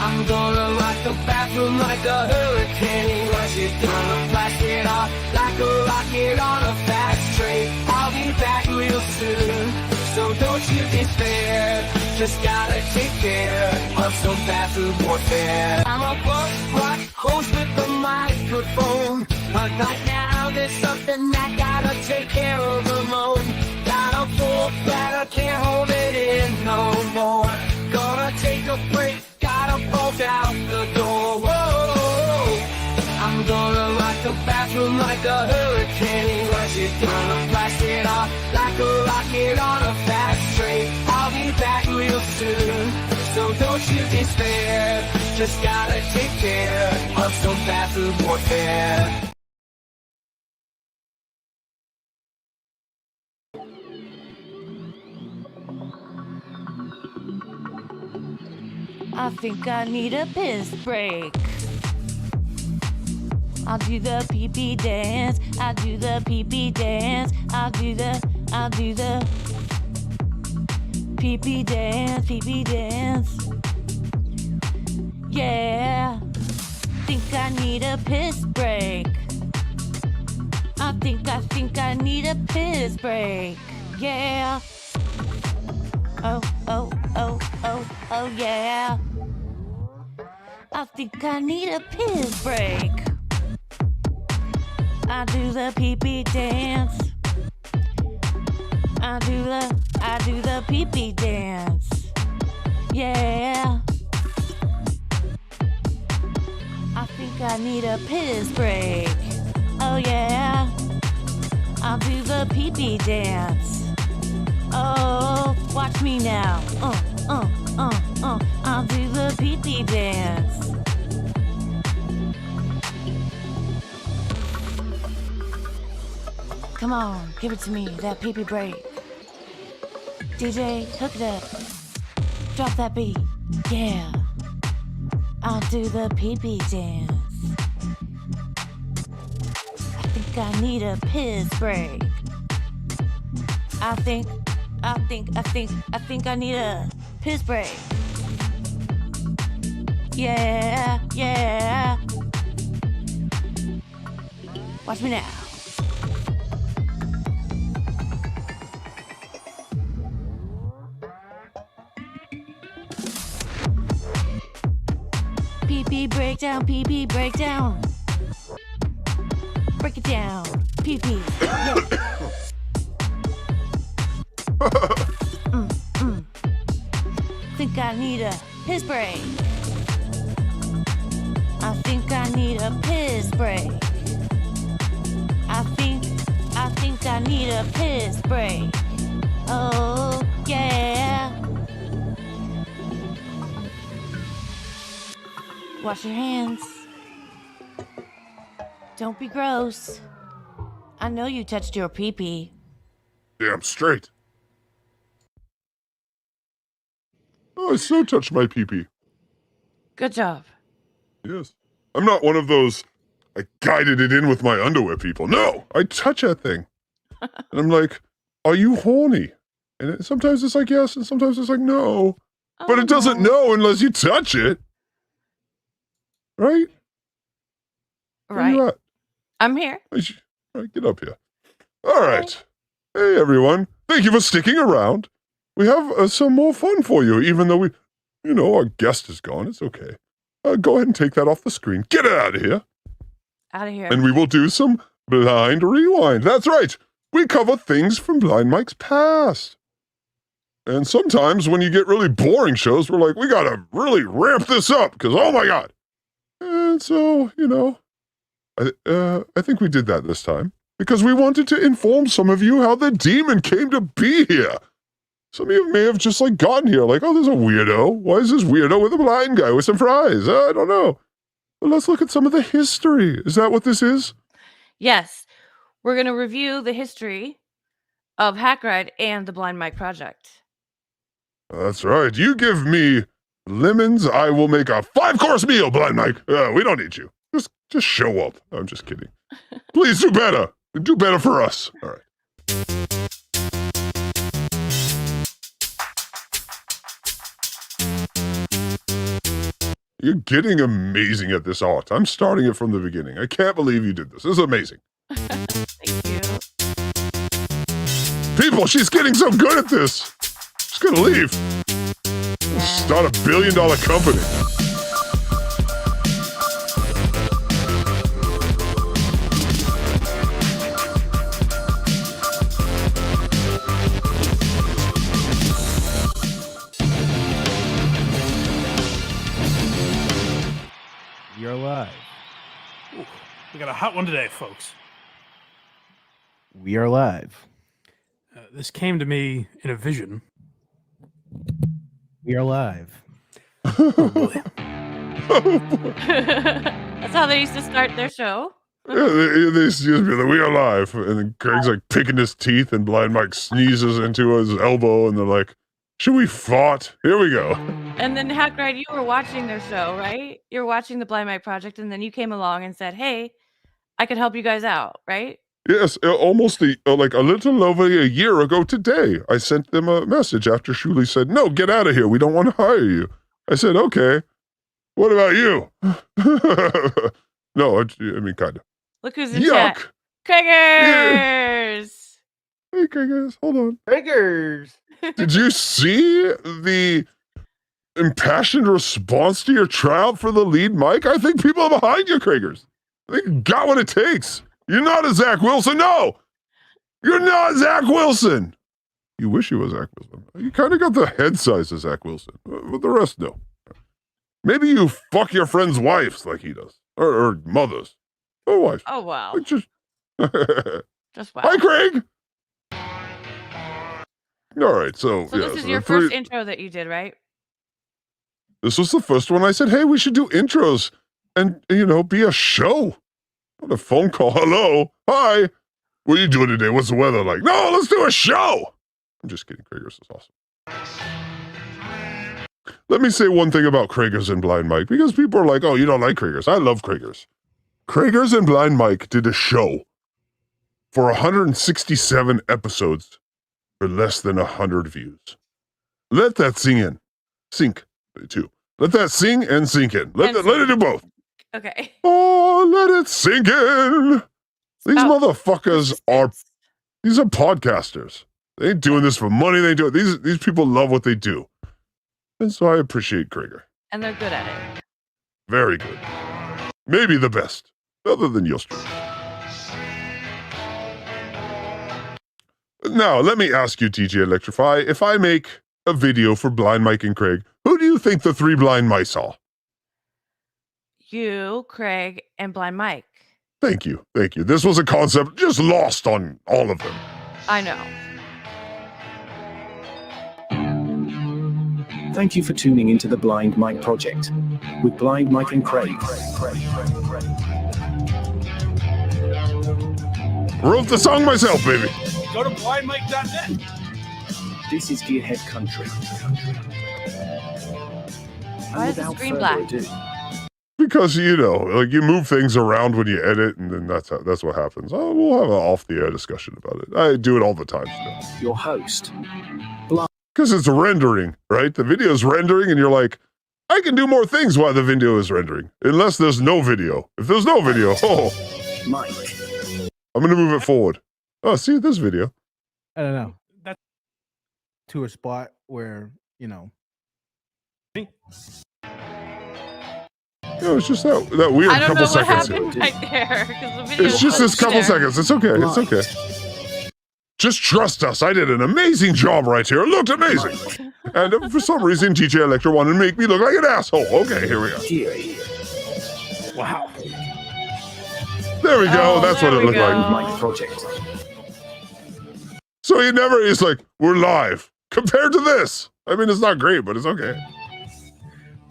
I'm gonna rock the bathroom like a hurricane. Rush it, gonna blast it off like a rocket on a fast train. I'll be back real soon, so don't you despair. Just gotta take care of some bathroom warfare. I'm a butt rock host with the microphone. But right now there's something I gotta take care of the most. Got a full bladder, can't hold it in no more. Gonna take a break, gotta bolt out the door. Whoa, I'm gonna rock the bathroom like a hurricane. Rush it, gonna blast it off like a rocket on a fast train. I'll be back real soon, so don't you despair. Just gotta take care of some bathroom warfare. I think I need a piss break. I'll do the pee-pee dance. I'll do the pee-pee dance. I'll do the pee-pee dance, pee-pee dance. Yeah. Think I need a piss break. I think I need a piss break. Yeah. Oh, yeah. I think I need a piss break. I do the pee-pee dance. I do the pee-pee dance. Yeah. I think I need a piss break. Oh yeah. I'll do the pee-pee dance. Oh, watch me now. I'll do the pee-pee dance. Come on, give it to me, that pee-pee break. DJ, hook it up. Drop that beat. Yeah. I'll do the pee-pee dance. I think I need a piss break. I think I need a piss break. Yeah. Watch me now. Pee-pee breakdown, pee-pee breakdown. Break it down, pee-pee. Yeah. Think I need a piss break. I think I need a piss break. I think I need a piss break. Oh, yeah. Wash your hands. Don't be gross. I know you touched your pee-pee. Damn straight. Oh, I so touched my pee-pee. Good job. Yes. I'm not one of those, I guided it in with my underwear people. No, I touch that thing. And I'm like, are you horny? And sometimes it's like yes, and sometimes it's like no. But it doesn't know unless you touch it. Right? Where you at? I'm here. All right, get up here. All right. Hey, everyone. Thank you for sticking around. We have some more fun for you, even though our guest is gone. It's okay. Go ahead and take that off the screen. Get it out of here. Out of here. And we will do some blind rewind. That's right. We cover things from Blind Mike's past. And sometimes when you get really boring shows, we're like, we got to really ramp this up because, oh my God. And so, I think we did that this time because we wanted to inform some of you how the demon came to be here. Some of you may have just like gotten here like, oh, there's a weirdo. Why is this weirdo with a blind guy with some fries? I don't know. But let's look at some of the history. Is that what this is? Yes. We're going to review the history of Hackride and the Blind Mike Project. That's right. You give me lemons, I will make a 5-course meal, Blind Mike. We don't need you. Just show up. I'm just kidding. Please do better. Do better for us. All right. You're getting amazing at this art. I'm starting it from the beginning. I can't believe you did this. This is amazing. Thank you. People, she's getting so good at this. She's gonna leave. Start a $1 billion company. You're alive. Ooh, we got a hot one today, folks. We are live. This came to me in a vision. We are live. Oh, boy. That's how they used to start their show. Yeah, they used to be like, we are live. And then Craig's like picking his teeth and Blind Mike sneezes into his elbow and they're like, should we fart? Here we go. And then Hackride, you were watching their show, right? You were watching the Blind Mike Project, and then you came along and said, hey, I could help you guys out, right? Yes, almost like a little over a year ago today, I sent them a message after Shuli said, no, get out of here. We don't want to hire you. I said, okay. What about you? No, I mean, kind of. Look who's in chat. Craigers! Yeah. Hey, Craigers, hold on. Craigers! Did you see the impassioned response to your tryout for the lead mic? I think people are behind you, Craigers. I think you got what it takes. You're not a Zach Wilson. No! You're not Zach Wilson. You wish you were Zach Wilson. You kind of got the head size of Zach Wilson. But the rest, no. Maybe you fuck your friends' wives like he does. Or mothers. Or wives. Oh, wow. Like just wow. Hi, Craig! All right, so this is your first intro that you did, right? This was the first one. I said, hey, we should do intros and, be a show. Not a phone call. Hello. Hi. What are you doing today? What's the weather like? No, let's do a show. I'm just kidding. Craigers is awesome. Let me say one thing about Craigers and Blind Mike, because people are like, oh, you don't like Craigers. I love Craigers. Craigers and Blind Mike did a show for 167 episodes for less than 100 views. Let that sing in. Sink, too. Let that sing and sink in. Let it do both. Okay. Oh, let it sink in. These motherfuckers these are podcasters. They ain't doing this for money. They do it. These people love what they do. And so I appreciate Krieger. And they're good at it. Very good. Maybe the best, other than yours truly. Now, let me ask you, TJ Electra Fry, if I make a video for Blind Mike and Craig, who do you think the 3 blind mice are? You, Craig, and Blind Mike. Thank you. Thank you. This was a concept just lost on all of them. I know. Thank you for tuning into the Blind Mike Project with Blind Mike and Craig. Wrote the song myself, baby. Go to blindmike.net. This is Gearhead Country. Why is the screen black? Because, you move things around when you edit, and then that's what happens. Oh, we'll have an off-the-air discussion about it. I do it all the time still. Your host. Because it's rendering, right? The video is rendering, and you're like, I can do more things while the video is rendering. Unless there's no video. If there's no video, Mike. I'm going to move it forward. Oh, see this video. I don't know. That's to a spot where, it's just that weird I don't couple know what seconds. happened right there. The video It's just this couple seconds. It's okay. It's okay. Just trust us. I did an amazing job right here. It looked amazing. And for some reason, TJ Electra wanted to make me look like an asshole. Okay, here we go. Wow. There we go. That's what it looked like. Mike Project. So he's like, we're live. compared to this. I mean, it's not great, but it's okay.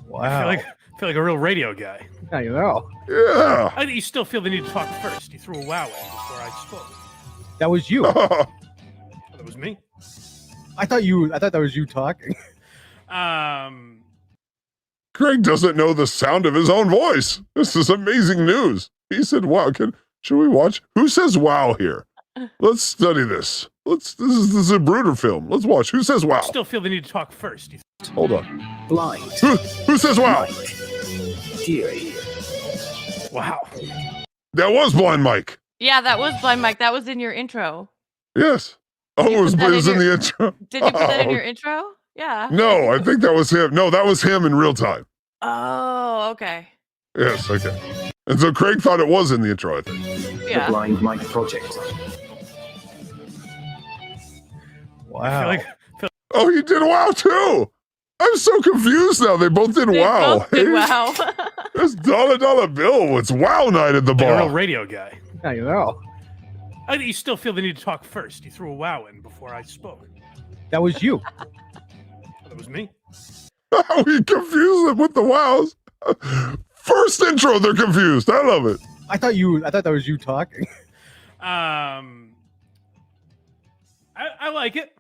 Wow. I feel like a real radio guy. Yeah, you know. Yeah. I think you still feel the need to talk first. You threw a wow in before I spoke. That was you. Oh, that was me. I thought that was you talking. Craig doesn't know the sound of his own voice. This is amazing news. He said, wow, should we watch? Who says wow here? Let's study this. This is a Bruder film. Let's watch. Who says wow? I still feel the need to talk first. Hold on. Blind. Who says wow? Wow. That was Blind Mike. Yeah, that was Blind Mike. That was in your intro. Yes. Oh, it was in the intro. Did you put that in your intro? Yeah. No, I think that was him. No, that was him in real time. Oh, okay. Yes, okay. And so Craig thought it was in the intro, I think. Yeah. The Blind Mike Project. Wow. Oh, you did wow too. I'm so confused now. They both did wow. Both did wow. It's dollar bill. It's wow night at the Like a real bar. radio guy. Yeah, you know. I think you still feel the need to talk first. You threw a wow in before I spoke. That was you. That was me. We confused them with the wows. First intro, they're confused. I love it. I thought that was you talking. I like it.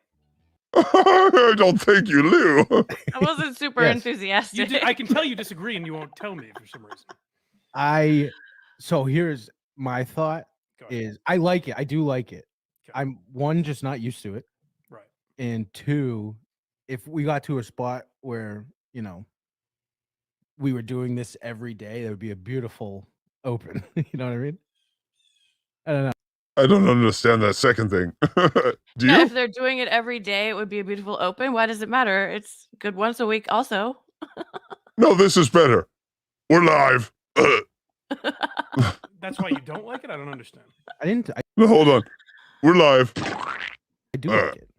I don't think you, Lou. I wasn't super enthusiastic. I can tell you disagree, and you won't tell me for some reason. So here's my thought is I like it. I do like it. Okay. I'm one, just not used to it. Right. And two, if we got to a spot where, you know, we were doing this every day, that would be a beautiful open. You know what I mean? I don't know. I don't understand that second thing. Do you? If they're doing it every day, it would be a beautiful open. Why does it matter? It's good once a week also. No, this is better. We're live. That's why you don't like it? I don't understand. No, hold on. We're live. I do like it.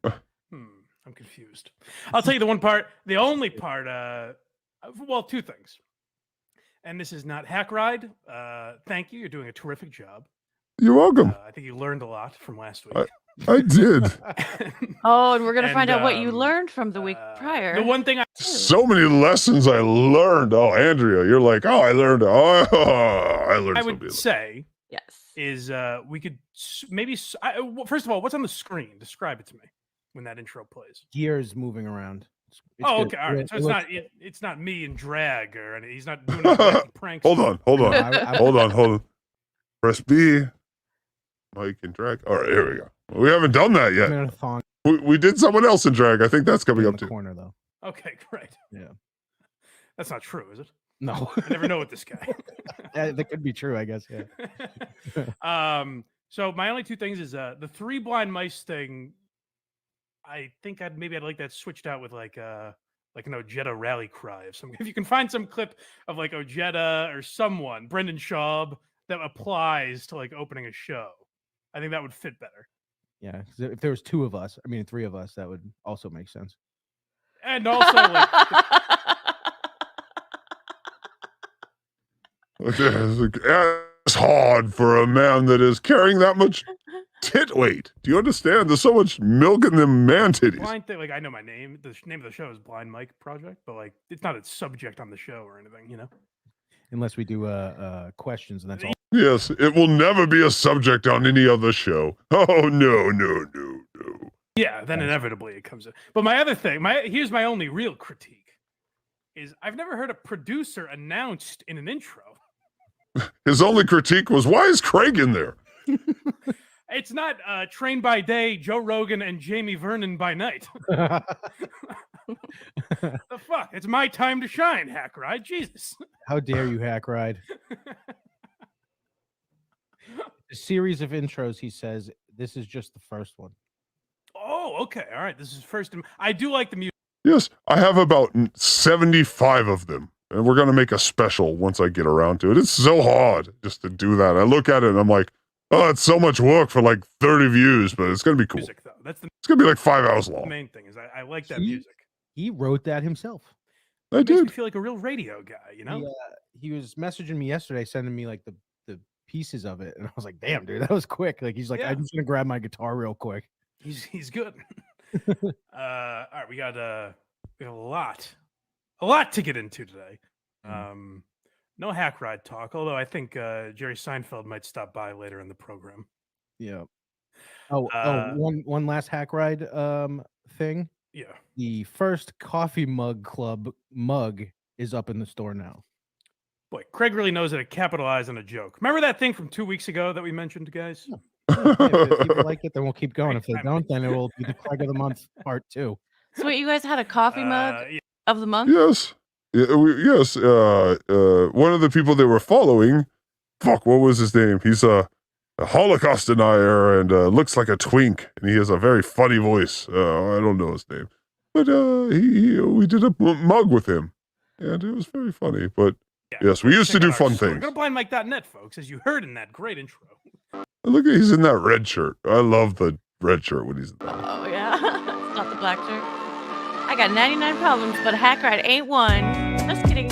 I'm confused. I'll tell you the only part, well, two things. And this is not Hackride. Thank you. You're doing a terrific job. You're welcome. I think you learned a lot from last week. I did. Oh, and we're going to find out what you learned from the week prior. The one thing So many lessons I learned. Oh, Andrea, you're like, oh, I learned. Oh, I learned. I would say, yes, is we could maybe. First of all, what's on the screen? Describe it to me when that intro plays. Gears moving around. It's okay, good. all right. So it's not me in drag or anything. He's not doing any pranks. Hold on. Hold on. Press B. Mike and drag. All right, here we go. We haven't done that yet. We did someone else in drag. I think that's coming up too. Corner though. Okay, great. Yeah. That's not true, is it? No. I never know with this guy. That could be true, I guess. Yeah. So my only two things is the 3 blind mice thing. I think I'd like that switched out with like an Ojeda rally cry. If you can find some clip of like Ojeda or someone, Brendan Schaub, that applies to like opening a show, I think that would fit better. Yeah, if there was 2 of us, I mean 3 of us, that would also make sense. And also, like, it's hard for a man that is carrying that much tit weight. Do you understand? There's so much milk in them man titties. blind thing, like I know my name. The name of the show is Blind Mike Project, but like it's not a subject on the show or anything, you know. Unless we do questions, and that's all. Yes, it will never be a subject on any other show. Oh, no. Yeah, then inevitably it comes in. But my other thing, here's my only real critique, is I've never heard a producer announced in an intro. His only critique was, why is Craig in there? It's not Train by Day, Joe Rogan, and Jamie Vernon by night. The fuck? It's my time to shine, Hackride. Jesus. How dare you, Hackride? A series of intros, he says. This is just the first one. Oh, okay. All right. This is first. I do like the music. Yes, I have about 75 of them. And we're going to make a special once I get around to it. It's so hard just to do that. I look at it and I'm like, oh, it's so much work for like 30 views, but it's going to be cool. Music, though. It's going to be like 5 hours long. The main thing is I like that music. He wrote that himself. I It makes me did. feel like a real radio guy, you know? He was messaging me yesterday, sending me like the pieces of it, and I was like, "Damn, dude, that was quick!" Like he's like, Yeah. "I'm just gonna grab my guitar real quick." He's good. All right, we got a lot to get into today. No Hackride talk, although I think Jerry Seinfeld might stop by later in the program. Yeah. One last Hackride thing. Yeah. The first coffee mug club mug is up in the store now. Boy, Craig really knows how to capitalize on a joke. Remember that thing from 2 weeks ago that we mentioned, guys? If people like it, then we'll keep going. If they don't, then it will be the Craig of the Month part 2. So wait, you guys had a coffee mug of the month? Yes. Yes. One of the people they were following, what was his name? He's a Holocaust denier and looks like a twink, and he has a very funny voice. I don't know his name, but we did a mug with him, and it was very funny. But yes, we used to do fun things. Go to blindmike.net, folks, as you heard in that great intro. Look, he's in that red shirt. I love the red shirt when he's in that. Oh, yeah. It's not the black shirt. I got 99 problems, but Hackride ain't one. Just kidding.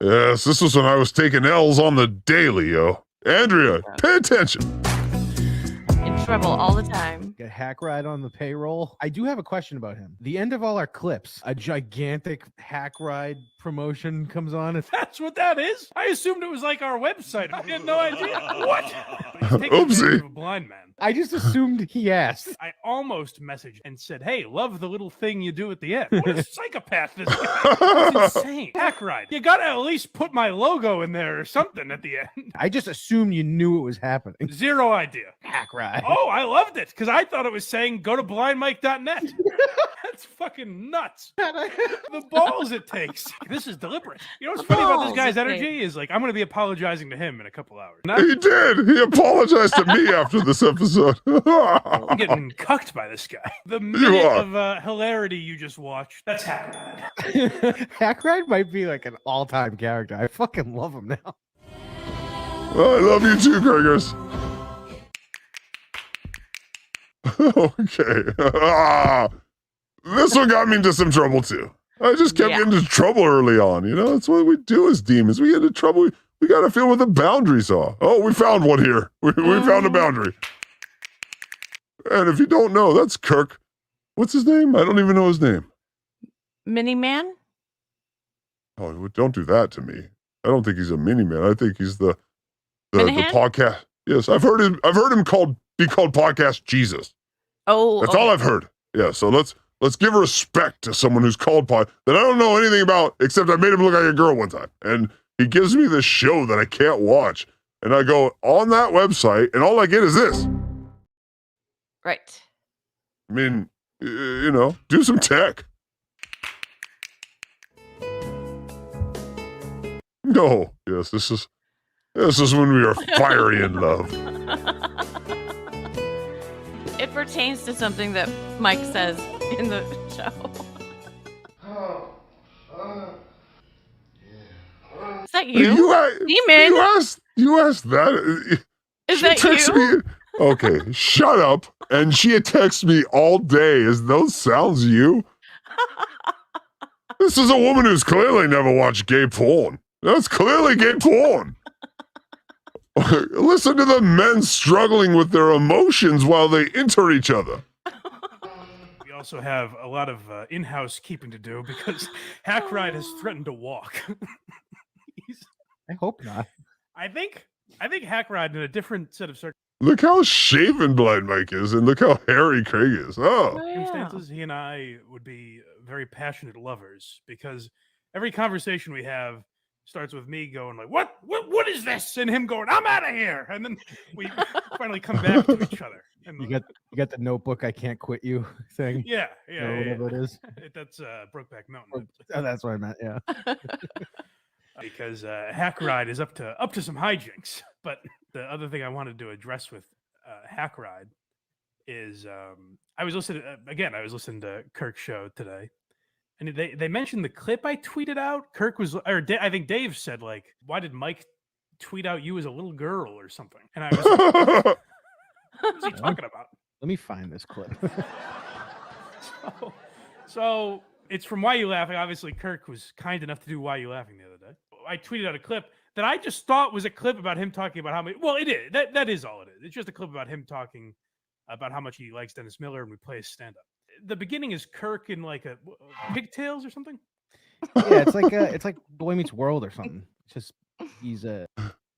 Yes, this was when I was taking L's on the daily, yo. Andrea, pay attention. In trouble all the time. Get Hackride on the payroll. I do have a question about him. The end of all our clips, a gigantic Hackride promotion comes on. That's what that is? I assumed it was like our website. I had no idea. What? Oopsie. A blind man. I just assumed he asked. I almost messaged and said, hey, love the little thing you do at the end. What a psychopath this guy. That's insane. Hackride. You gotta at least put my logo in there or something at the end. I just assumed you knew it was happening. Zero idea. Hackride. Oh, I loved it because I thought it was saying go to blindmike.net. That's fucking nuts. The balls it takes. This is deliberate. You know what's funny about this guy's energy is like I'm going to be apologizing to him in a couple hours. He did. He apologized to me after this episode. I'm getting cucked by this guy. The minute of hilarity you just watched, that's Hackride. Hackride might be like an all-time character. I fucking love him now. Well, I love you too, Gregors. Okay. This one got me into some trouble too. I just kept getting into trouble early on. You know, that's what we do as demons. We get into trouble. We got to feel what the boundaries are. Oh, we found one here. We found a boundary. And if you don't know, that's Kirk. What's his name? I don't even know his name. Mini-Man? Oh, don't do that to me. I don't think he's a mini-man. I think he's the podcast. Yes, I've heard him be called Podcast Jesus. Oh, that's all I've heard. Yeah, so let's give respect to someone who's called that I don't know anything about, except I made him look like a girl one time. And he gives me this show that I can't watch. And I go on that website, and all I get is this. Right. I mean, you know, do some tech. No. Yes, this is when we are fiery in love. It pertains to something that Mike says in the show. Is that you? Demon! You asked that? Is that you? Okay, shut up. And she texts me all day. Is those sounds you? This is a woman who's clearly never watched gay porn. That's clearly gay porn. Listen to the men struggling with their emotions while they enter each other. We also have a lot of in-house keeping to do because Hackride has threatened to walk. I hope not. I think Hackride in a different set of circumstances. Look how shaven Blind Mike is, and look how hairy Craig is. Oh. Circumstances, he and I would be very passionate lovers because every conversation we have starts with me going like, what is this? And him going, I'm out of here. And then we finally come back to each other. And you got the Notebook, I can't quit you thing. Yeah. Or whatever it is. That's Brokeback Mountain. Oh, that's what I meant. Yeah. Because Hackride is up to some hijinks. But the other thing I wanted to address with Hackride is I was listening to Kirk's show today. And they mentioned the clip I tweeted out. Kirk was, I think Dave said, like, why did Mike tweet out you as a little girl or something? And I was like, what is he talking about? Let me find this clip. So it's from Why You Laughing. Obviously, Kirk was kind enough to do Why You Laughing the other day. I tweeted out a clip that I just thought was a clip about him talking about how many. Well, it is. That is all it is. It's just a clip about him talking about how much he likes Dennis Miller, and we play his stand-up. The beginning is Kirk in like a pigtails or something. Yeah, it's like Boy Meets World or something. It's just he's a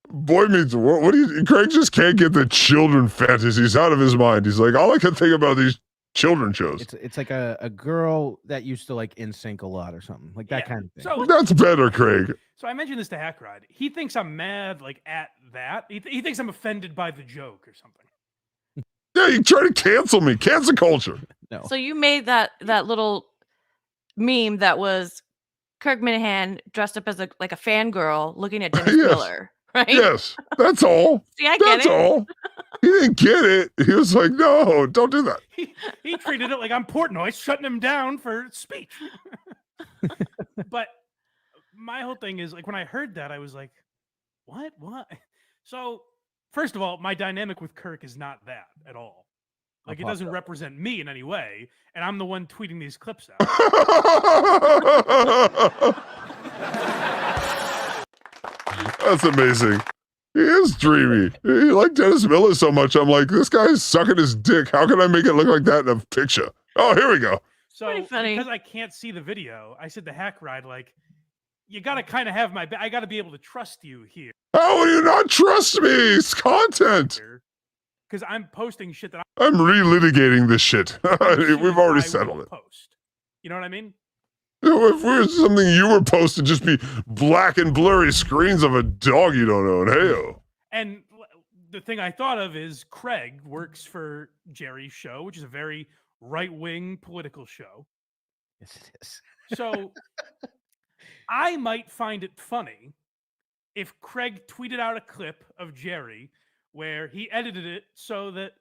Boy Meets World. What do you? Craig just can't get the children fantasies out of his mind. He's like, all I can think about these children shows. it's like a girl that used to like NSYNC a lot or something like that kind of thing. So That's better, Craig. So I mentioned this to Hackride. He thinks I'm mad like at that. He thinks I'm offended by the joke or something. Yeah, you try to cancel me. Cancel culture. No. So you made that little meme that was Kirk Minahan dressed up as a fangirl looking at Dennis Yes. Miller, right? Yes, that's all. See, I get That's it. all. He didn't get it. He was like, no, don't do that. He treated it like I'm Portnoy, shutting him down for speech. But my whole thing is like when I heard that, I was like, what? So first of all, my dynamic with Kirk is not that at all. Like it doesn't represent me in any way, and I'm the one tweeting these clips out. That's amazing. He is dreamy. He liked Dennis Miller so much. I'm like, this guy's sucking his dick. How can I make it look like that in a picture? Oh, here we go. So because I can't see the video, I said to Hackride, like, you got to kind of have I got to be able to trust you here. How will you not trust me? It's content. Because I'm posting shit that I'm relitigating this shit. We've already settled it. post. You know what I mean? If we're something you were posted, just be black and blurry screens of a dog you don't own. Hey-o. And the thing I thought of is Craig works for Jerry's show, which is a very right-wing political show. Yes, it is. So I might find it funny if Craig tweeted out a clip of Jerry where he edited it so that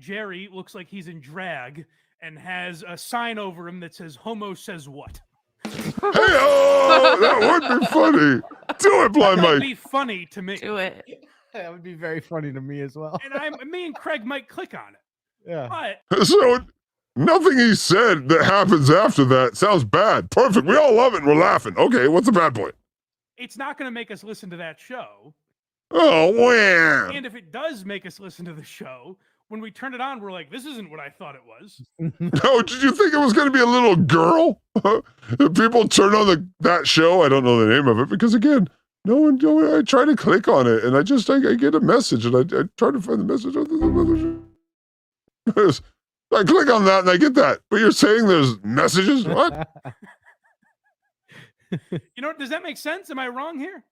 Jerry looks like he's in drag and has a sign over him that says "Homo says what." Hey-o! That would be funny. Do it, Blind That would Mike. be funny to me. Do it. That would be very funny to me as well. And me and Craig might click on it. Yeah. But So nothing he said that happens after that sounds bad. Perfect. We all love it and we're laughing. Okay, what's the bad point? it's not going to make us listen to that show. Oh, wow. And if it does make us listen to the show, when we turn it on, we're like, this isn't what I thought it was. No, did you think it was going to be a little girl? People turn on that show. I don't know the name of it because, again, no one. I try to click on it and I get a message and I try to find the message. I click on that and I get that. But you're saying there's messages? What? You know, does that make sense? Am I wrong here?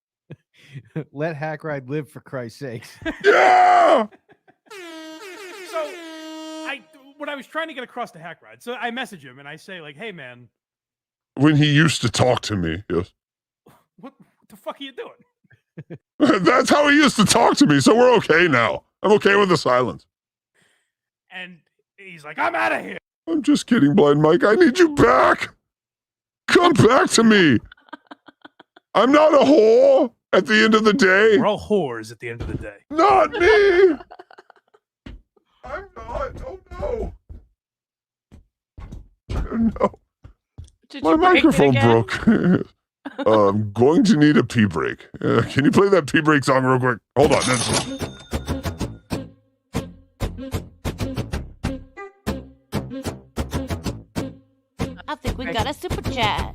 Let Hackride live, for Christ's sakes. Yeah! So, what I was trying to get across to Hackride, so I message him and I say, like, hey, man. When he used to talk to me, yes. What the fuck are you doing? That's how he used to talk to me, so we're okay now. I'm okay with the silence. And he's like, I'm out of here. I'm just kidding, Blind Mike. I need you back. Come back to me. I'm not a whore at the end of the day. We're all whores at the end of the day. Not me. I'm not. Oh, no. Oh, no. Did My you break it microphone again? broke. I'm going to need a pee break. Can you play that pee break song real quick? Hold on. I think we got a super chat.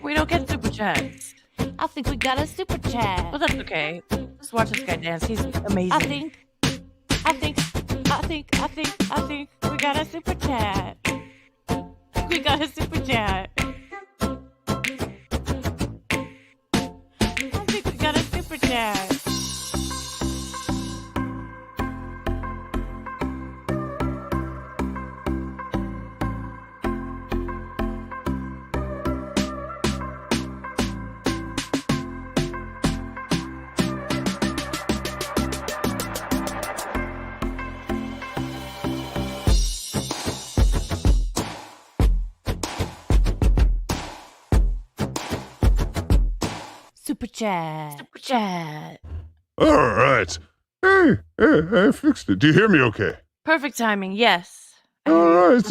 We don't get super chats. I think we got a super chat. Well, that's okay. Just watch this guy dance. He's amazing. I think we got a super chat. We got a super chat. I think we got a super chat. Super chat. Super chat. All right. Hey, I fixed it. Do you hear me okay? Perfect timing. Yes. All right.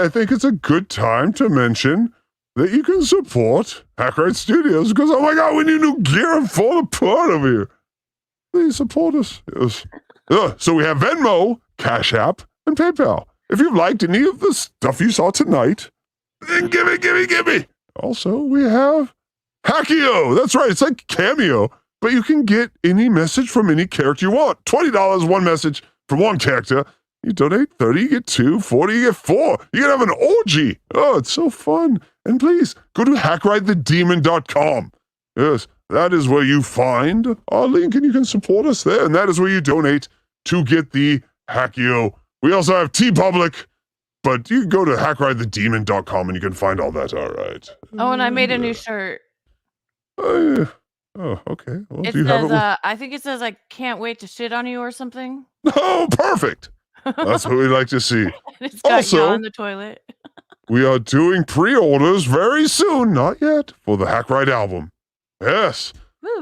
I think it's a good time to mention that you can support Hackride Studios because, oh my God, we need new gear and fall apart over here. Please support us. Yes. So we have Venmo, Cashapp, and PayPal. If you've liked any of the stuff you saw tonight, then gimme. Also, we have Hackio. That's right, it's like Cameo, but you can get any message from any character you want. $20, one message from one character. You donate 30, you get 2, 40, you get 4. You can have an orgy. Oh, it's so fun. And please, go to hackridethedemon.com. Yes, that is where you find our link, and you can support us there, and that is where you donate to get the Hackio. We also have TeePublic, but you can go to hackridethedemon.com, and you can find all that, all right. Oh, and I made a new shirt. Oh, okay. Well, It do you have says, it? I think it says, I can't wait to shit on you or something. Oh, perfect. That's what we like to see. It's got Also, yaw in the toilet. we are doing pre-orders very soon, not yet, for the Hackride album. Yes.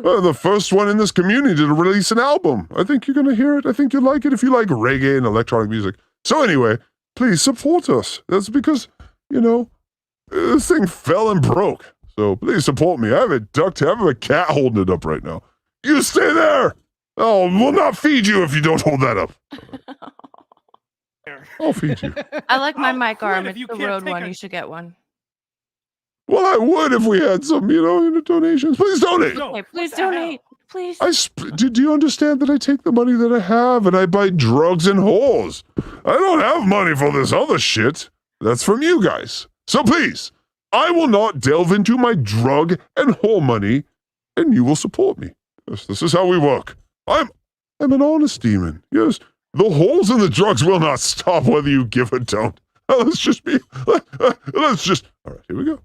The first one in this community to release an album. I think you're going to hear it. I think you'll like it if you like reggae and electronic music. So anyway, please support us. That's because, this thing fell and broke. So please support me. I have a duct tape. I have a cat holding it up right now. You stay there. Oh, we'll not feed you if you don't hold that up. I'll feed you. I like my mic quit arm. if It's you the can't road take one. a- You should get one. Well, I would if we had some, donations. Please donate. Okay, please donate. Please. Do you understand that I take the money that I have and I buy drugs and whores? I don't have money for this other shit. That's from you guys. So please, I will not delve into my drug and whore money, and you will support me. Yes, this is how we work. I'm an honest demon. Yes, the whores and the drugs will not stop whether you give or don't. Let's just. All right, here we go.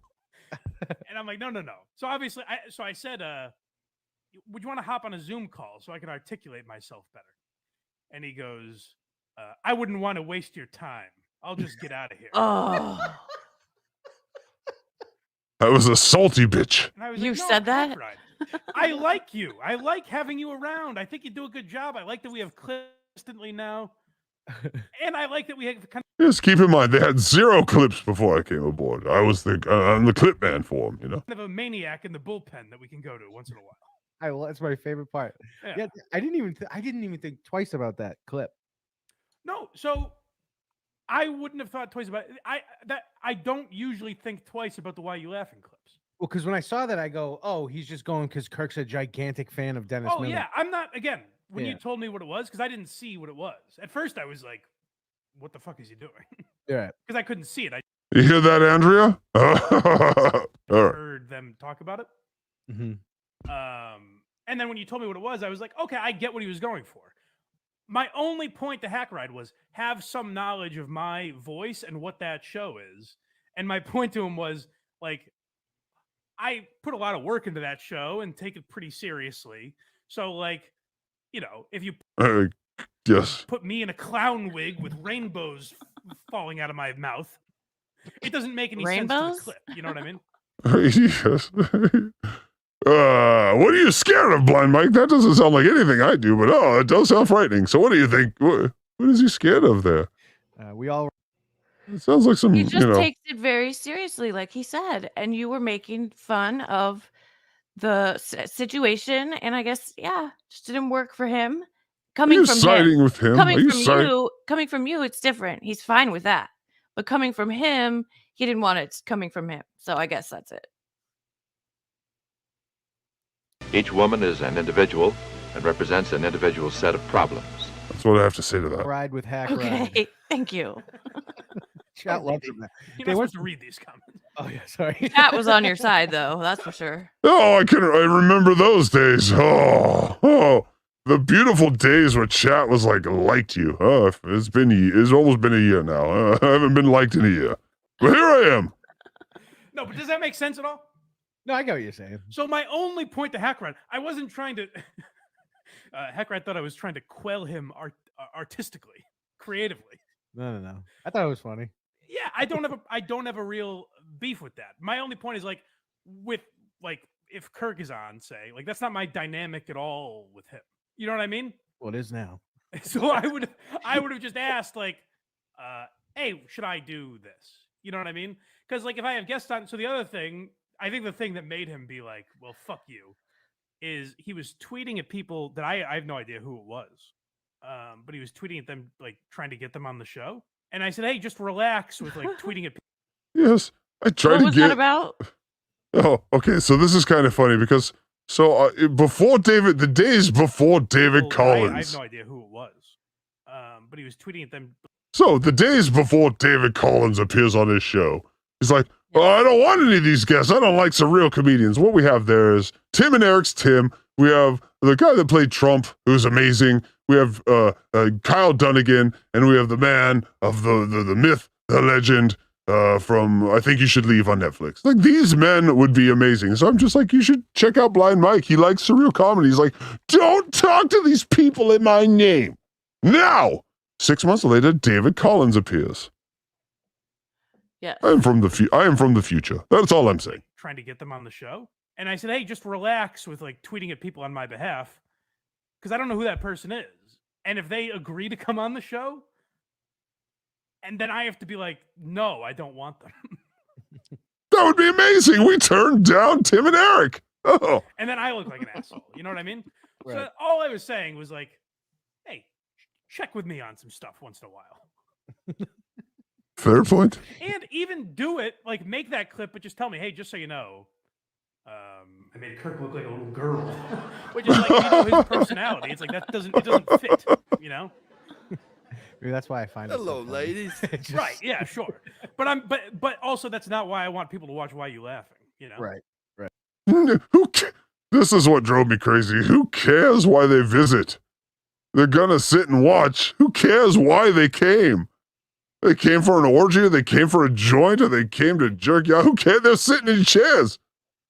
And I'm like, no. So obviously, I said, would you want to hop on a Zoom call so I can articulate myself better? And he goes, I wouldn't want to waste your time. I'll just get out of here. Oh. That was a salty bitch. And I was You like, no, said that? Hackride. I like you. I like having you around. I think you do a good job. I like that we have clips instantly now. And I like that we have kind Just keep in mind, they had 0 clips before I came aboard. I was I'm the clip man for them, of a maniac in the bullpen that we can go to once in a while. That's my favorite part. Yeah. Yeah, I didn't even think twice about that clip. No, so I wouldn't have thought twice about it. I don't usually think twice about the Why You Laughing clips. Well, because when I saw that, I go, "Oh, he's just going because Kirk's a gigantic fan of Dennis Oh Miller." yeah, I'm not again. When you Yeah. told me what it was, because I didn't see what it was. At first, I was like, "What the fuck is he doing?" Yeah. Because I couldn't see it. I You hear that, Andrea? All right. heard them talk about it. Mm-hmm. And then when you told me what it was, I was like, okay, I get what he was going for. My only point to Hackride was have some knowledge of my voice and what that show is. And my point to him was like, I put a lot of work into that show and take it pretty seriously. So like, if you Yes. put me in a clown wig with rainbows falling out of my mouth, it doesn't make any sense to Rainbows? the clip. You know what I mean? Yes. What are you scared of, Blind Mike? That doesn't sound like anything I do, but it does sound frightening. So what do you think? What is he scared of there? We all. It sounds like some, He just takes it very seriously, like he said, and you were making fun of the situation, and I guess just didn't work for him. Coming you from siding him, with him? coming Are you from siding? coming from you, it's different. He's fine with that, but coming from him, he didn't want it coming from him. So I guess that's it. Each woman is an individual and represents an individual set of problems. That's what I have to say to that. Ride with Hackride. Okay, thank you. Chat loves him. You're They not went supposed to read these comments. Oh yeah, sorry. Chat was on your side, though. That's for sure. Oh, I remember those days. Oh, the beautiful days where chat was liked you. Oh, it's almost been a year now. I haven't been liked in a year. But here I am. No, but does that make sense at all? No, I get what you're saying. So my only point to Hackride, I wasn't trying to. Hackride thought I was trying to quell him artistically, creatively. No. I thought it was funny. Yeah, I don't have a real beef with that. My only point is if Kirk is on, say, that's not my dynamic at all with him. You know what I mean? Well, it is now. So I would have just asked hey, should I do this? You know what I mean? Because if I have guests on, so the other thing, I think the thing that made him be like, well, fuck you, is he was tweeting at people that I have no idea who it was. but he was tweeting at them, like trying to get them on the show. And I said, hey, just relax with like tweeting at people. Yes, I tried What to was get. that about? Oh, okay. So this is kind of funny because before David, the days before David Well, I Collins. have no idea who it was, but he was tweeting at them. So the days before David Collins appears on his show, he's like, "Oh, I don't want any of these guests. I don't like some real comedians." What we have there is Tim and Eric's Tim. We have the guy that played Trump, who's amazing. We have Kyle Dunnigan, and we have the man of the myth, the legend from I Think You Should Leave on Netflix. Like, these men would be amazing. So I'm just like, you should check out Blind Mike. He likes surreal comedy. He's like, don't talk to these people in my name. Now, 6 months later, David Collins appears. Yes. I am from the future. That's all I'm saying. Trying to get them on the show. And I said, hey, just relax with like tweeting at people on my behalf, because I don't know who that person is. And if they agree to come on the show, and then I have to be like, no, I don't want them. That would be amazing. We turned down Tim and Eric. Oh. And then I look like an asshole. You know what I mean? Right. So all I was saying was like, hey, check with me on some stuff once in a while. Fair point. And even do it, like make that clip, but just tell me, hey, just so you know, I made Kirk look like a little girl, which is like, you know, his personality. It's like it doesn't fit, you know. Maybe that's why I find Hello, it so ladies. Just- Right? Yeah, sure. But also that's not why I want people to watch Why You Laughing. You know. Right. This is what drove me crazy. Who cares why they visit? They're gonna sit and watch. Who cares why they came? They came for an orgy, or they came for a joint, or they came to jerk you out. Who cares? They're sitting in chairs.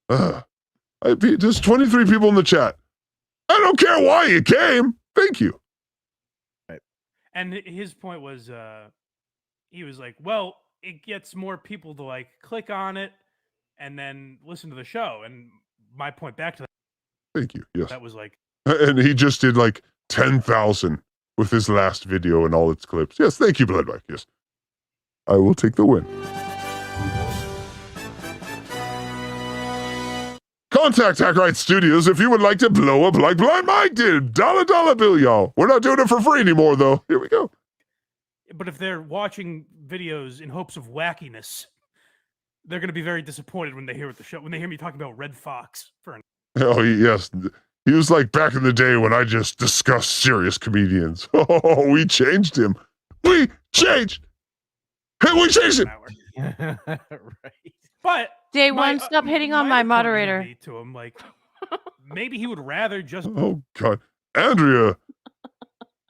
There's 23 people in the chat. I don't care why you came. Thank you. Right. And his point was, he was like, well, it gets more people to like click on it and then listen to the show. And my point back to that. Thank you. Yes. That was like, And he just did like 10,000 with his last video and all its clips. Yes, thank you, BLINDMIKE. Yes. I will take the win. Contact Hackride Studios if you would like to blow up like Blind Mike did. $1 bill, y'all. We're not doing it for free anymore, though. Here we go. but if they're watching videos in hopes of wackiness, they're going to be very disappointed when they hear me talking about Red Fox for an. Oh, yes. He was like back in the day when I just discussed serious comedians. Oh, we changed him. We changed. Hey, we changed him. Right. But Day one, stop hitting on my moderator. To him, like maybe he would rather just. Oh God, Andrea,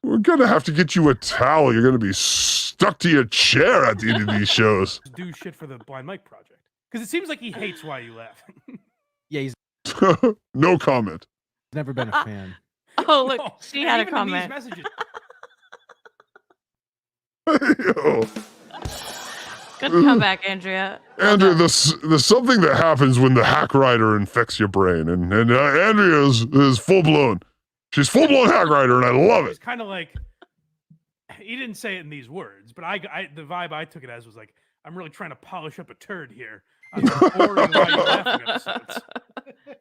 we're gonna have to get you a towel. You're gonna be stuck to your chair at the end of these shows. Do shit for the Blind Mike project because it seems like he hates Why You Laugh. Yeah, he's no comment. never been a fan. Oh, look, No, she and had a even in these comment. messages- Yo. Good comeback, Andrea. Andrea, there's something that happens when the Hackride infects your brain, and Andrea is full blown. She's full blown Hackride, and I love It's it. kind of like he didn't say it in these words, but the vibe I took it as was like, I'm really trying to polish up a turd here on some boring Why You Laughing episodes.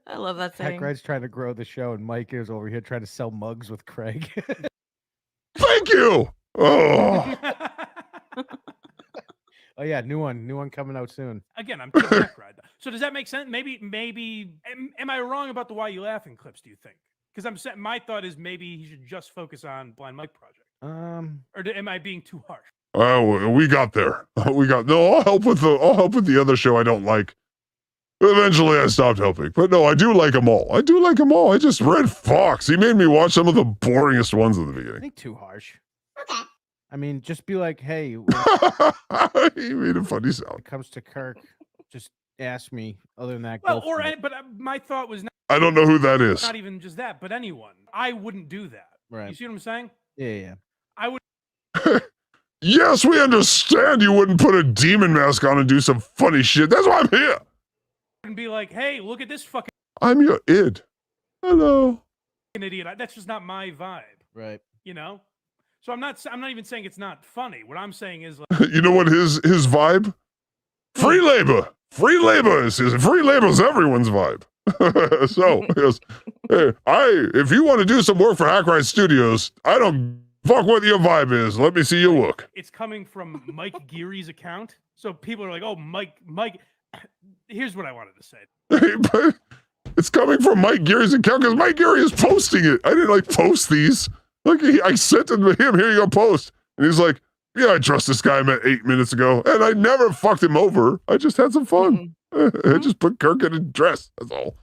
I love that saying. Hackride's trying to grow the show, and Mike is over here trying to sell mugs with Craig. Thank you. Oh, Oh yeah, new one coming out soon. Again, I'm Team Hackride. So does that make sense? Maybe am I wrong about the Why You Laughing clips? Do you think? Because my thought is maybe he should just focus on Blind Mike project. Or am I being too harsh? we got there. No. I'll help with the other show I don't like. Eventually, I stopped helping, but no, I do like them all. I just Red Fox. He made me watch some of the boringest ones at the I beginning. think too harsh. Okay. I mean, just be like, hey, when He made a funny sound. it comes to Kirk, just ask me. Other than that, Well, go for it. but my thought was I don't know who that is. not even just that, but anyone. I wouldn't do that. Right. You see what I'm saying? Yeah. I would. Yes, we understand you wouldn't put a demon mask on and do some funny shit. That's why I'm here. And be like, hey, look at this fucking I'm your id. Hello. idiot. That's just not my vibe. Right. You know. So I'm not even saying it's not funny. What I'm saying is like, You know what his vibe? Free labor. Free labor is everyone's vibe. So yes, hey, if you want to do some work for Hackride Studios, I don't Fuck what your vibe is. Let me see your look. It's coming from Mike Geary's account. So people are like, oh, Mike. Here's what I wanted to say. But it's coming from Mike Geary's account because Mike Geary is posting it. I didn't post these. Look, I sent it to him. Here you go, post. And he's like, yeah, I trust this guy I met 8 minutes ago. And I never fucked him over. I just had some fun. I just put Kirk in a dress. That's all.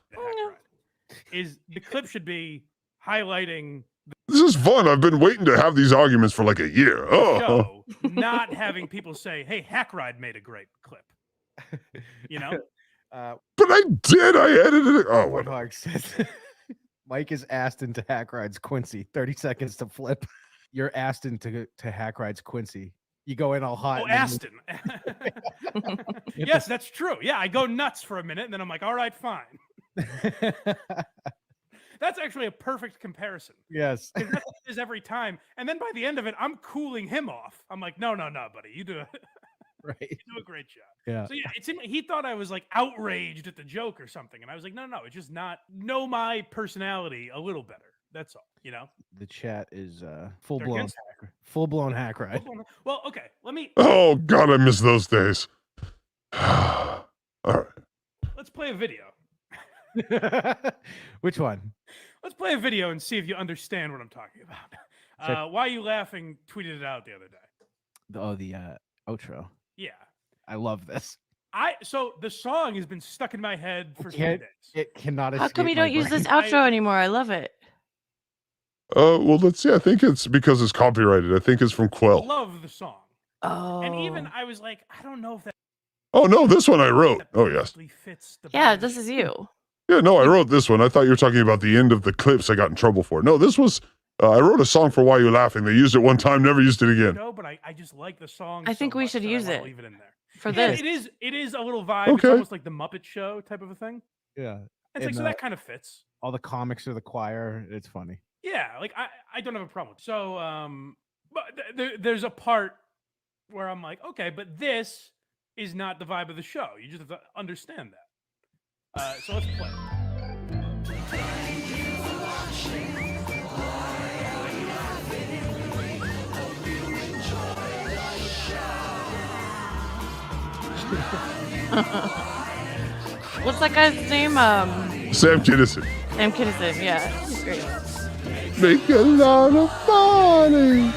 The clip should be highlighting This is fun. I've been waiting to have these arguments for like a year. show, not having people say, hey, Hackride made a great clip. You know? But I did. I edited it. Oh, what? Warthog says Mike is asked into Hackride's Quincy. 30 seconds to flip. You're asked into Hackride's Quincy. You go in all hot. Oh, Aston. Yes, that's true. Yeah, I go nuts for a minute, and then I'm like, all right, fine. That's actually a perfect comparison. Yes. That's what it is every time. And then by the end of it, I'm cooling him off. I'm like, no, buddy. You do it. Right. You do a great job. Yeah. So yeah, he thought I was like outraged at the joke or something. And I was like, no, it's just not. Know my personality a little better. That's all, you know? The chat is full-blown Hackride. Well, okay. Let me. Oh, God, I miss those days. All right. Let's play a video. Which one? Let's play a video and see if you understand what I'm talking about. Why Are You Laughing tweeted it out the other day. The outro. Yeah. I love this. So the song has been stuck in my head for 3 days. It cannot. How come you don't use this outro anymore? I love it. Well, let's see. I think it's because it's copyrighted. I think it's from Quell. I love the song. Oh. And even I was like, I don't know if that. Oh, no, this one I wrote. Oh, yes. Yeah, this is you. Yeah, no, I wrote this one. I thought you were talking about the end of the clips I got in trouble for. No, this was, I wrote a song for Why You Laughing. They used it one time, never used it again. No, but I just like the song. I think we should use it. Leave it in there. For this. It is a little vibe. Okay. It's almost like the Muppet Show type of a thing. Yeah. It's like, so that kind of fits. All the comics are the choir. It's funny. Yeah, like I don't have a problem with it. So, but there's a part where I'm like, okay, but this is not the vibe of the show. You just have to understand that. So let's play. What's that guy's name? Sam Kinison. Sam Kinison, yeah. He's great. Make a lot of money.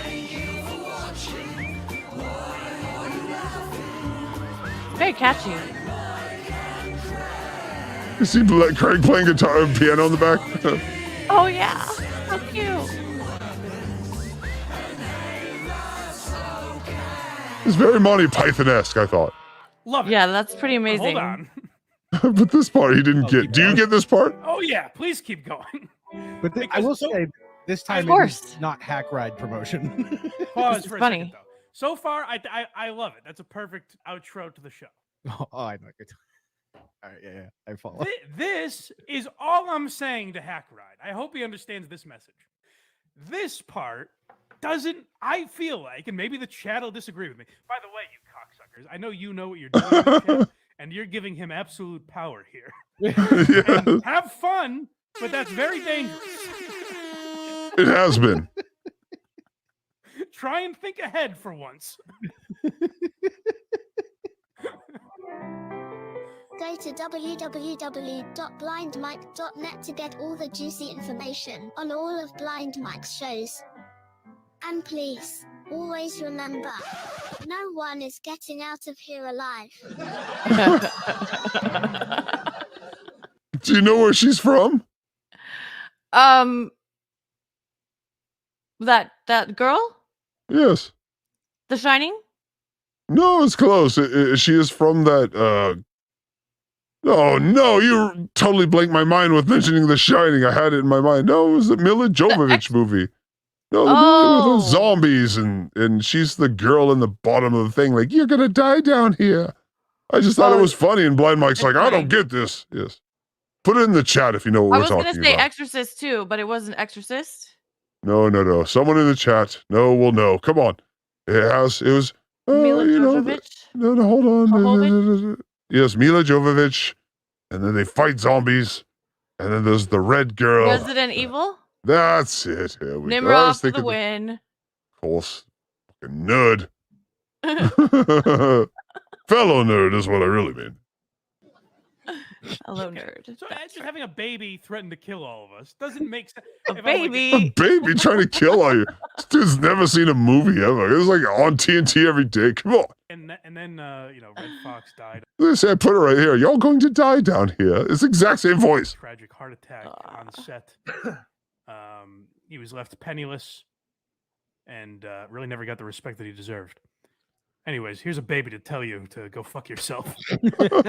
Very catchy. You see Craig playing guitar and piano in the back? Oh, yeah. So cute. It's very Monty Python-esque, I thought. Love it. Yeah, that's pretty amazing. Hold on. But this part he didn't get. Do you get this part? Oh, yeah. Please keep going. But I will say, this time Of course. it's not Hackride promotion. Pause This is for a funny. second, though. So far, I love it. That's a perfect outro to the show. Oh, I know. All right, yeah, I follow. This is all I'm saying to Hackride. I hope he understands this message. This part doesn't, I feel like, and maybe the chat will disagree with me. By the way, you cocksuckers, I know you know what you're doing in the chat, and you're giving him absolute power here. And have fun, but that's very dangerous. It has been. Try and think ahead for once. Go to www.blindmike.net to get all the juicy information on all of Blind Mike's shows. And please, always remember, no one is getting out of here alive. Do you know where she's from? That girl? Yes. The Shining? No, it's close. She is from that, Oh, no, you totally blanked my mind with mentioning The Shining. I had it in my mind. No, it was the Mila Jovovich movie. No, the movie with the zombies, and she's the girl in the bottom of the thing, like, you're gonna die down here. I just thought it was funny, and Blind Mike's like, I don't get this. Yes. Put it in the chat if you know what I we're was talking going to say about. Exorcist too, but it wasn't Exorcist. No. Someone in the chat. No, will know. Come on. It was, Mila you know, Jovovich? no, hold on. Jovovich? Yes, Mila Jovovich. And then they fight zombies. And then there's the red girl. Resident Evil? That's it. Here we go. I was Nimrod for the thinking win. Of course. Fucking nerd. Fellow nerd is what I really mean. Hello, nerd. So just having a baby threaten to kill all of us doesn't make sense. A baby? A baby trying to kill all you. This dude's never seen a movie ever. It's like on TNT every day. Come on. And then Red Fox died. They say I put it right here. Y'all going to die down here. It's the exact same voice. Tragic heart attack on set. He was left penniless and really never got the respect that he deserved. Anyways, here's a baby to tell you to go fuck yourself. That's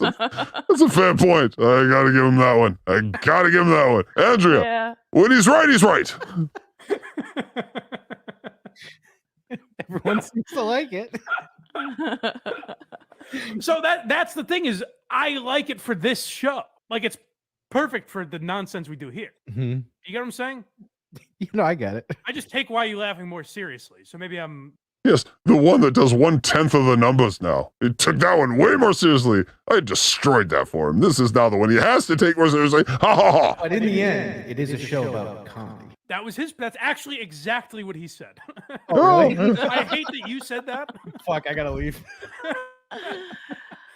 a fair point. I gotta give him that one. Andrea, Yeah. when he's right, he's right. Everyone seems to like it. So that's the thing is I like it for this show. Like it's perfect for the nonsense we do here. Mm-hmm. You get what I'm saying? I get it. I just take Why You Laughing more seriously. So maybe I'm... Yes, the one that does 1/10 of the numbers now. He took that one way more seriously. I destroyed that for him. This is now the one he has to take more seriously. Ha ha ha. But in the end, it is a show about comedy. That's actually exactly what he said. Oh, really? I hate that you said that. Fuck, I gotta leave.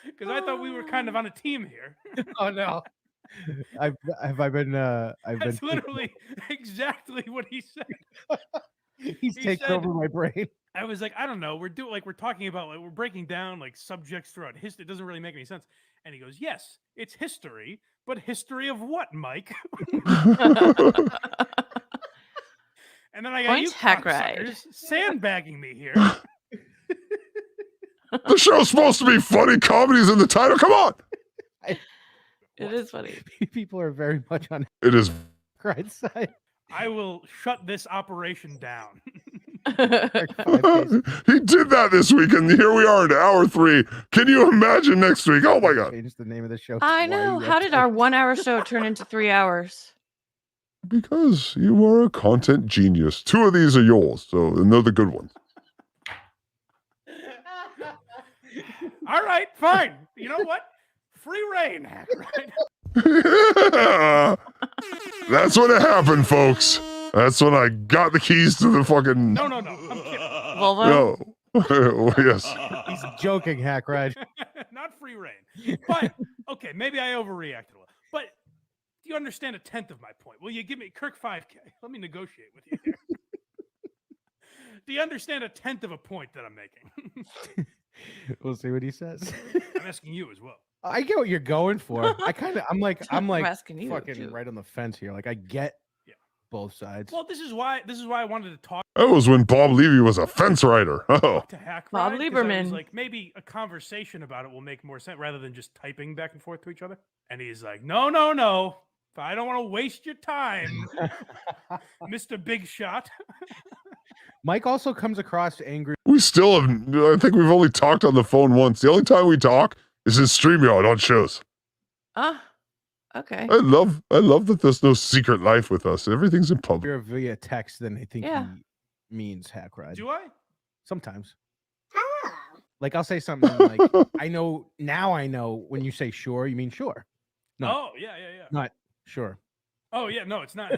Because I thought we were kind of on a team here. Oh no. That's literally exactly what he said. He's taking over my brain. I was like, I don't know. We're talking about we're breaking down like subjects throughout history. It doesn't really make any sense. And he goes, yes, it's history, but history of what, Mike? And then I got Point you Hackride. cocksuckers sandbagging me here. The show's supposed to be funny. Comedy's in the title. Come on. It is funny. People are very much on It is. Hackride's side. I will shut this operation down. He did that this week, and here we are in hour 3. Can you imagine next week? Oh my God. Change the name of the show. I know. How did our 1 hour show turn into 3 hours? Because you are a content genius. 2 of these are yours, and they're the good ones. All right, fine. You know what? Free reign, Hackride. That's when it happened, folks. That's when I got the keys to the fucking... No. I'm kidding. Volvo? No. Yes. He's joking, Hackride. Not free reign. But, okay, maybe I overreacted a little. But do you understand 1/10 of my point? Will you give me Kirk 5K? Let me negotiate with you here. Do you understand 1/10 of a point that I'm making? We'll see what he says. I'm asking you as well. I get what you're going for. I'm like I'm asking you fucking too. right on the fence here. Like I get both sides. Well, this is why I wanted to talk That was when Bob Levy was a fence rider. Oh. to Hackride. Bob 'cause I Lieberman. was like, maybe a conversation about it will make more sense rather than just typing back and forth to each other. And he's like, no. I don't want to waste your time, Mr. Big Shot. Mike also comes across angry. We still have... I think we've only talked on the phone once. The only time we talk is in StreamYard on shows. Okay. I love that there's no secret life with us. Everything's in public. You're via text than I think Yeah. he means Hackride. Do I? Sometimes. Like I'll say something like, I know when you say sure, you mean sure. No, Oh, yeah. not sure. Oh, yeah, no, it's not.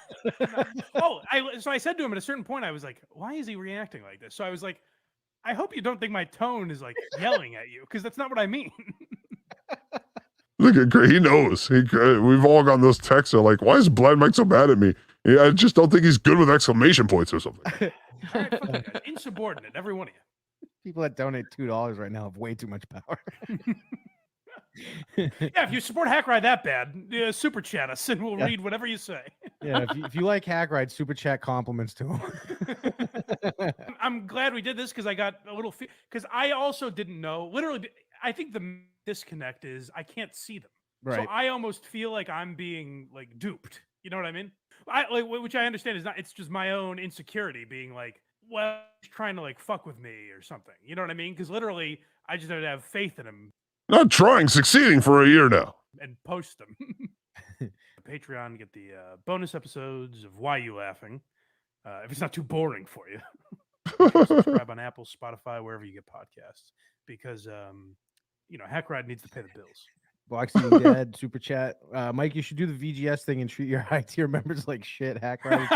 So I said to him at a certain point, I was like, why is he reacting like this? So I was like, I hope you don't think my tone is like yelling at you, because that's not what I mean. Look at Gray. He knows. We've all gotten those texts. They're like, why is Blind Mike so bad at me? Yeah, I just don't think he's good with exclamation points or something. All right, fuck you guys. Insubordinate, every one of you. People that donate $2 right now have way too much power. Yeah, if you support Hackride that bad, super chat us and we'll read whatever you say. Yeah, if you like Hackride, super chat compliments to him. I'm glad we did this because I got a little because I also didn't know. Literally, I think the disconnect is I can't see them, Right. so I almost feel like I'm being like duped. You know what I mean? Which I understand is not. It's just my own insecurity being like, well, he's trying to like fuck with me or something. You know what I mean? Because literally, I just have to have faith in him. Not trying, succeeding for a year now. And post them. Patreon, get the bonus episodes of Why You Laughing. If it's not too boring for you. Subscribe on Apple, Spotify, wherever you get podcasts. Because, Hackride needs to pay the bills. Boxing Dad, Super Chat. Mike, you should do the VGS thing and treat your high tier members like shit. Hackride.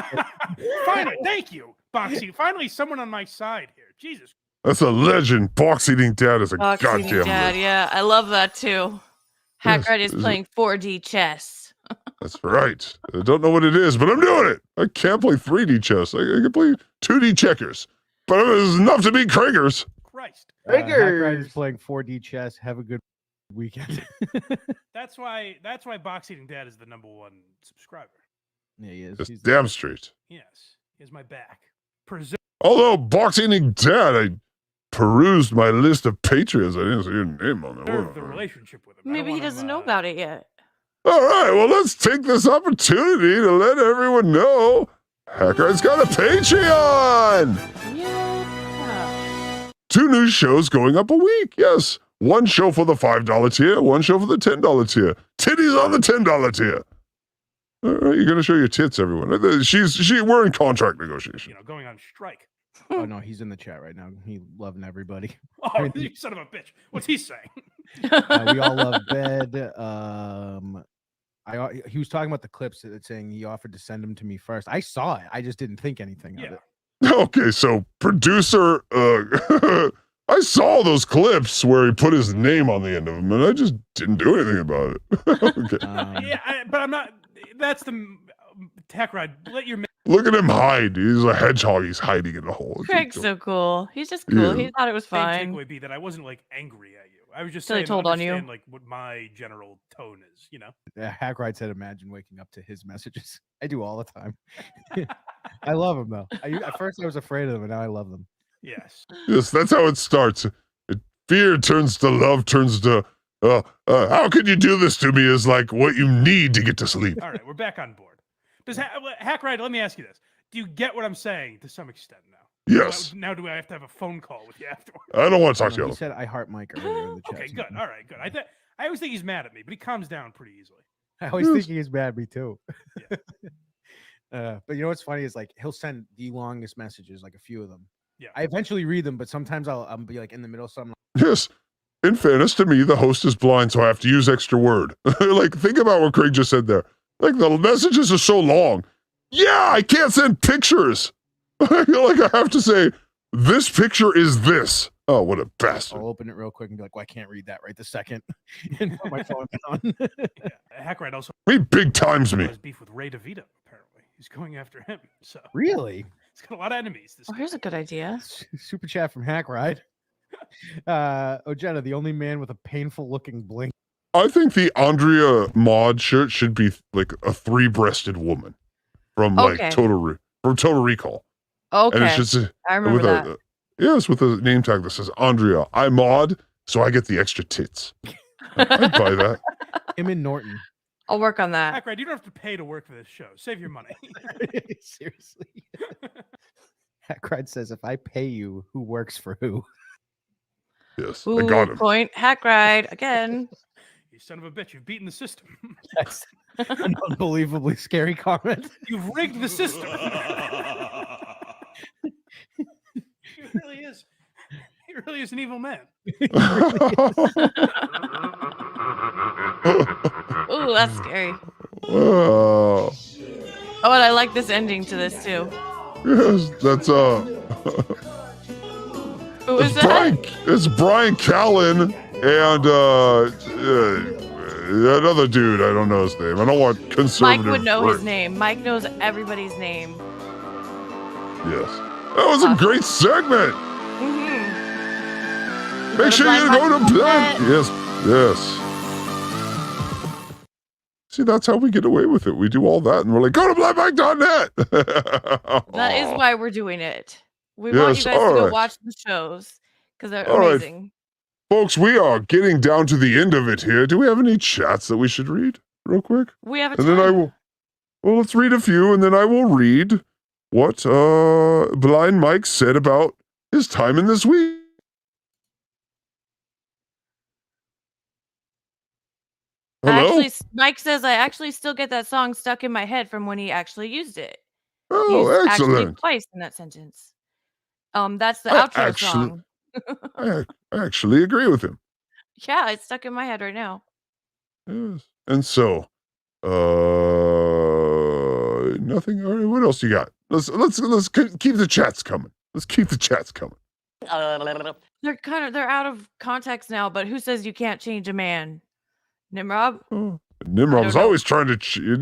Finally, thank you, Boxy. Finally, someone on my side here. Jesus. That's a legend. Box Eating Dad is a Box goddamn Eating Dad, legend. yeah, I love that too. Yes, Hackride is is it- playing 4D chess. That's right. I don't know what it is, but I'm doing it. I can't play 3D chess. I can play 2D checkers. But it was enough to beat Kragers. Christ. Hackride is playing 4D chess. Have a good weekend. That's why Box Eating Dad is the #1 subscriber. Yeah, he is. That's He's damn straight. Yes, he has my back. Although Box Eating Dad, I perused my list of patrons. I didn't see your name on there. Preserve the relationship with him. I don't Maybe he want him, doesn't know about it yet. All right, well, let's take this opportunity to let everyone know Hackride's got a Patreon. Yeah. 2 new shows going up a week. Yes, 1 show for the $5 tier, 1 show for the $10 tier. Titties on the $10 tier. All right, you're gonna show your tits, everyone. We're in contract negotiation. Going on strike. Oh no, he's in the chat right now. He loving everybody. Oh, you son of a bitch! What's he saying? We all love bed. He was talking about the clips that saying he offered to send them to me first. I saw it. I just didn't think anything of it. Okay, so producer, I saw those clips where he put his name on the end of them, and I just didn't do anything about it. Okay. But I'm not. That's the Hackride. Let your Look at him hide. He's a hedgehog. He's hiding in a hole. Craig's so cool. He's just cool. Yeah. He thought it was fine. takeaway be that I wasn't like angry at you. I was just Till he saying told on you. understand, like what my general tone is. Hackride said, "Imagine waking up to his messages." I do all the time. I love him though. At first I was afraid of them, and now I love them. Yes. Yes, that's how it starts. Fear turns to love, turns to, how could you do this to me is like what you need to get to sleep. All right, we're back on board. Does Hackride? Let me ask you this: do you get what I'm saying to some extent now? Yes. Now do I have to have a phone call with you afterwards? I don't want to talk to you. He said, "I heart Mike" earlier in the chat. Okay, good. All right, good. I always think he's mad at me, but he calms down pretty easily. I always think he's mad at me too. But you know what's funny is like he'll send the longest messages, like a few of them. Yeah. I eventually read them, but sometimes I'll be like in the middle of something. Yes. In fairness to me, the host is blind, so I have to use extra word. Like, think about what Craig just said there. Like, the messages are so long. Yeah, I can't send pictures. I feel like I have to say, this picture is this. Oh, what a bastard. I'll open it real quick and be like, "Well, I can't read that right this second," and put my phone down. Hackride also He big times me. has beef with Ray DeVito. Apparently, he's going after him. So Really? he's got a lot of enemies. This Oh, here's a good idea. Super chat from Hackride. Jenna, the only man with a painful looking blink. I think the Andrea mod shirt should be like a 3-breasted woman from like Okay. Total Recall. Okay, And it's just I remember that. Yes, with a name tag that says Andrea. I mod, so I get the extra tits. I'd buy that. Him and Norton. I'll work on that. Hackride, you don't have to pay to work for this show. Save your money. Seriously. Hackride says, "If I pay you, who works for who?" Yes, Ooh, I got him. point Hackride again. You son of a bitch! You've beaten the system. That's an unbelievably scary comment. You've rigged the system. He really is. He really is an evil man. Ooh, that's scary. Oh, Oh, and I like this ending to this too. yes, that's Who is it's that? Brian. It's Brian Callen and another dude. I don't know his name. I don't want conservative. Mike would know his Rick. name. Mike knows everybody's name. Yes, that was a great segment. Mm-hmm. Make sure you go to Bladt. Yes, yes. See, that's how we get away with it. We do all that, and we're like, go to BLINDMIKE.net. That is why we're doing it. We Yes, want you guys to all go right. watch the shows because they're All right. amazing. Folks, we are getting down to the end of it here. Do we have any chats that we should read real quick? We have a And then I ton. will. Well, let's read a few, and then I will read what Blind Mike said about his time in this week. Hello? Actually, Mike says I actually still get that song stuck in my head from when he actually used it. Oh, Used actually excellent. twice in that sentence. That's the I outro song. I actually agree with him. Yeah, it's stuck in my head right now. Yes. And so, nothing. All right, what else you got? Let's keep the chats coming. Let's keep the chats coming. They're out of context now, but who says you can't change a man? Nimrod? Nimrod was always trying to change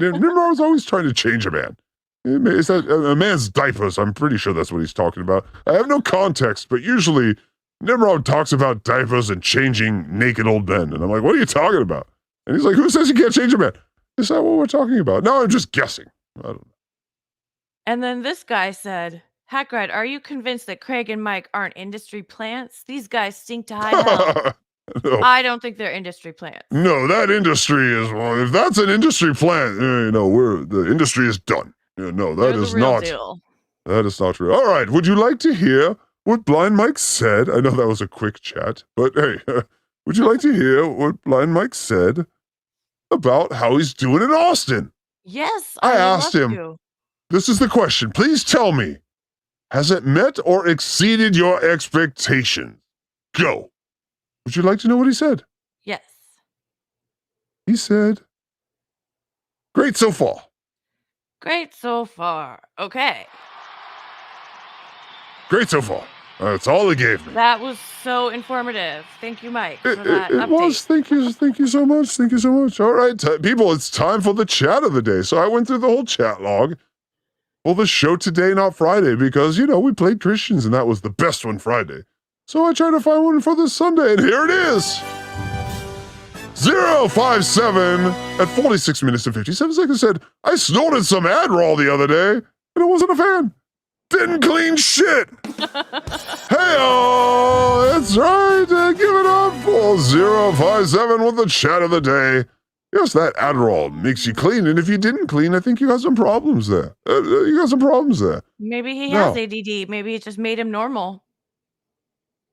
a man. Is that a man's diapers? I'm pretty sure that's what he's talking about. I have no context, but usually Nimrod talks about diapers and changing naked old men, and I'm like, what are you talking about? And he's like, who says you can't change a man? Is that what we're talking about? No, I'm just guessing. I don't know. And then this guy said, Hackride, are you convinced that Craig and Mike aren't industry plants? These guys stink to high hell. No. I don't think they're industry plants. No, that industry is, well, if that's an industry plant, the industry is done. No, that They're is the real not. deal. That is not true. All right, would you like to hear what Blind Mike said? I know that was a quick chat, but hey, would you like to hear what Blind Mike said about how he's doing in Austin? Yes, I would asked love him, to. this is the question. Please tell me, has it met or exceeded your expectations? Go. Would you like to know what he said? Yes. He said, great so far. Great so far. Okay. Great so far. That's all he gave me. That was so informative. Thank you, Mike, for that It update. was. Thank you so much. Thank you so much. All right, people, it's time for the chat of the day. So I went through the whole chat log. Well, the show today, not Friday, because, we played Christians, and that was the best one Friday. So I tried to find one for this Sunday, and here it is. 057 at 46 minutes and 57 seconds said, I snorted some Adderall the other day, and I wasn't a fan. Didn't clean shit. Hey-oh, that's right. Give it up for 057 with the chat of the day. Yes, that Adderall makes you clean, and if you didn't clean, I think you got some problems there. Maybe he No. has ADD. Maybe it just made him normal.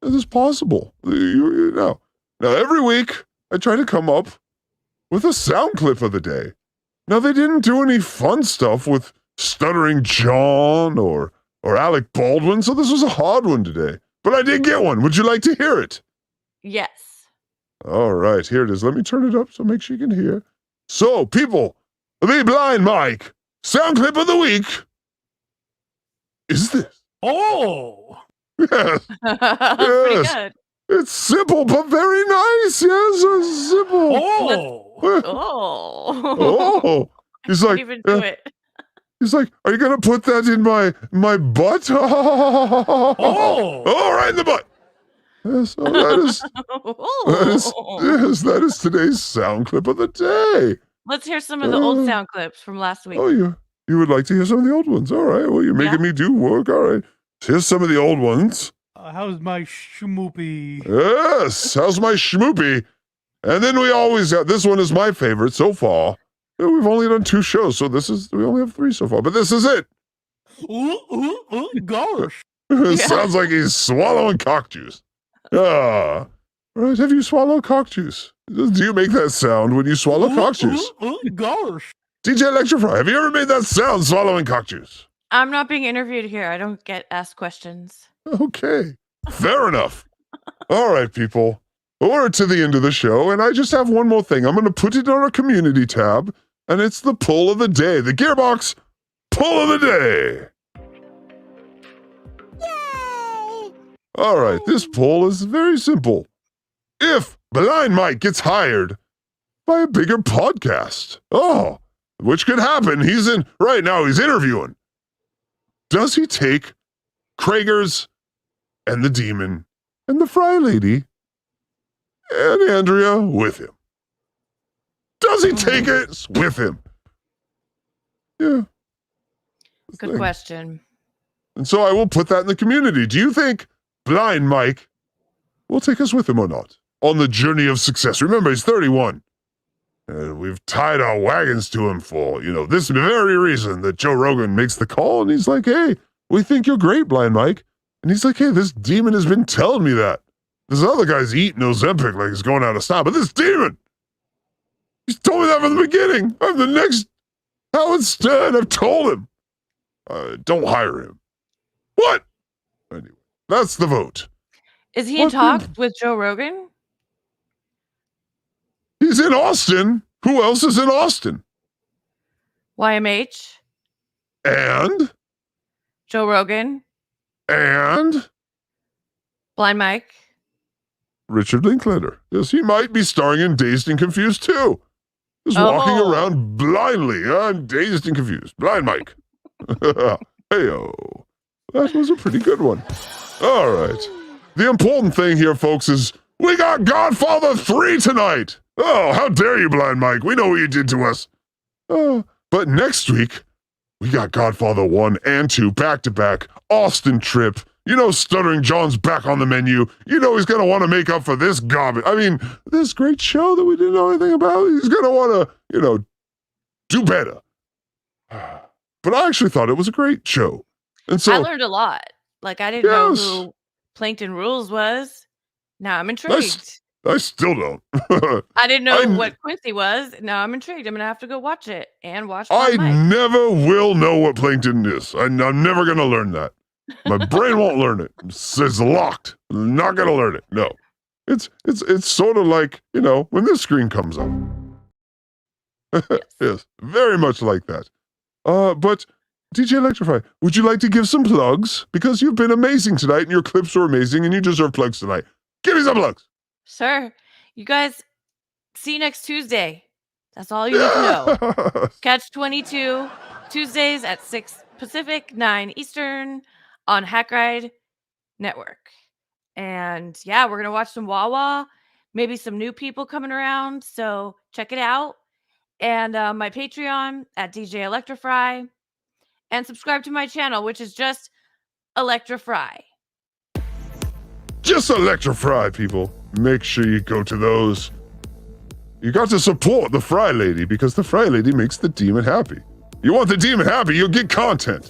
This is possible. Now, every week, I try to come up with a sound clip of the day. Now, they didn't do any fun stuff with Stuttering John or Alec Baldwin, so this was a hard one today. But I did get one. Would you like to hear it? Yes. All right, here it is. Let me turn it up so make sure you can hear. So, people, the Blind Mike sound clip of the week is this. Oh! Yes. Pretty Yes. good. It's simple, but very nice. Yes, it's simple. Oh! Oh. He's Can't like, even do it. He's like, are you going to put that in my butt? Oh, right in the butt. Yes, that is today's sound clip of the day. Let's hear some of the old sound clips from last week. Oh, you would like to hear some of the old ones. All right. Well, you're making me do work. All right. Here's some of the old ones. How's my schmoopy? Yes. How's my schmoopy? And then we always have, this one is my favorite so far. We've only done 2 shows, so we only have 3 so far, but this is it. Gosh. It sounds like he's swallowing cock juice. All right. Have you swallowed cock juice? Do you make that sound when you swallow cock juice? Gosh. DJ Electra Fry, have you ever made that sound swallowing cock juice? I'm not being interviewed here. I don't get asked questions. Okay. Fair enough. All right, people. We're to the end of the show, and I just have one more thing. I'm going to put it on our community tab, and it's the poll of the day. The Gearbox poll of the day. Yay! All right, this poll is very simple. If Blind Mike gets hired by a bigger podcast, which could happen. Right now he's interviewing. Does he take Kragers and the Demon and the Fry Lady and Andrea with him? Does he take it with him? Yeah. Good question. And so I will put that in the community. Do you think Blind Mike will take us with him or not on the journey of success? Remember, he's 31. And we've tied our wagons to him for, this very reason that Joe Rogan makes the call. And he's like, hey, we think you're great, Blind Mike. And he's like, hey, this demon has been telling me that. This other guy's eating Ozempic like he's going out of style. But this demon, he's told me that from the beginning. I'm the next Howard Stern. I've told him. Don't hire him. What? Anyway, that's the vote. Is he in talks with Joe Rogan? He's in Austin. Who else is in Austin? YMH. And? Joe Rogan. And? Blind Mike. Richard Linklater. Yes, he might be starring in Dazed and Confused too. Just walking around blindly. I'm dazed and confused. Blind Mike. Hey-o. That was a pretty good one. All right. The important thing here, folks, is we got Godfather 3 tonight. Oh, how dare you, Blind Mike. We know what you did to us. But next week, we got Godfather 1 and 2 back-to-back. Austin trip. You know Stuttering John's back on the menu. You know he's going to want to make up for this garbage. I mean, this great show that we didn't know anything about. He's going to want to, do better. But I actually thought it was a great show. And so I learned a lot. Like, I didn't know who Plankton Rules was. Now I'm intrigued. I still don't. I didn't know what Quincy was. Now I'm intrigued. I'm going to have to go watch it and watch I Mike. never will know what Plankton is. I'm never going to learn that. My brain won't learn it. It's locked. I'm not going to learn it. No. It's sort of like, when this screen comes up. Yes, very much like that. But DJ Electrafry, would you like to give some plugs? Because you've been amazing tonight and your clips were amazing and you deserve plugs tonight. Give me some plugs. Sure. You guys, see you next Tuesday. That's all you need to know. Catch 22 Tuesdays at 6 Pacific, 9 Eastern on Hackride Network. And yeah, we're going to watch some Wawa, maybe some new people coming around. So check it out. And my Patreon at DJ Electra Fry. And subscribe to my channel, which is just Electra Fry. Just Electra Fry, people. Make sure you go to those. You got to support the Fry Lady because the Fry Lady makes the demon happy. You want the demon happy, you'll get content.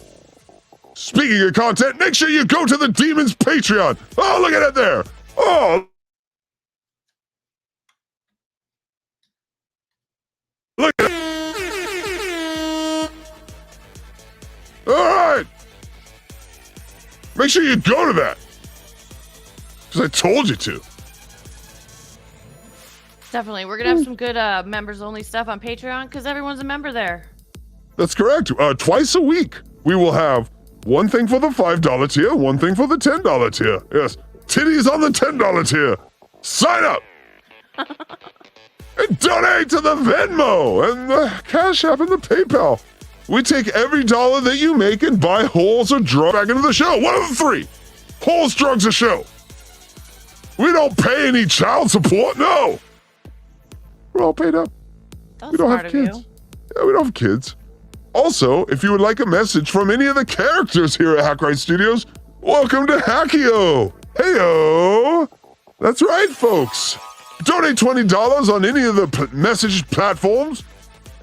Speaking of content, make sure you go to the demon's Patreon. Oh, look at it there. Oh. Look at it. All right. Make sure you go to that. Because I told you to. Definitely. We're going to have some good members-only stuff on Patreon because everyone's a member there. That's correct. Twice a week, we will have one thing for the $5 tier, one thing for the $10 tier. Yes, titties on the $10 tier. Sign up. And donate to the Venmo and the Cashapp and the PayPal. We take every dollar that you make and buy holes or drugs back into the show. One of the three. Holes, drugs, or show. We don't pay any child support, no. We're all paid up. We don't have kids. Yeah, we don't have kids. Also, if you would like a message from any of the characters here at Hackride Studios, welcome to Hackio. Heyo. That's right, folks. Donate $20 on any of the message platforms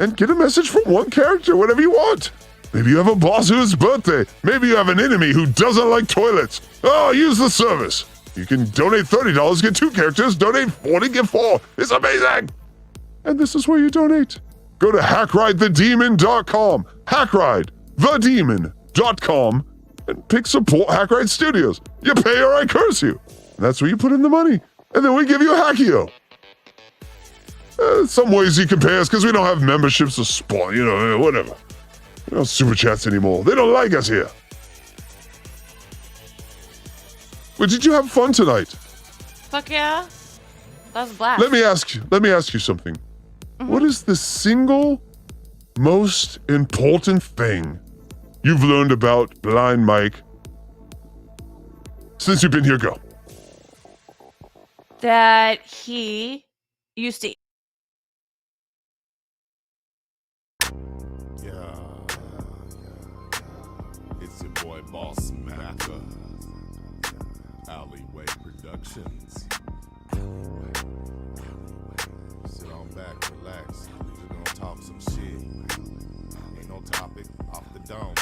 and get a message from one character, whatever you want. Maybe you have a boss whose birthday. Maybe you have an enemy who doesn't like toilets. Oh, use the service. You can donate $30, get 2 characters, donate 40, get 4. It's amazing. And this is where you donate. Go to hackridethedemon.com, hackridethedemon.com, and pick support Hackride Studios. You pay or I curse you. And that's where you put in the money. And then we give you a Hackio. Some ways you can pay us because we don't have memberships or spot, whatever. We don't super chats anymore. They don't like us here. But did you have fun tonight? Fuck yeah. That was a blast. Let me ask you something. Mm-hmm. What is the single most important thing you've learned about Blind Mike since you've been here? Go. That he used to. Yeah. It's your boy Boss Macca. Alleyway Productions. Sit on back, relax. We're gonna talk some shit. Ain't no topic, off the dome,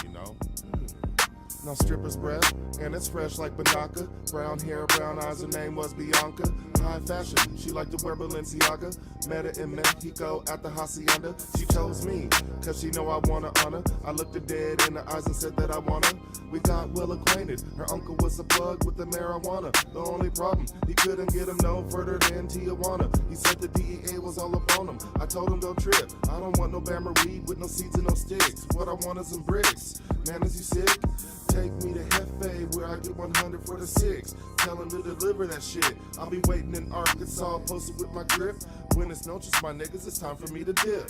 No stripper's breath, and it's fresh like Banaka. Brown hair, brown eyes, her name was Bianca. high fashion. She liked to wear Balenciaga. Met her in Mexico at the Hacienda. She chose me, cause she know I want her honor. I looked her dead in the eyes and said that I want her. We got well acquainted. Her uncle was a plug with the marijuana. The only problem, he couldn't get him no further than Tijuana. He said the DEA was all up on him. I told him don't trip. I don't want no Bama weed with no seeds and no sticks. What I want is some bricks. Man, is you sick? Take me to Hefe where I get 100 for the 6. Tell him to deliver that shit. I'll be waiting in Arkansas, posted with my grip. When it's no just my niggas, it's time for me to dip.